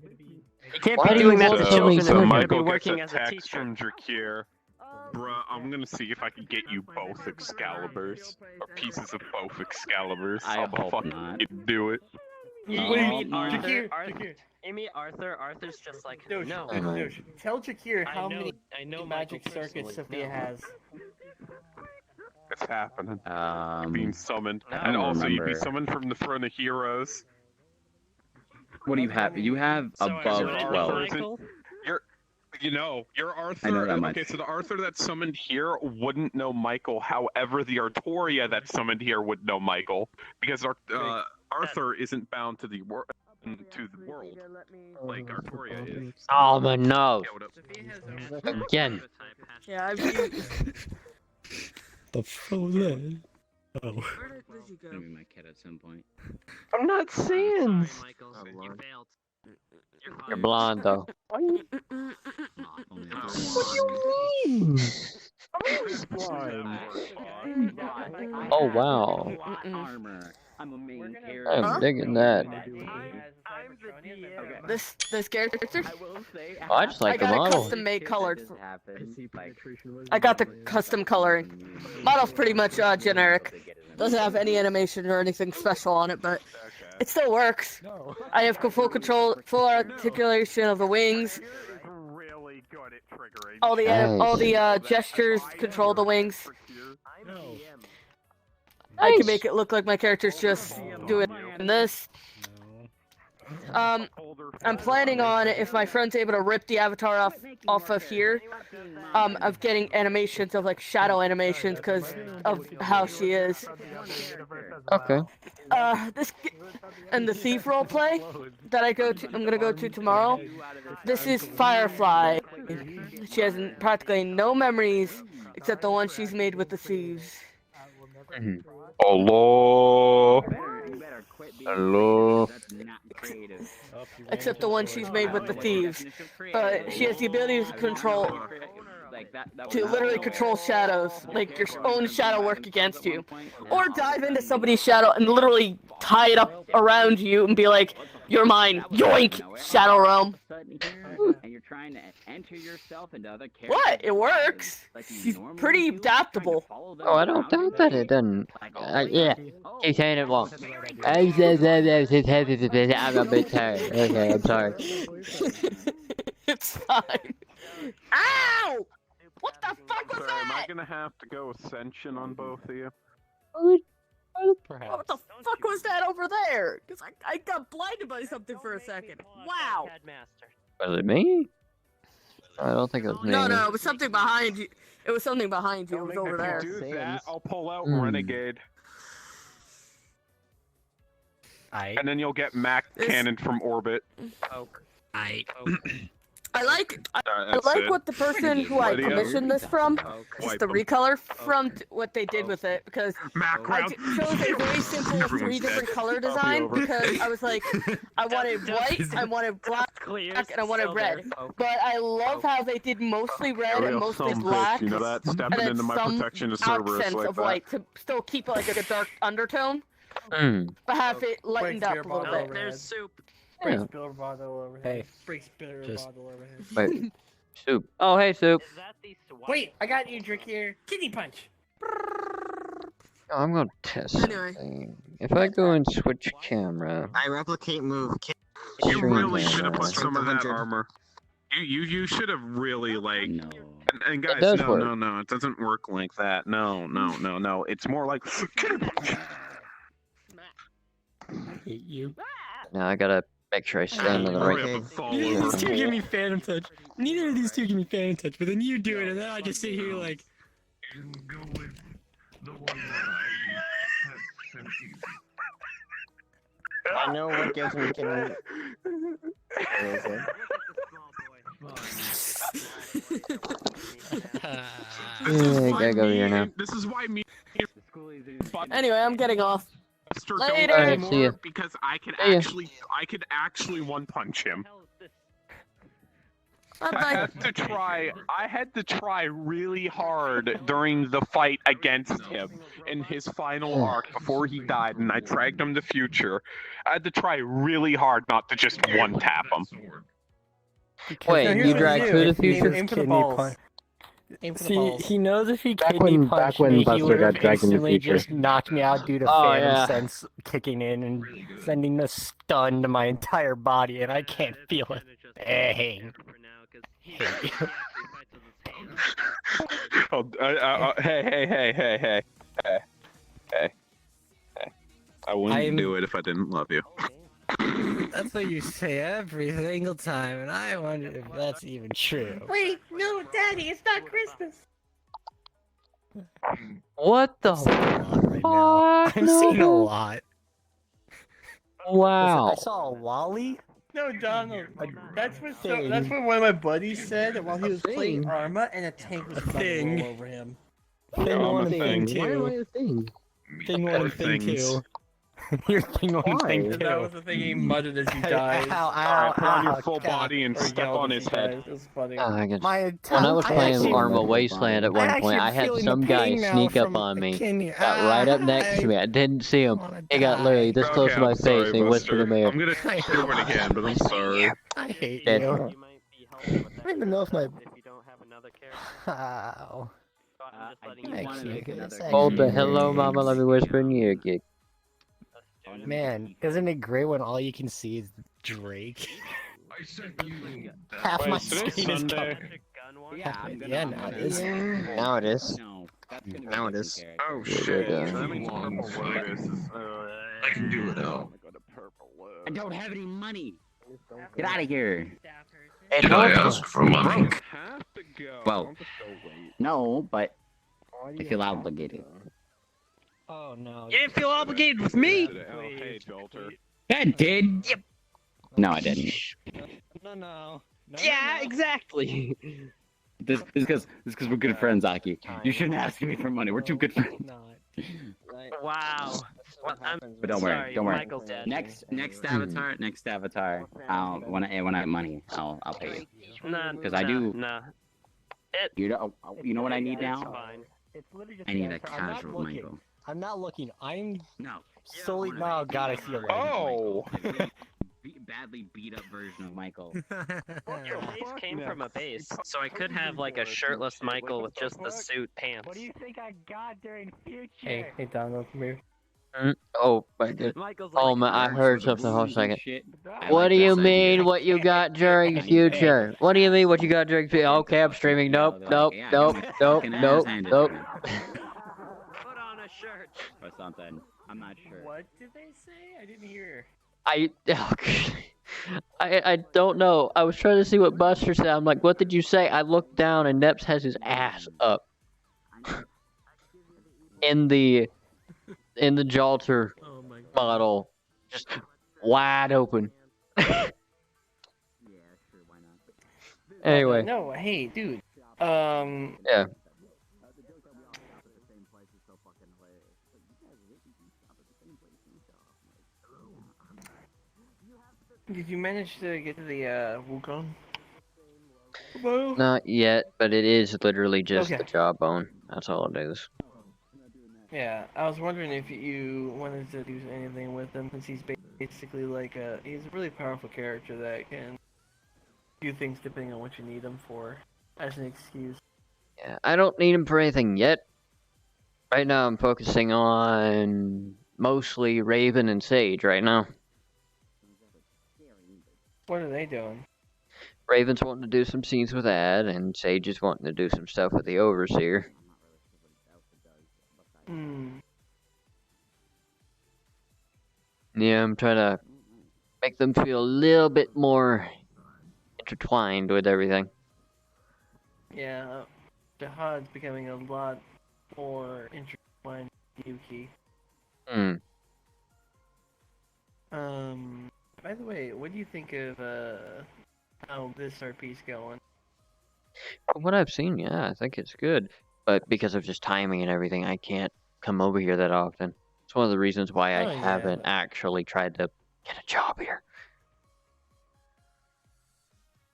You can't Why be do doing you that want to so many children if you're children? going to be Michael gets working a as a text teacher. from Drakir. Bruh, I'm gonna see if I can get you both Excaliburs. Or pieces of both Excaliburs. I I'll hope fucking not. do it. You What do you meet mean? Arthur? Jakir. You meet Arthur? Arthur's just like, No, no. Tell Jakir I how know- many I know magic Michael circuits personally. Sophia No. has. It's happening. Um, Being summoned. I And don't also, you'd be remember. summoned from the front of heroes. What do you have? You have So above I 12. Michael? Your Arthur. I know that much. Okay, so the Arthur that's summoned here wouldn't know Michael. However, the Artoria that's summoned here would know Michael because Arthur isn't bound to the world like Artoria is. Oh, my nose. Yeah, what up? Again. Yeah, I've used. The fuck was that? Oh. Where did you go? Gonna be my kid at some point. I'm not saying. Michael. You failed. You're blonde, though. What do you mean? Oh, wow. Armor. I'm a main character. I'm digging that. This character? Oh, I just like the got it model. custom made colored. I got the custom coloring. Model's pretty much generic. Doesn't have any animation or anything special on it, but it still works. I have full control, full articulation of the wings. All the gestures control the wings. I can make it look like my character's just doing this. I'm planning on, if my friend's able to rip the avatar off of here, of getting animations of like shadow animations because of how she is. Okay. This and the thief roleplay that I'm gonna go to tomorrow. This is Firefly. She has practically no memories except the one she's made with the thieves. Hello. Hello. Except the one she's made with the thieves. But she has the ability to control, to literally control shadows, like your own shadow work against you. Or dive into somebody's shadow and literally tie it up around you and be like, you're mine, yoink, Shadow Realm. And you're trying to enter yourself into other characters. What? It works. She's pretty adaptable. Oh, I don't doubt that it doesn't. Yeah. Keep saying it wrong. I'm a bit tired. Okay, I'm sorry. It's fine. Ow! What the fuck was Sorry, am I that? gonna have to go Ascension on both of you? What the fuck was that over there? Because I got blinded by something for a second. Wow. Was it me? I don't think it was me. No, it was something behind you. It was something behind you. It was over there. If you do that, I'll pull out Hmm. Renegade. And then you'll get Mac Cannon from orbit. I like That's like it. what the person who I Lydia? commissioned this from, just Wipe the 'em. recolor from what they did with it, because I chose a very simple Everyone's 3 different dead. color I'll be design over. because I was like, I wanted white, I wanted black, and I wanted red. But I love how they did mostly red and Real mostly some black, bitch, you know that? and Stepping then into my some protection of Cerberus accents like of that. white to still keep like a dark undertone, Mm. but have it lightened up a little bit. There's soup. Breaks Yeah. Bill bottle overhead. Hey. Breaks Bill Just- bottle overhead. Wait. Soup. Oh, hey, Soup. Wait, I got you, Drake here. Kidney punch. Oh, I'm gonna test Anyway. something. If I go and switch camera, I replicate move. You stream really should have camera. put some of that 100. armor. You should have really like. No. And guys, does no, work. no, it doesn't work like that. No. It's more like. I hate you. now I gotta make sure I stand on the Hurry right. up and fall Neither of over. these two give me phantom touch. Neither of these two give me phantom touch, but then you do it, and then I just sit here like. I know what gives me kidney. Yeah, I gotta go here now. This is why me. Anyway, I'm getting off. Buster, Later. don't Alright, anymore see ya. because I could See ya. actually one punch him. Bye I bye. had to try really hard during the fight against him in his final arc before he died, and I dragged him to future. I had to try really hard not to just one tap him. Wait, you dragged who to future? Aim for the balls. Aim for the See, balls. he knows if he Back kidney when punched me, he Buster would have got dragged in the instantly future. just knocked me out due to Oh, Phantom yeah. Sense kicking in and sending a stun to my entire body, and I can't feel a thing. Oh, hey. I wouldn't do it if I didn't love you. That's what you say every single time, and I wonder if that's even true. Wait, no, Daddy, it's not Christmas. What the fuck? I'm seeing a lot. Wow. I saw a Wally. No, Donald. That's what thing. that's what one of my buddies said while he was playing thing. Arma and a tank was about to thing. roll over him. Thing I'm one a and thing. thing Why am I two. a thing? Thing one and thing Things. two. You're thing one and thing Why? two. That was the thing he muttered as he died. Ow, Put on your ow, full God. body and Or step yelled on as his he head. died. It was funny. I guess. My When I was playing actually- Arma Wasteland at one point, I had some guy sneak up on me. Got right up next to me. I didn't see him. He got literally this close to my face and he whispered in my ear. I'm gonna do it again, but I'm sorry. I hate Dead. you. I don't even know if my. Ow. Hold the hello mama, let me whisper in your ear, kid. Man, isn't it great when all you can see is Drake? Half my Wait, today's screen is Sunday. covered. Yeah, now it is. Now it is. No, that's Now it is. Oh shit. I can do it now. I don't have any money. Get out of here. Did I ask for money? Well, no, but I feel obligated. Oh no. You didn't feel obligated with me? Oh, hey, Jolter. I did. Yep. No, I didn't. No. Yeah, exactly. This is because we're good friends, Aki. You shouldn't ask me for money. We're too good friends. Wow. But don't worry, don't worry. Next avatar. When I have money, I'll pay you. Because I do. Nah. You know what I need now? It's literally just I need the a avatar. I'm not casual looking. Michael. I'm not looking. I'm No. solely. Oh God, I see a light. Oh. Badly beat up version of Michael. Your base came from a base, so I could have like a shirtless Michael with just the suit pants. What do you think I got during future? Hey, Donald, come here. Oh my god. Oh man, I heard something. Hold on a second. I What like do you this mean? idea. What you got during future? What do you mean? What you got during future? Okay, I'm streaming. Nope, nope, nope, nope, nope, nope. Put on a shirt. Or something. I'm not sure. What did they say? I didn't hear. I don't know. I was trying to see what Buster said. I'm like, what did you say? I looked down and Neps has his ass up in the Jalter model, just wide open. Anyway. No, hey, dude. Yeah. Did you manage to get to the Wukong? Not yet, but it is literally just Okay. the jawbone. That's all it is. Yeah, I was wondering if you wanted to do anything with him, since he's basically like he's a really powerful character that can do things depending on what you need him for, as an excuse. Yeah, I don't need him for anything yet. Right now I'm focusing on mostly Raven and Sage right now. What are they doing? Raven's wanting to do some scenes with Ad, and Sage is wanting to do some stuff with the Overseer. Yeah, I'm trying to make them feel a little bit more intertwined with everything. Yeah, Jihad's becoming a lot more intertwined with Yuki. By the way, what do you think of how this RP's going? From what I've seen, yeah, I think it's good. But because of just timing and everything, I can't come over here that often. It's one of the reasons why I Oh, yeah. haven't actually tried to get a job here.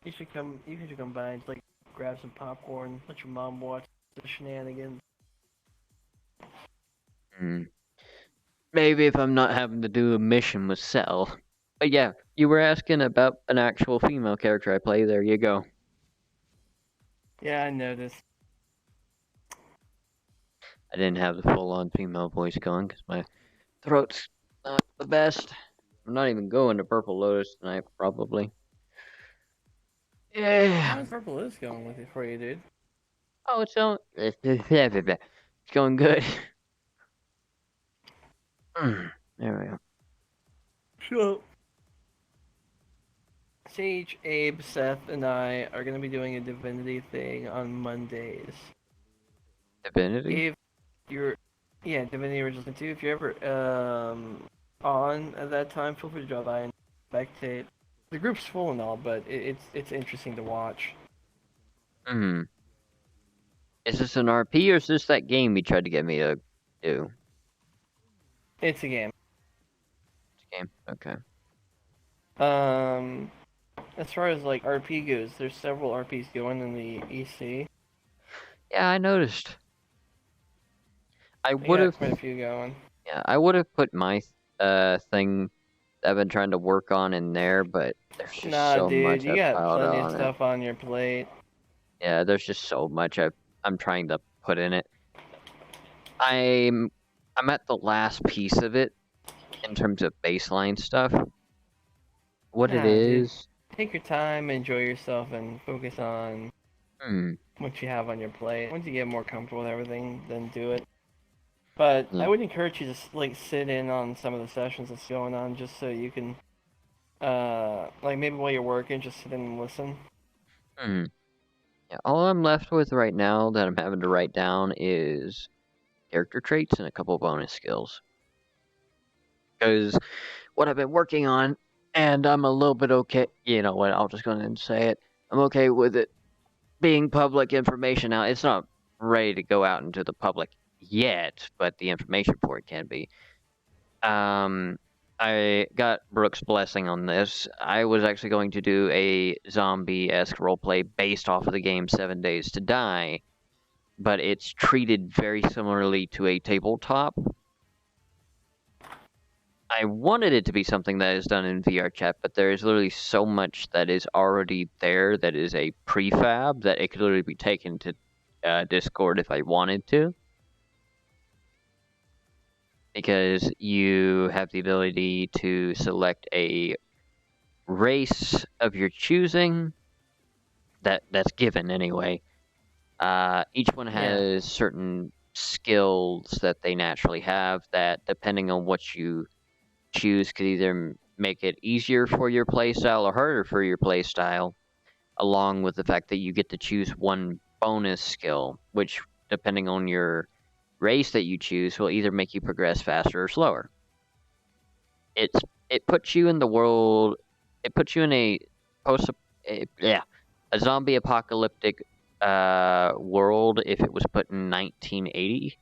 You should come by and like grab some popcorn, let your mom watch the shenanigans. Maybe if I'm not having to do a mission with Cell. But yeah, you were asking about an actual female character I play. There you go. Yeah, I noticed. I didn't have the full-on female voice going because my throat's not the best. I'm not even going to Purple Lotus tonight, probably. Yeah. How's Purple Lotus going with it for you, dude? Oh, it's going good. There we go. Sure. Sage, Abe, Seth, and I are gonna be doing a Divinity thing on Mondays. Divinity? If you're, yeah, Divinity Original Sin 2. If you're ever on at that time, feel free to drop by and spectate. The group's full and all, but it's interesting to watch. Is this an RP or is this that game you tried to get me to do? It's a game. It's a game. Okay. As far as like RP goes, there's several RPs going in the EC. Yeah, I noticed. I would have quite a few going. Yeah, I would have put my thing that I've been trying to work on in there, but there's just so dude, much you I've got piled plenty of on it. stuff on your plate. Yeah, there's just so much I'm trying to put in it. I'm at the last piece of it in terms of baseline stuff. What it Dude, is. take your time, enjoy yourself, and focus on what you have on your plate. Once you get more comfortable with everything, then do it. But I would encourage you to like sit in on some of the sessions that's going on, just so you can, like maybe while you're working, just sit in and listen. Yeah, all I'm left with right now that I'm having to write down is character traits and a couple bonus skills. Because what I've been working on, and I'm a little bit okay, you know what, I'll just go ahead and say it. I'm okay with it being public information now. It's not ready to go out into the public yet, but the information for it can be. I got Brooke's blessing on this. I was actually going to do a zombie-esque roleplay based off of the game 7 Days to Die, but it's treated very similarly to a tabletop. I wanted it to be something that is done in VRChat, but there is literally so much that is already there that is a prefab that it could literally be taken to Discord if I wanted to. Because you have the ability to select a race of your choosing. That's given anyway. Each one has certain skills that they naturally have that, depending on what you choose, could either make it easier for your playstyle or harder for your playstyle, along with the fact that you get to choose one bonus skill, which, depending on your race that you choose, will either make you progress faster or slower. It puts you in the world. It puts you in a a zombie apocalyptic world if it was put in 1980,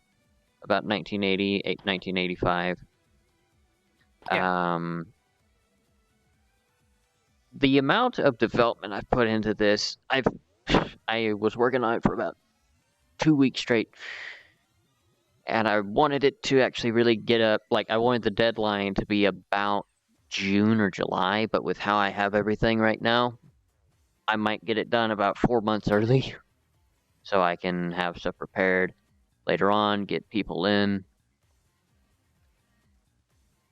about 1980, 1985. The amount of development I've put into this, I was working on it for about 2 weeks straight. And I wanted it to actually really get up, like I wanted the deadline to be about June or July, but with how I have everything right now, I might get it done about 4 months early. So I can have stuff prepared later on, get people in.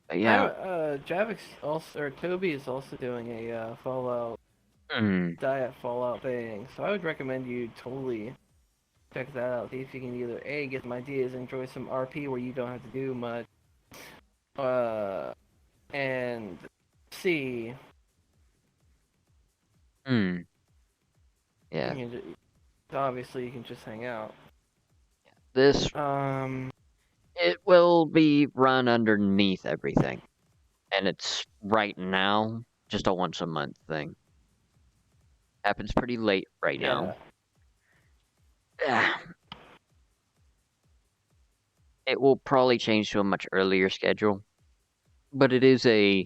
But yeah. Javix also, or Toby is also doing a Fallout diet Fallout thing, so I would recommend you totally check that out. See if you can either A, get some ideas, enjoy some RP where you don't have to do much, and C. Yeah. Obviously, you can just hang out. This it will be run underneath everything, and it's right now just a once a month thing. Happens pretty late right now. it will probably change to a much earlier schedule, but it is a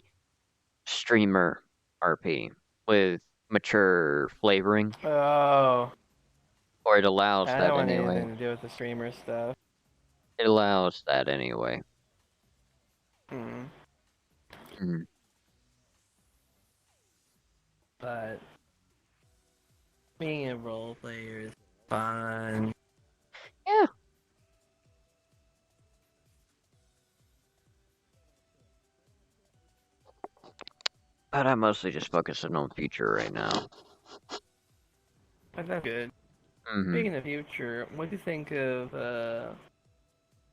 streamer RP with mature flavoring, Oh, or it allows I that don't want anyway. anything to do with the streamer stuff. It allows that anyway. Hmm. Mm. But being a role player is fun. Yeah. But I'm mostly just focusing on future right now. But that's good. Mhm. Speaking of future, what do you think of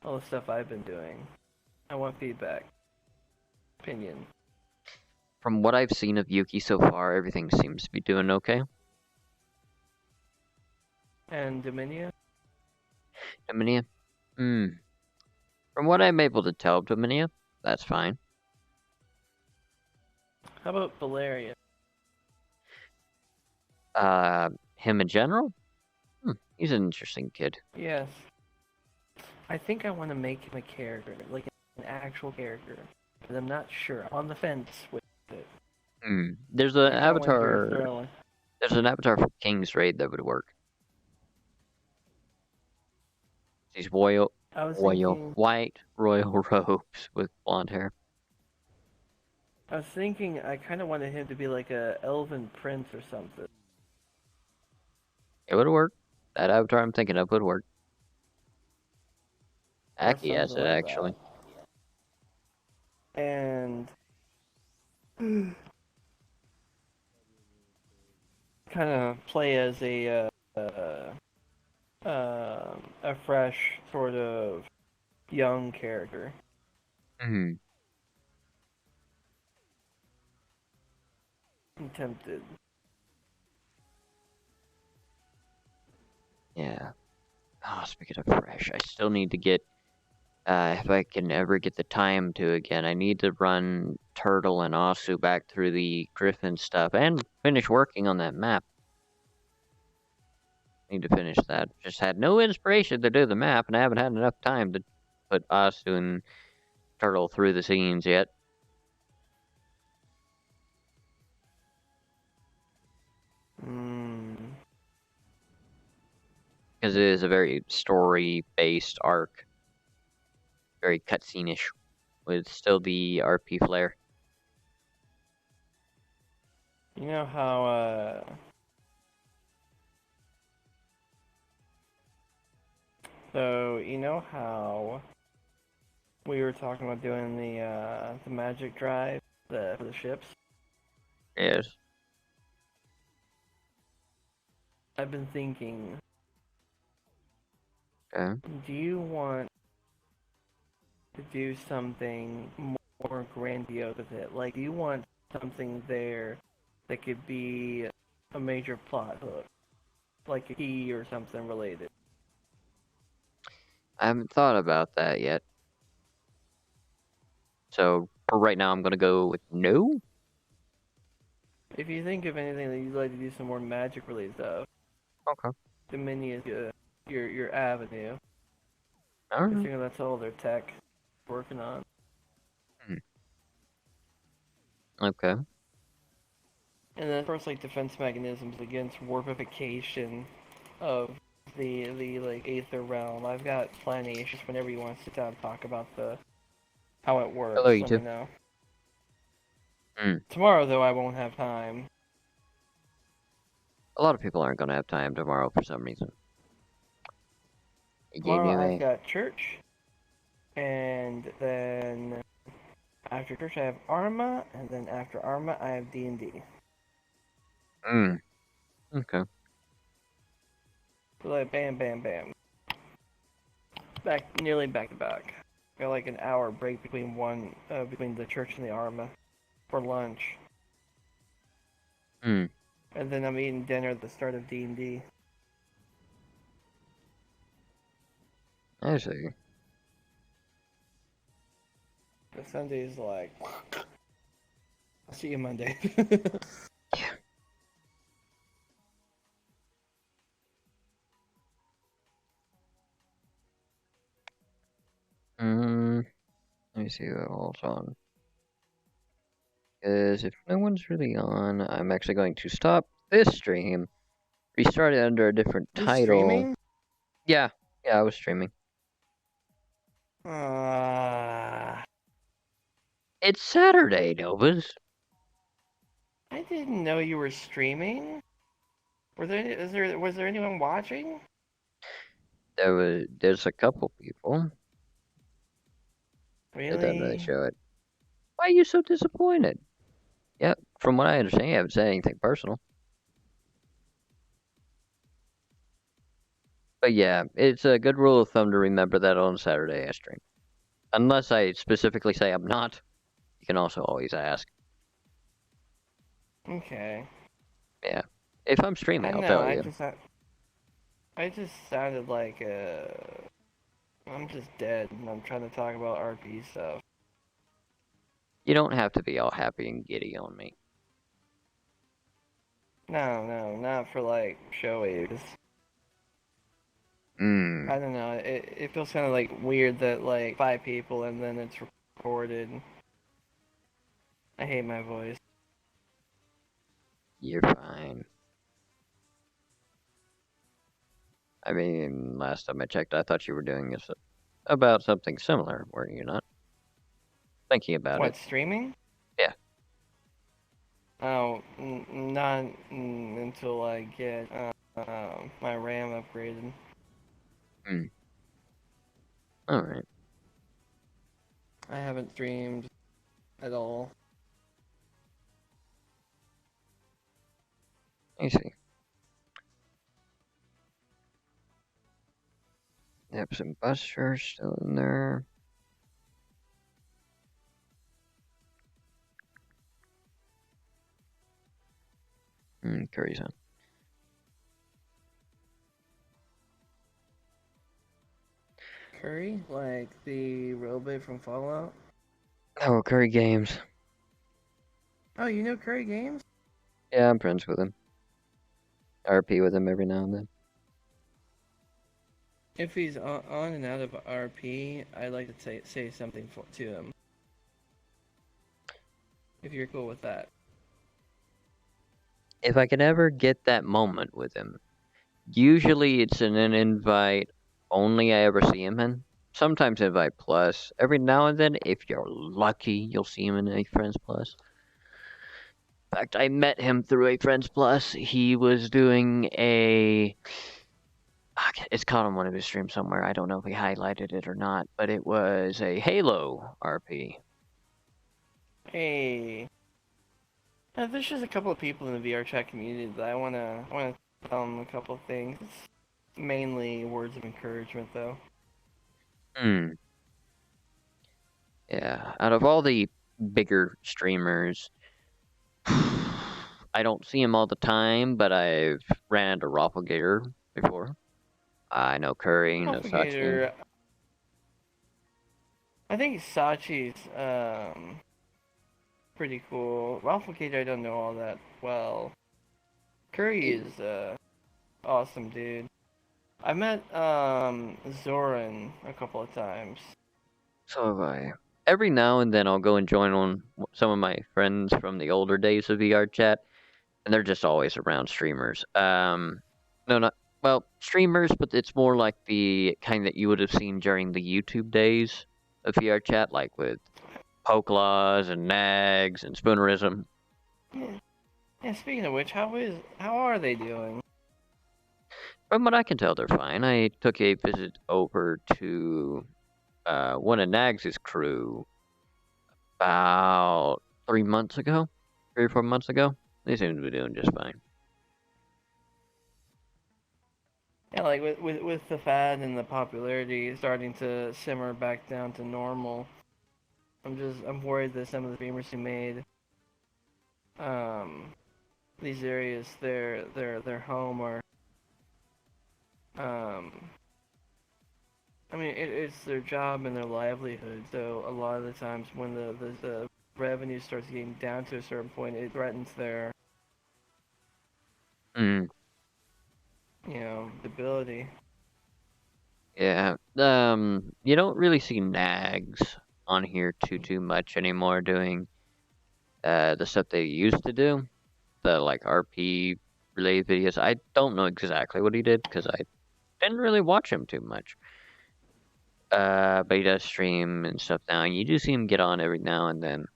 all the stuff I've been doing? I want feedback. Opinion. From what I've seen of Yuki so far, everything seems to be doing okay. And Dominia? Dominia? From what I'm able to tell of Dominia, that's fine. How about Valeria? Him in general? He's an interesting kid. Yes. I think I want to make him a character, like an actual character. But I'm not sure. I'm on the fence with it. There's I an kinda wanna do it avatar. thoroughly. There's an avatar for King's Raid that would work. He's I was thinking- white royal robes with blonde hair. I was thinking I kind of wanted him to be like a elven prince or something. It would work. That avatar I'm thinking of would work. Or Aki has something it like actually. that. And kind of play as a fresh sort of young character. Hmm. I'm tempted. Yeah. Oh, speaking of fresh, I still need to get, if I can ever get the time to again, I need to run Turtle and Asu back through the Griffin stuff and finish working on that map. Need to finish that. Just had no inspiration to do the map, and I haven't had enough time to put Asu and Turtle through the scenes yet. Because it is a very story-based arc. Very cutscene-ish, with still the RP flair. You know how so you know how we were talking about doing the magic drive for the ships? Yes. I've been thinking, Okay. do you want to do something more grandiose with it? Like, do you want something there that could be a major plot hook? Like a key or something related? I haven't thought about that yet. So, for right now, I'm gonna go with no. If you think of anything that you'd like to do some more magic related stuff, okay. Dominion is your avenue. Alright. Considering that's all their tech working on. Okay. And then of course, like defense mechanisms against warpification of the like aether realm. I've got plenty. It's just whenever you want to sit down and talk about how it works. Hello, you let two. me know. Mm. Tomorrow though, I won't have time. A lot of people aren't gonna have time tomorrow for some reason. Tomorrow Anyway. I've got church, and then after church I have Arma, and then after Arma I have D&D. Okay. So like bam, bam, bam. Nearly back to back. Got like an hour break between between the church and the Arma for lunch. And then I'm eating dinner at the start of D&D. I see. The Sunday's like, I'll see you Monday. see who all's on. Because if no one's really on, I'm actually going to stop this stream, restart it under a different You title. streaming? Yeah, I was streaming. It's Saturday, Novas. I didn't know you were streaming. Was there anyone watching? There's a couple people. It doesn't really Really? show it. Why are you so disappointed? Yeah, from what I understand, you haven't said anything personal. But yeah, it's a good rule of thumb to remember that on Saturday I stream. Unless I specifically say I'm not, you can also always ask. Okay. Yeah. If I'm streaming, I I'll know. tell you. I just sounded like I'm just dead, and I'm trying to talk about RP stuff. You don't have to be all happy and giddy on me. No, not for like show aids. I don't know. It feels kind of like weird that like 5 people and then it's recorded. I hate my voice. You're fine. I mean, last time I checked, I thought you were doing this about something similar, were you not? Thinking about What, it. streaming? Yeah. Oh, not until I get my RAM upgraded. Alright. I haven't streamed at all. I see. Yep, some Buster still in there. Curry's on. Curry? Like the robot from Fallout? Oh, Curry Games. Oh, you know Curry Games? Yeah, I'm friends with him. RP with him every now and then. If he's on and out of RP, I'd like to say something to him. If you're cool with that. If I can ever get that moment with him, usually it's in an invite only I ever see him in. Sometimes invite plus. Every now and then, if you're lucky, you'll see him in a Friends Plus. In fact, I met him through a Friends Plus. He was doing a... It's caught on one of his streams somewhere. I don't know if he highlighted it or not, but it was a Halo RP. Hey. There's just a couple of people in the VRChat community that I wanna tell them a couple of things. Mainly words of encouragement, though. Yeah, out of all the bigger streamers, I don't see him all the time, but I've ran into Rafflegator before. I know Curry, know Sachi. I think Sachi's pretty cool. Rafflegator I don't know all that well. Curry is awesome dude. I met Zoran a couple of times. So have I. Every now and then I'll go and join on some of my friends from the older days of VRChat, and they're just always around streamers. Streamers, but it's more like the kind that you would have seen during the YouTube days of VRChat, like with Pokelaws and Nags and Spoonerism. Yeah, speaking of which, how are they doing? From what I can tell, they're fine. I took a visit over to one of Nags' crew about 3 months ago, 3 or 4 months ago. They seem to be doing just fine. Yeah, like with the fad and the popularity starting to simmer back down to normal. I'm worried that some of the streamers who made these areas their home or I mean it's their job and their livelihood. So a lot of the times when the revenue starts getting down to a certain point, it threatens their stability. Yeah. You don't really see Nags on here too much anymore doing the stuff they used to do, the like RP related videos. I don't know exactly what he did because I didn't really watch him too much. But he does stream and stuff now, and you do see him get on every now and then.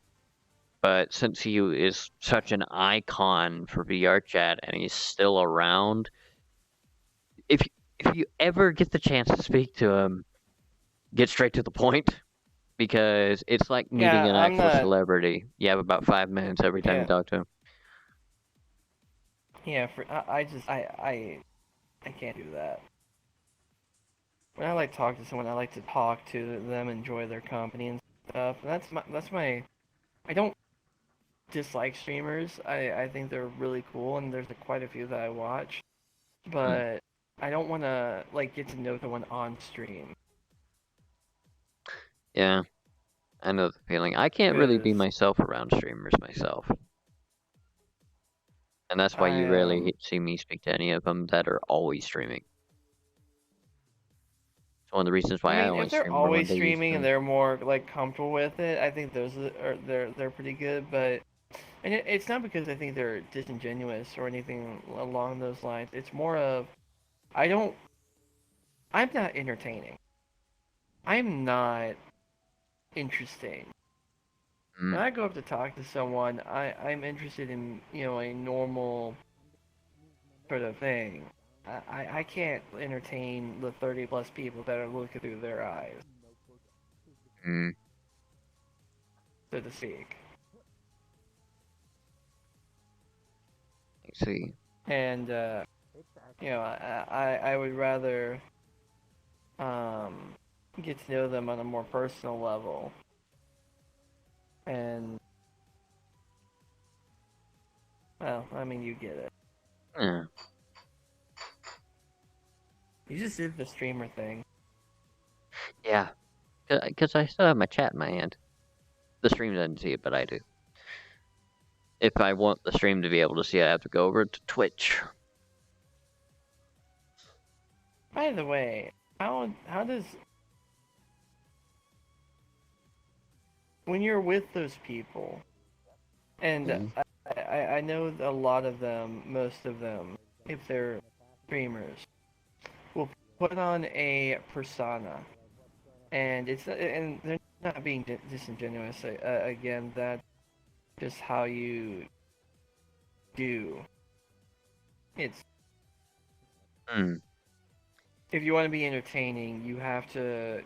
But since he is such an icon for VRChat and he's still around, if you ever get the chance to speak to him, get straight to the point because it's like meeting an actual celebrity. You have about 5 minutes every time you talk to him. Yeah, I can't do that. When I like talk to someone, I like to talk to them, enjoy their company and stuff. And that's my. I don't dislike streamers. I think they're really cool, and there's quite a few that I watch. But I don't want to like get to know someone on stream. Yeah, I know the feeling. I can't really be myself around streamers myself. And that's why you rarely see me speak to any of them that are always streaming. It's one of the reasons why I only if they're stream always when they streaming used and to. they're more like comfortable with it, I think those are they're pretty good. But it's not because I think they're disingenuous or anything along those lines. It's more of I'm not entertaining. I'm not interesting. When I go up to talk to someone, I'm interested in, a normal sort of thing. I can't entertain the 30 plus people that are looking through their eyes. So to speak. I see. And, I would rather get to know them on a more personal level. And, well, I mean, you get it. Yeah. You just did the streamer thing. Yeah. Because I still have my chat in my hand. The stream doesn't see it, but I do. If I want the stream to be able to see it, I have to go over to Twitch. By the way, how does... When you're with those people, and I know a lot of them, most of them, if they're streamers, will put on a persona, and they're not being disingenuous. Again, that's just how you do. It's if you want to be entertaining, you have to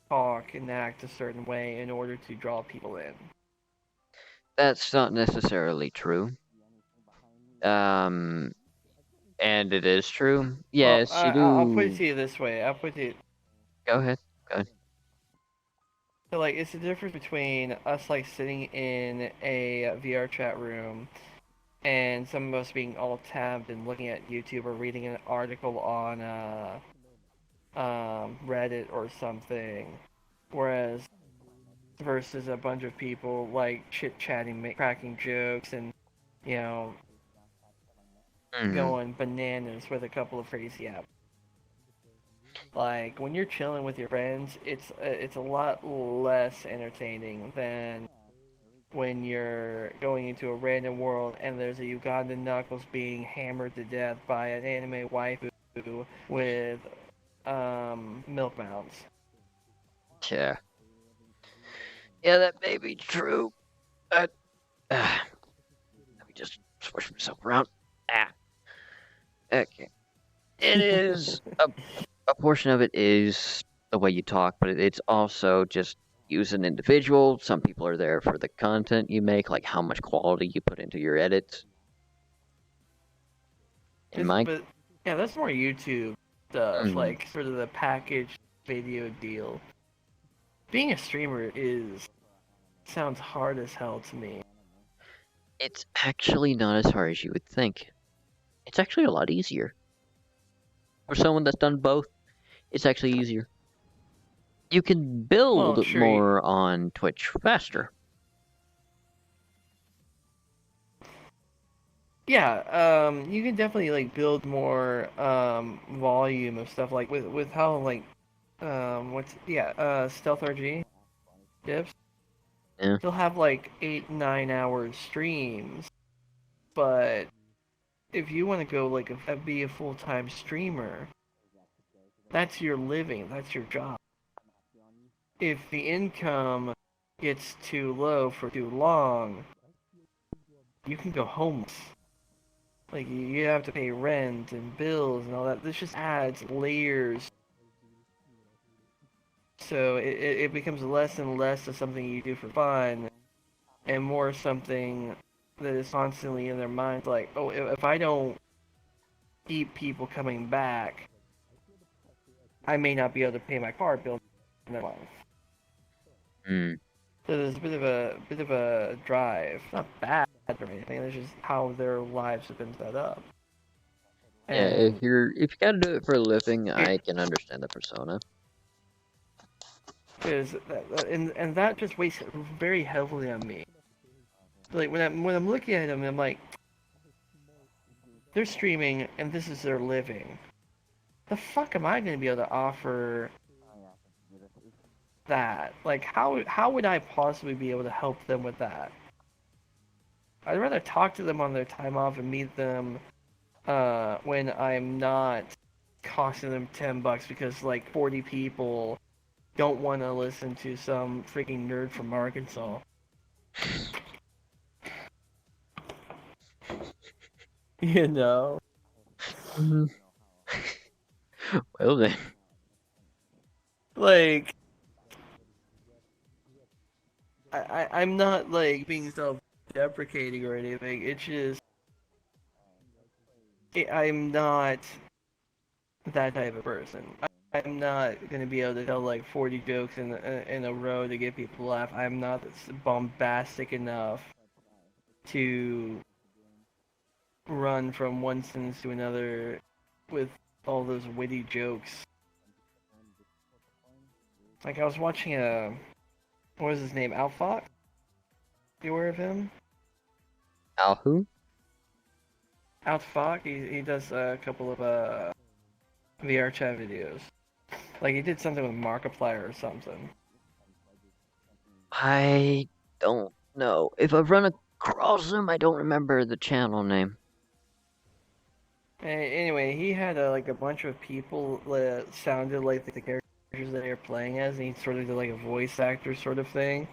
talk and act a certain way in order to draw people in. That's not necessarily true. And it is true. Yes, you do. I'll put it to you this way. Go ahead. Go ahead. So, like, it's the difference between us, like, sitting in a VRChat room and some of us being all tabbed and looking at YouTube or reading an article on Reddit or something, whereas versus a bunch of people, like, chit-chatting, cracking jokes, and, going bananas with a couple of crazy apps. Like, when you're chilling with your friends, it's a lot less entertaining than when you're going into a random world and there's a Ugandan Knuckles being hammered to death by an anime waifu with milk mounts. Yeah. Yeah, that may be true. Let me just switch myself around. Okay. It is a portion of it is the way you talk, but it's also just you as an individual. Some people are there for the content you make, like how much quality you put into your edits. But yeah, that's more YouTube stuff, like sort of the package video deal. Being a streamer sounds hard as hell to me. It's actually not as hard as you would think. It's actually a lot easier. For someone that's done both, it's actually easier. You can build more on Twitch faster. Yeah, you can definitely like build more volume of stuff, like with how like Stealth RG dips. Yeah. They'll have like 8-9 hours streams, but if you want to go like be a full-time streamer, that's your living, that's your job. If the income gets too low for too long, you can go homeless. Like, you have to pay rent and bills and all that. This just adds layers. So it becomes less and less of something you do for fun, and more something that is constantly in their minds. Like, oh, if I don't keep people coming back, I may not be able to pay my car bill in that month. Hmm. So there's a bit of a drive. Not bad or anything. It's just how their lives have been set up. Yeah, if you gotta do it for a living, I can understand the persona. And that just weighs very heavily on me. Like when I'm looking at them, I'm like, they're streaming and this is their living. The fuck am I gonna be able to offer that? Like, how would I possibly be able to help them with that? I'd rather talk to them on their time off and meet them when I'm not costing them $10 because like 40 people don't want to listen to some freaking nerd from Arkansas. You know? Well then. Like, I'm not like being self-deprecating or anything. It's just I'm not that type of person. I'm not gonna be able to tell like 40 jokes in a row to get people to laugh. I'm not bombastic enough to run from one sentence to another with all those witty jokes. Like, I was watching what was his name? Al Fox? You aware of him? Al who? Al Fox. He does a couple of VRChat videos. Like, he did something with Markiplier or something. I don't know. If I've run across him, I don't remember the channel name. Anyway, he had like a bunch of people that sounded like the characters that they were playing as, and he sort of did like a voice actor sort of thing.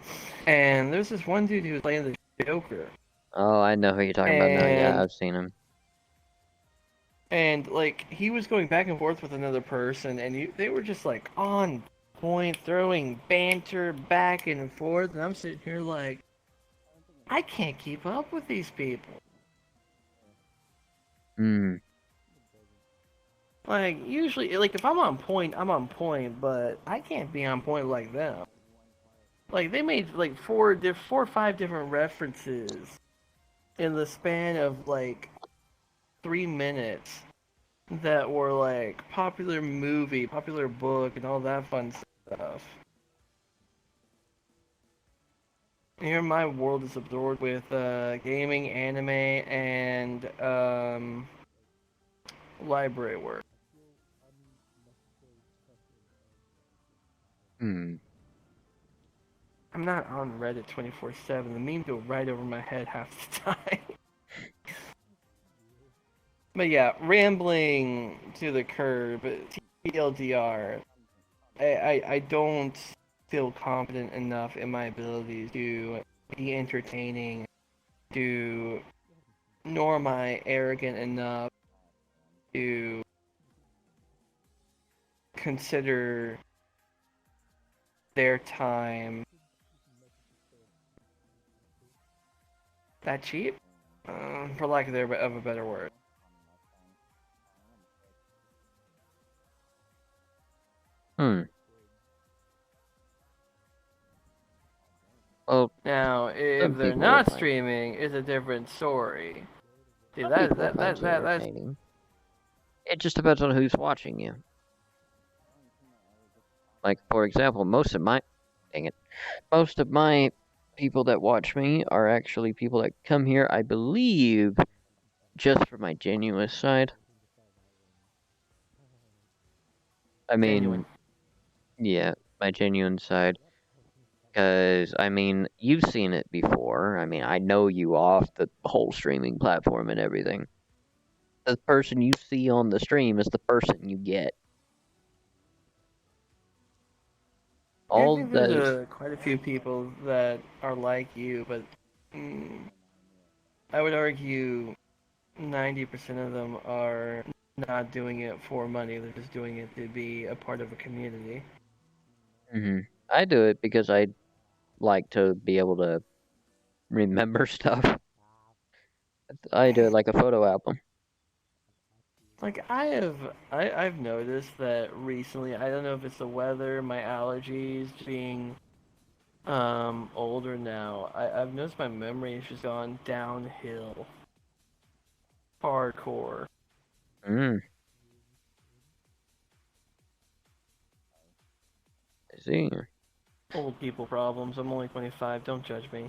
And there's this one dude who was playing the Joker. Oh, I know who you're talking about now. Yeah, I've seen him. And like, he was going back and forth with another person, and they were just like on point, throwing banter back and forth, and I'm sitting here like, I can't keep up with these people. Hmm. Like, usually, like, if I'm on point, but I can't be on point like them. Like, they made, like, four or five different references in the span of, like, 3 minutes that were, like, popular movie, popular book, and all that fun stuff. Here, my world is absorbed with, gaming, anime, and, library work. I'm not on Reddit 24/7. The memes go right over my head half the time. But yeah, rambling to the curb. TLDR. I don't feel confident enough in my abilities to be entertaining, nor am I arrogant enough to consider their time that cheap, for lack of a better word. Well, now if they're not streaming, it's a different story. See, that's it just depends on who's watching you. Like, for example, most of my people that watch me are actually people that come here, I believe, just for my genuine side. I mean, Yeah, my genuine side. Because, I mean, you've seen it before. I mean, I know you off the whole streaming platform and everything. The person you see on the stream is the person you get. I All think that there's is. quite a few people that are like you, but mm, I would argue 90% of them are not doing it for money. They're just doing it to be a part of a community. I do it because I like to be able to remember stuff. I do it like a photo album. Like I've noticed that recently. I don't know if it's the weather, my allergies, being older now. I've noticed my memory has just gone downhill. Hardcore. I see. Old people problems. I'm only 25. Don't judge me.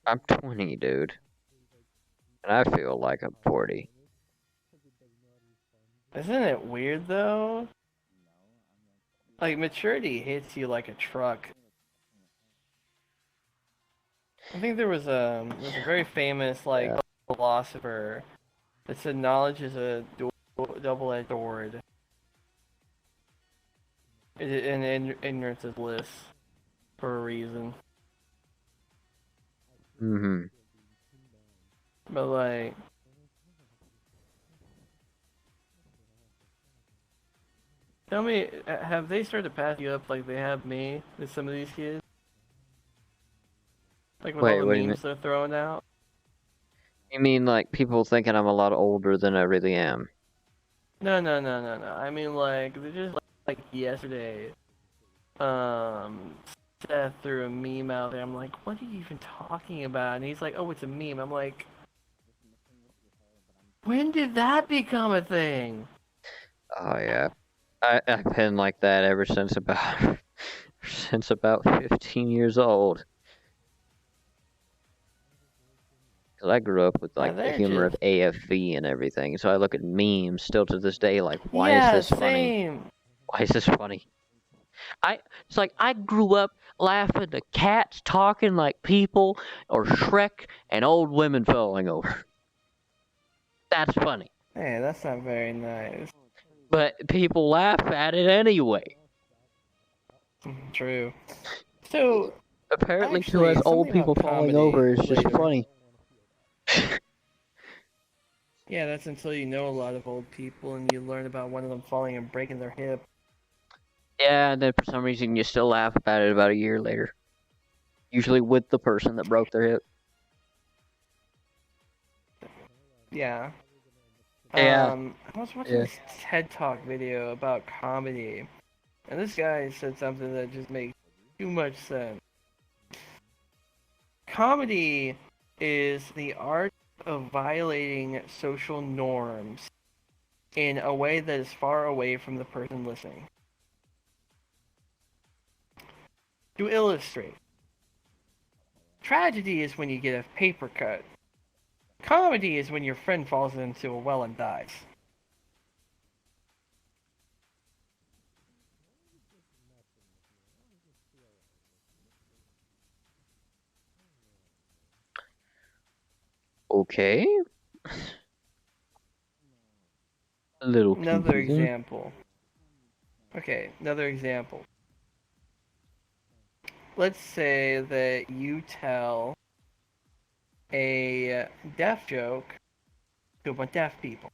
I'm 20, dude. And I feel like I'm 40. Isn't it weird though? Like maturity hits you like a truck. I think there's a very famous philosopher that said knowledge is a double-edged sword. And ignorance is bliss for a reason. But like, tell me, have they started passing you up like they have me with some of these kids? Like with Wait, all what the do you mean? memes they're throwing out? You mean like people thinking I'm a lot older than I really am? No. I mean like they just like yesterday. Seth threw a meme out there. I'm like, what are you even talking about? And he's like, oh, it's a meme. I'm like, when did that become a thing? Oh yeah, I've been like that ever since about since about 15 years old. Cause I grew up with Yeah, like the they're humor of just AFV and everything, so I look at memes still to this day like, why is yeah, this funny? same. Why is this funny? It's like I grew up laughing at cats talking like people, or Shrek and old women falling over. That's funny. Hey, that's not very nice. But people laugh at it anyway. True. So Apparently, to actually, us, old something people about falling comedy over is just later. funny. Yeah, that's until you know a lot of old people and you learn about one of them falling and breaking their hip. Yeah, and then for some reason you still laugh about it about a year later. Usually with the person that broke their hip. Yeah. Yeah. I was watching this TED Talk video about comedy, and this guy said something that just makes too much sense. Comedy is the art of violating social norms in a way that is far away from the person listening. To illustrate, tragedy is when you get a paper cut. Comedy is when your friend falls into a well and dies. Okay. A little Another confusing. example. Okay, another example. Let's say that you tell a deaf joke to a bunch of deaf people.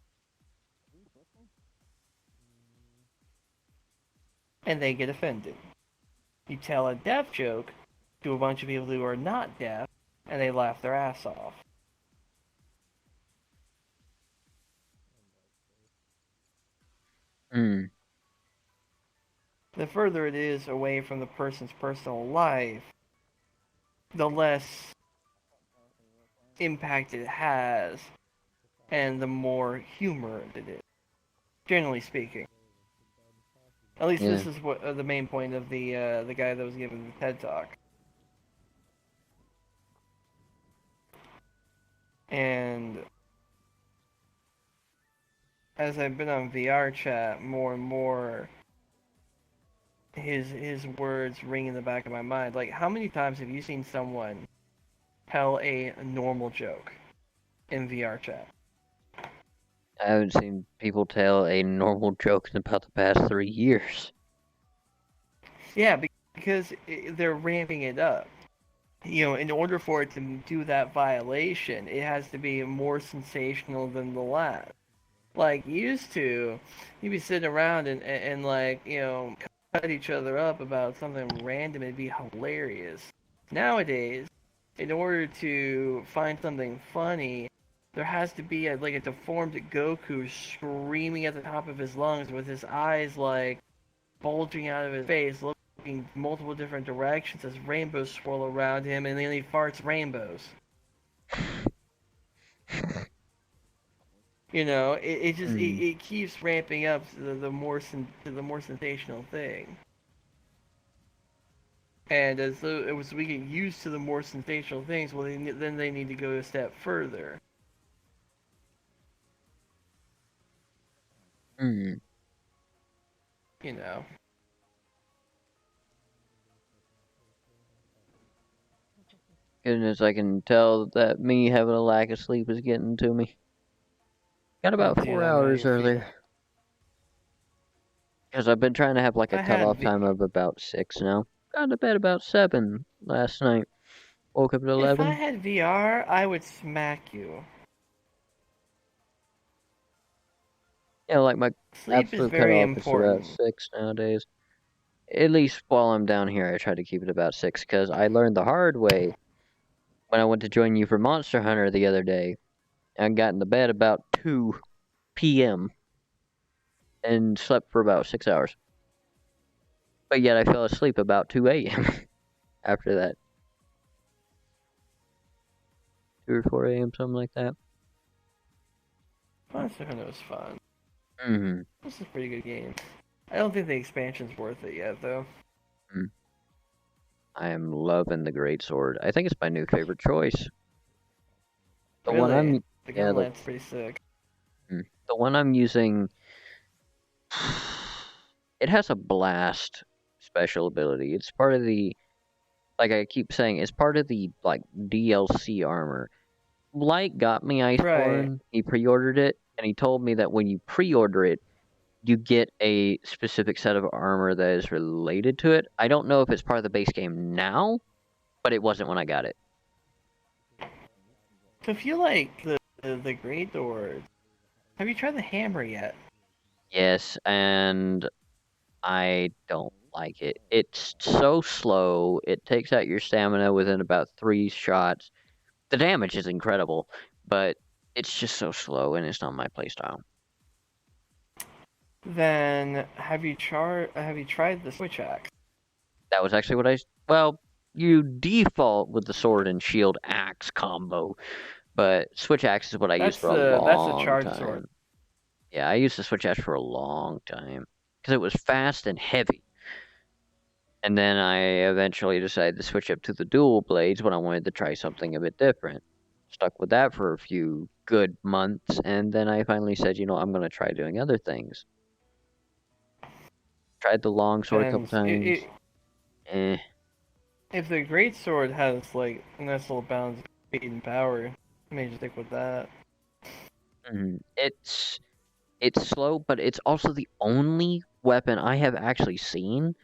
And they get offended. You tell a deaf joke to a bunch of people who are not deaf, and they laugh their ass off. The further it is away from the person's personal life, the less impact it has, and the more humor it is. Generally speaking. At least this is what the main point of the guy that was giving the TED Talk. And as I've been on VRChat more and more, his words ring in the back of my mind. Like, how many times have you seen someone tell a normal joke in VRChat? I haven't seen people tell a normal joke in about the past 3 years. Yeah, because they're ramping it up. You know, in order for it to do that violation, it has to be more sensational than the last. Like, used to, you'd be sitting around and like, you know, cut each other up about something random, it'd be hilarious. Nowadays, in order to find something funny, there has to be like a deformed Goku screaming at the top of his lungs with his eyes like bulging out of his face, looking multiple different directions as rainbows swirl around him, and then he farts rainbows. You know, it just it keeps ramping up to the more sensational thing. And as we get used to the more sensational things, well, then they need to go a step further. Hmm. You know. Goodness, I can tell that me having a lack of sleep is getting to me. Got about 4 hours earlier. Because I've been trying to have like a cutoff time of about 6 now. Got to bed about 7 last night. Woke up at 11. If I had VR, I would smack you. Yeah, like my Sleep is absolute very cutoff is about important. 6 nowadays. At least while I'm down here, I try to keep it about 6 because I learned the hard way when I went to join you for Monster Hunter the other day. I got into bed about 2 p.m. and slept for about 6 hours. But yet I fell asleep about 2 a.m. after that. 2 or 4 a.m., something like that. Monster Hunter was fun. Mm-hmm. This is a pretty good game. I don't think the expansion's worth it yet, though. I am loving the Great Sword. I think it's my new favorite choice. The Really? one I'm The Gunland's pretty sick. The one I'm using, it has a blast special ability. It's part of the, like I keep saying, it's part of the like DLC armor. Light got me Iceborne. He pre-ordered it, and he told me that when you pre-order it, you get a specific set of armor that is related to it. I don't know if it's part of the base game now, but it wasn't when I got it. So if you like the Great Sword, have you tried the hammer yet? Yes, and I don't like it. It's so slow. It takes out your stamina within about 3 shots. The damage is incredible, but it's just so slow, and it's not my playstyle. Then have you tried the switch axe? That was actually what well, you default with the sword and shield axe combo, but switch axe is what I used for a long That's the charge time. sword. Yeah, I used the switch axe for a long time because it was fast and heavy. And then I eventually decided to switch up to the dual blades when I wanted to try something a bit different. Stuck with that for a few good months, and then I finally said, you know, I'm going to try doing other things. Tried the long sword a couple times. If the great sword has like a nice little balance of speed and power, I may just stick with that. It's slow, but it's also the only weapon I have actually seen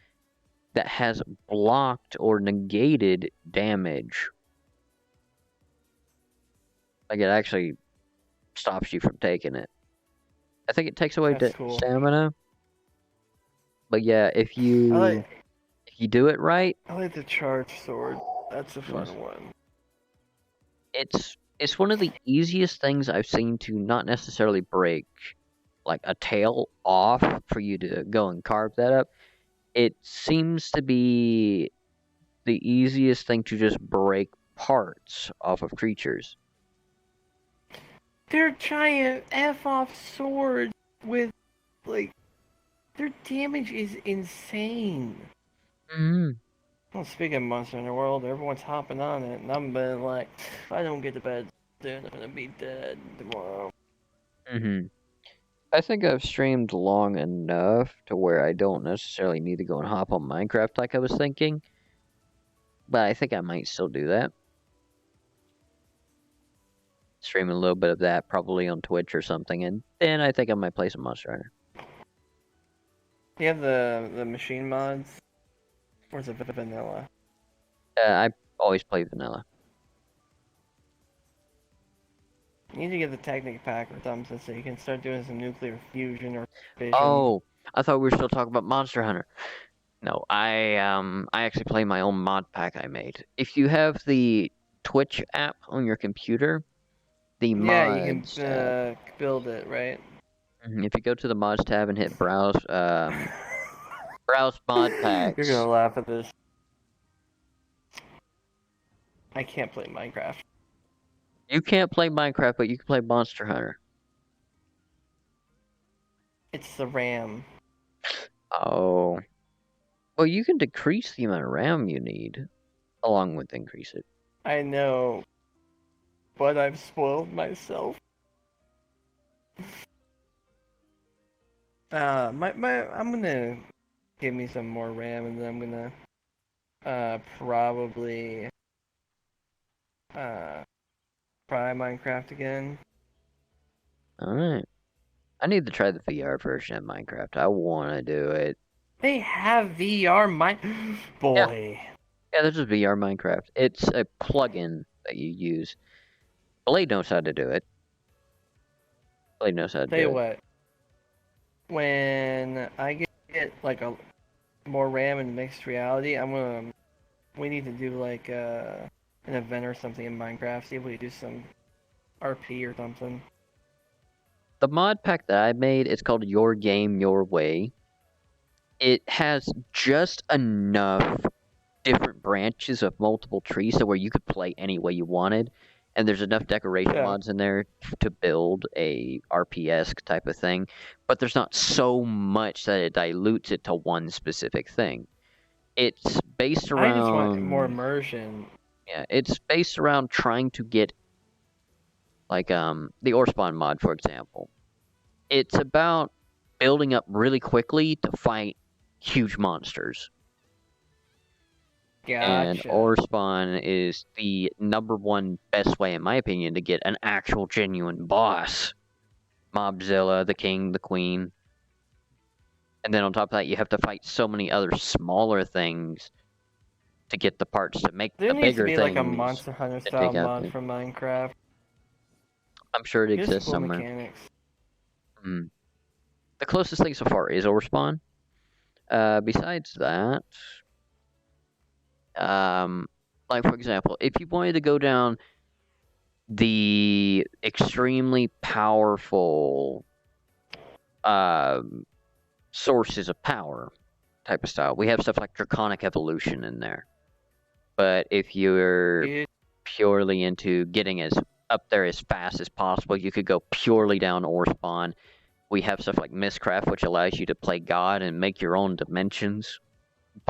that has blocked or negated damage. Like, it actually stops you from taking it. I think it takes away stamina. But yeah, if you do it right, I like the charge sword. That's a fun one. It's one of the easiest things I've seen to not necessarily break like a tail off for you to go and carve that up. It seems to be the easiest thing to just break parts off of creatures. They're giant F-off swords with, like, their damage is insane. Well, speaking of Monster Hunter World, everyone's hopping on it, and I'm been like, if I don't get to bed soon, I'm gonna be dead tomorrow. I think I've streamed long enough to where I don't necessarily need to go and hop on Minecraft like I was thinking. But I think I might still do that. Stream a little bit of that, probably on Twitch or something, and then I think I might play some Monster Hunter. You have the machine mods? Or is it vanilla? I always play vanilla. You need to get the Technic pack or something so you can start doing some nuclear fusion or fission. Oh, I thought we were still talking about Monster Hunter. No, I actually play my own mod pack I made. If you have the Twitch app on your computer, the Yeah, you mods can build it, right? if you go to the mods tab and hit browse, browse mod packs. You're gonna laugh at this. I can't play Minecraft. You can't play Minecraft, but you can play Monster Hunter. It's the RAM. Oh. Well, you can decrease the amount of RAM you need, along with increase it. I know, but I've spoiled myself. I'm gonna give me some more RAM, and then I'm gonna probably try Minecraft again. Alright. I need to try the VR version of Minecraft. I want to do it. They have VR boy. Yeah, there's a VR Minecraft. It's a plugin that you use. Blade knows how to do it. Blade knows how to Tell do you it. what. When I get like a more RAM in mixed reality, we need to do like an event or something in Minecraft. See if we can do some RP or something. The mod pack that I made, it's called Your Game, Your Way. It has just enough different branches of multiple trees so where you could play any way you wanted. And there's enough decoration mods in there to build a RP-esque type of thing. But there's not so much that it dilutes it to one specific thing. It's based around... I just want more immersion. Yeah, it's based around trying to get, like, the ore spawn mod, for example. It's about building up really quickly to fight huge monsters. Gotcha. And ore spawn is the #1 best way, in my opinion, to get an actual genuine boss. Mobzilla, the king, the queen. And then on top of that, you have to fight so many other smaller things to get the parts to make There the needs to bigger be things. like a Monster Hunter to style take out mod the- for Minecraft. I'm sure it Here's exists cool somewhere. mechanics. The closest thing so far is ore spawn. Besides that, like for example, if you wanted to go down the extremely powerful sources of power type of style, we have stuff like Draconic Evolution in there. But if you're purely into getting as up there as fast as possible, you could go purely down ore spawn. We have stuff like Mistcraft, which allows you to play God and make your own dimensions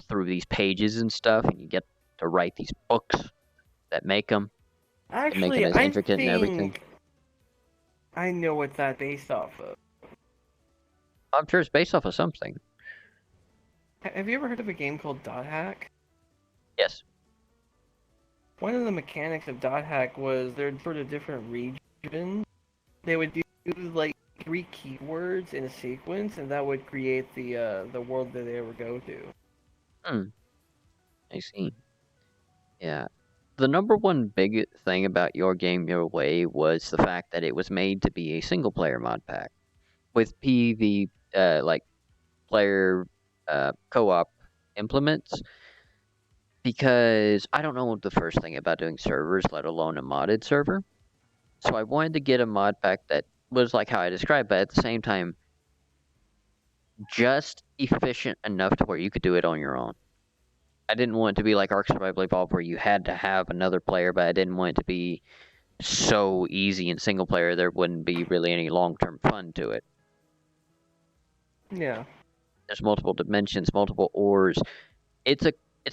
through these pages and stuff, and you get to write these books that make them. Actually, make them as I intricate think and everything. I know what that based off of. I'm sure it's based off of something. Have you ever heard of a game called Dot Hack? Yes. One of the mechanics of Dot Hack was they're sort of different regions. They would do like 3 keywords in a sequence, and that would create the world that they would go to. I see. Yeah. The #1 big thing about Your Game, Your Way was the fact that it was made to be a single-player mod pack. With PvP, like, player co-op implements. Because I don't know the first thing about doing servers, let alone a modded server. So I wanted to get a mod pack that was like how I described, but at the same time, just efficient enough to where you could do it on your own. I didn't want it to be like Ark Survival Evolved where you had to have another player, but I didn't want it to be so easy in single player there wouldn't be really any long-term fun to it. Yeah. There's multiple dimensions, multiple ores. It's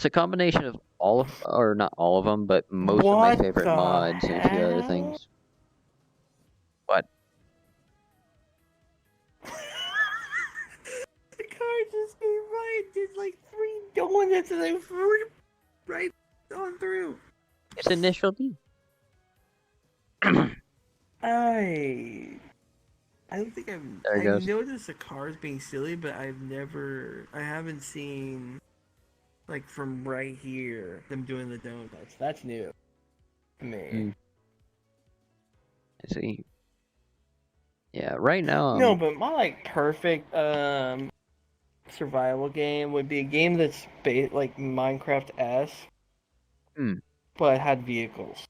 a combination of all of, or not all of them, but most of my favorite mods and a few other things. What? I just came right, did like 3 donuts and I flew right on through. It's initial D. I don't think There it I've goes. noticed the cars being silly, but I haven't seen, like, from right here, them doing the donuts. That's new to me. I see. Yeah, right now No, but my, like, perfect, survival game would be a game that's like Minecraft-esque, but had vehicles.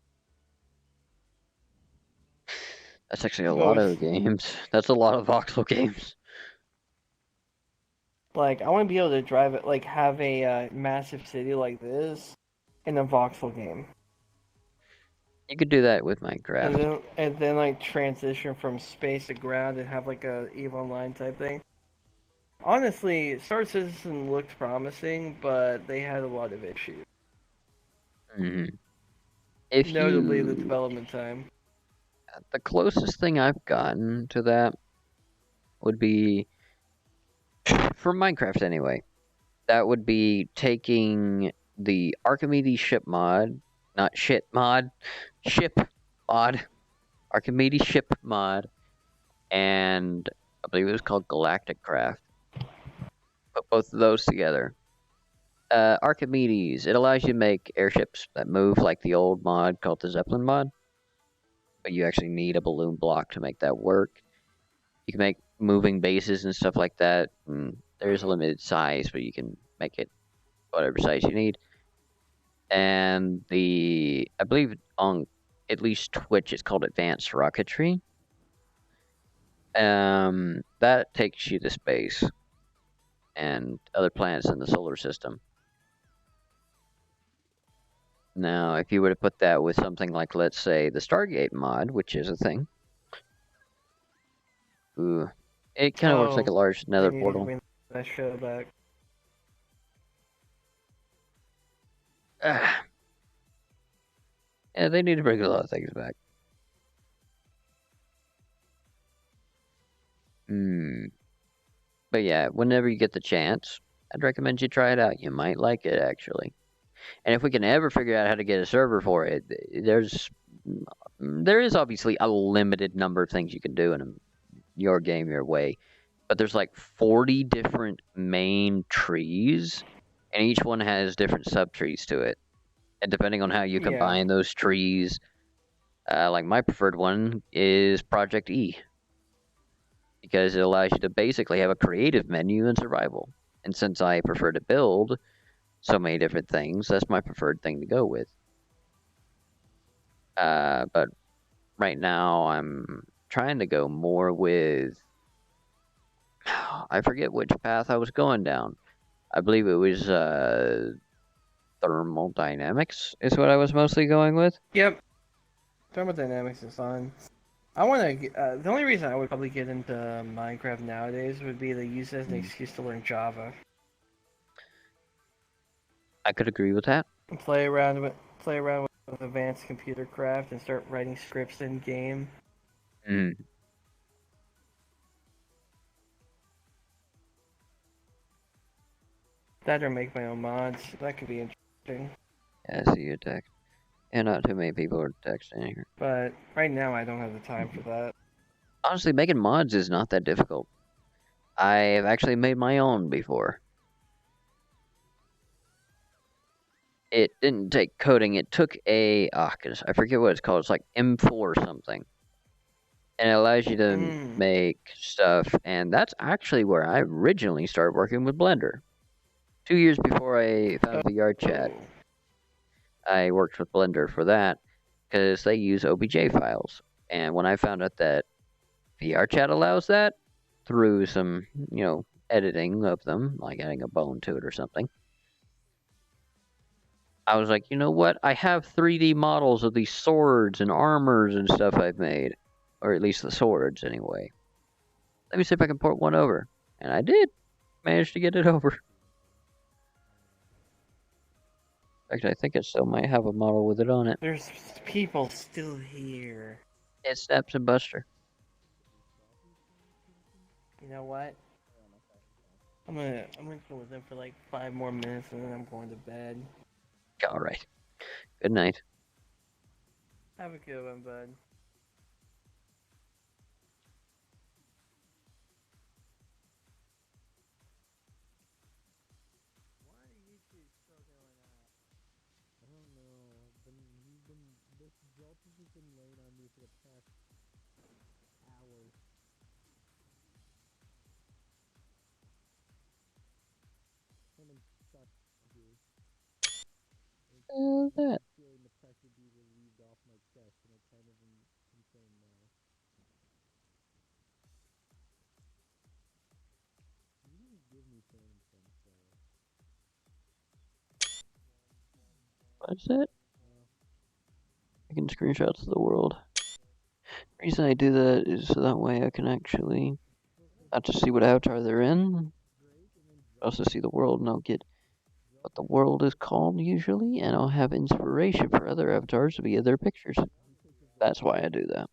that's actually a lot of games. That's a lot of voxel games. Like, I want to be able to drive it, like, have a massive city like this in a voxel game. You could do that with Minecraft. And then like transition from space to ground and have like a EVE Online type thing. Honestly, Star Citizen looked promising, but they had a lot of issues. Notably, the development time. The closest thing I've gotten to that would be, for Minecraft anyway, that would be taking the Archimedes ship mod, not shit mod, ship mod, Archimedes ship mod, and I believe it was called Galactic Craft. Put both of those together. Archimedes, it allows you to make airships that move like the old mod called the Zeppelin mod, but you actually need a balloon block to make that work. You can make moving bases and stuff like that. There's a limited size, but you can make it whatever size you need. And I believe on at least Twitch, it's called Advanced Rocketry. That takes you to space and other planets in the solar system. Now, if you were to put that with something like, let's say, the Stargate mod, which is a thing, it kind of works like a large nether portal. Bring that show back. Yeah, they need to bring a lot of things back. But yeah, whenever you get the chance, I'd recommend you try it out. You might like it, actually. And if we can ever figure out how to get a server for it, there is obviously a limited number of things you can do in your game your way. But there's like 40 different main trees, and each one has different subtrees to it. And depending on how you combine those trees, like my preferred one is Project E. Because it allows you to basically have a creative menu in survival. And since I prefer to build so many different things, that's my preferred thing to go with. But right now I'm trying to go more with, I forget which path I was going down. I believe it was thermodynamics is what I was mostly going with. Yep. Thermodynamics is fun. I want to. The only reason I would probably get into Minecraft nowadays would be to use it as an excuse to learn Java. I could agree with that. And play around with advanced computer craft and start writing scripts in game. That or make my own mods. That could be interesting. Yeah, I see your text. And not too many people are texting here. But right now I don't have the time for that. Honestly, making mods is not that difficult. I've actually made my own before. It didn't take coding. It took I forget what it's called. It's like M4 or something. And it allows you to make stuff. And that's actually where I originally started working with Blender. 2 years before I found VRChat. I worked with Blender for that because they use OBJ files. And when I found out that VRChat allows that through some, editing of them, like adding a bone to it or something, I was like, you know what? I have 3D models of these swords and armors and stuff I've made. Or at least the swords, anyway. Let me see if I can port one over. And I did. Managed to get it over. In fact, I think it still might have a model with it on it. There's people still here. It's Snaps and Buster. You know what? I'm gonna go with them for like 5 more minutes and then I'm going to bed. All right. Good night. Have a good one, bud. I don't know. This Joltis has been laying on me for the past hour. I'm stuck here. That. Feeling the pressure be relieved off my chest, and I kind of am concerned now. You didn't give me phantom sense, though. What's that? Taking screenshots of the world. The reason I do that is so that way I can actually not just see what avatar they're in, but also see the world, and I'll get what the world is called usually, and I'll have inspiration for other avatars via their pictures. That's why I do that.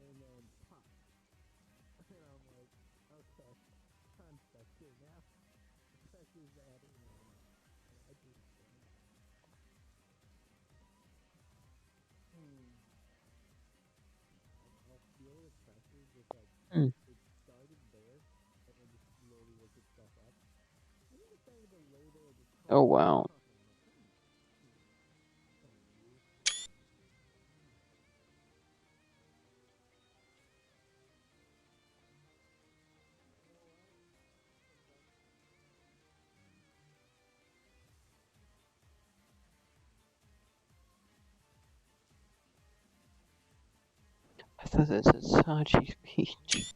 And then pop. And I'm like, okay, I'm stuck here now. The pressure's at it now. I just I'll feel the pressure just like it started there and then just slowly work itself up. And then it started to lay there and just Oh wow. I thought that said Sachi's Beach.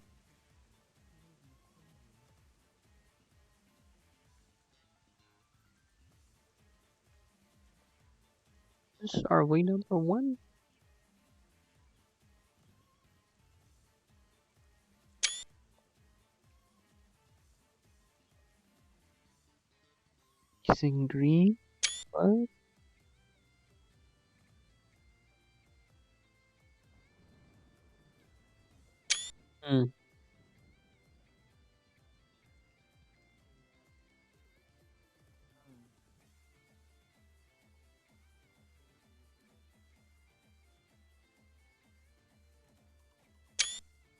Are we number one? Using green? What? Hmm.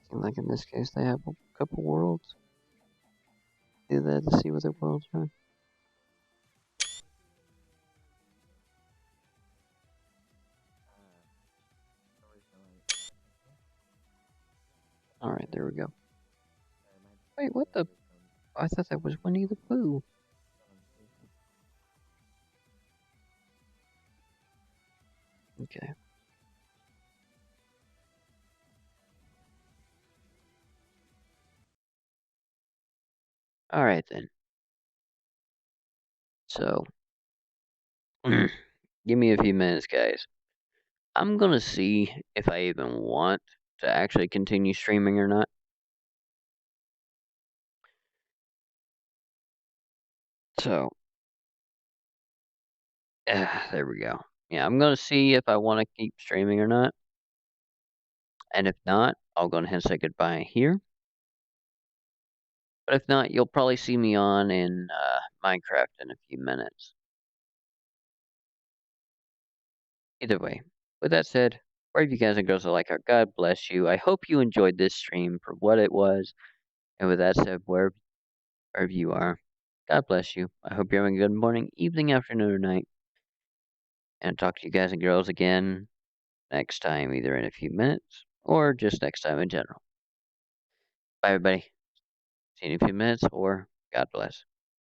Seems like in this case they have a couple worlds. Do that to see what their worlds are. Alright, there we go. Wait, what the? I thought that was Winnie the Pooh. Okay. Alright then. So, give me a few minutes, guys. I'm gonna see if I even want to actually continue streaming or not. So, there we go. Yeah, I'm gonna see if I want to keep streaming or not. And if not, I'll go ahead and say goodbye here. But if not, you'll probably see me on in Minecraft in a few minutes. Either way, with that said, wherever you guys and girls are like, God bless you. I hope you enjoyed this stream for what it was. And with that said, wherever you are, God bless you. I hope you're having a good morning, evening, afternoon, or night. And I'll talk to you guys and girls again next time, either in a few minutes or just next time in general. Bye, everybody. See you in a few minutes, or God bless.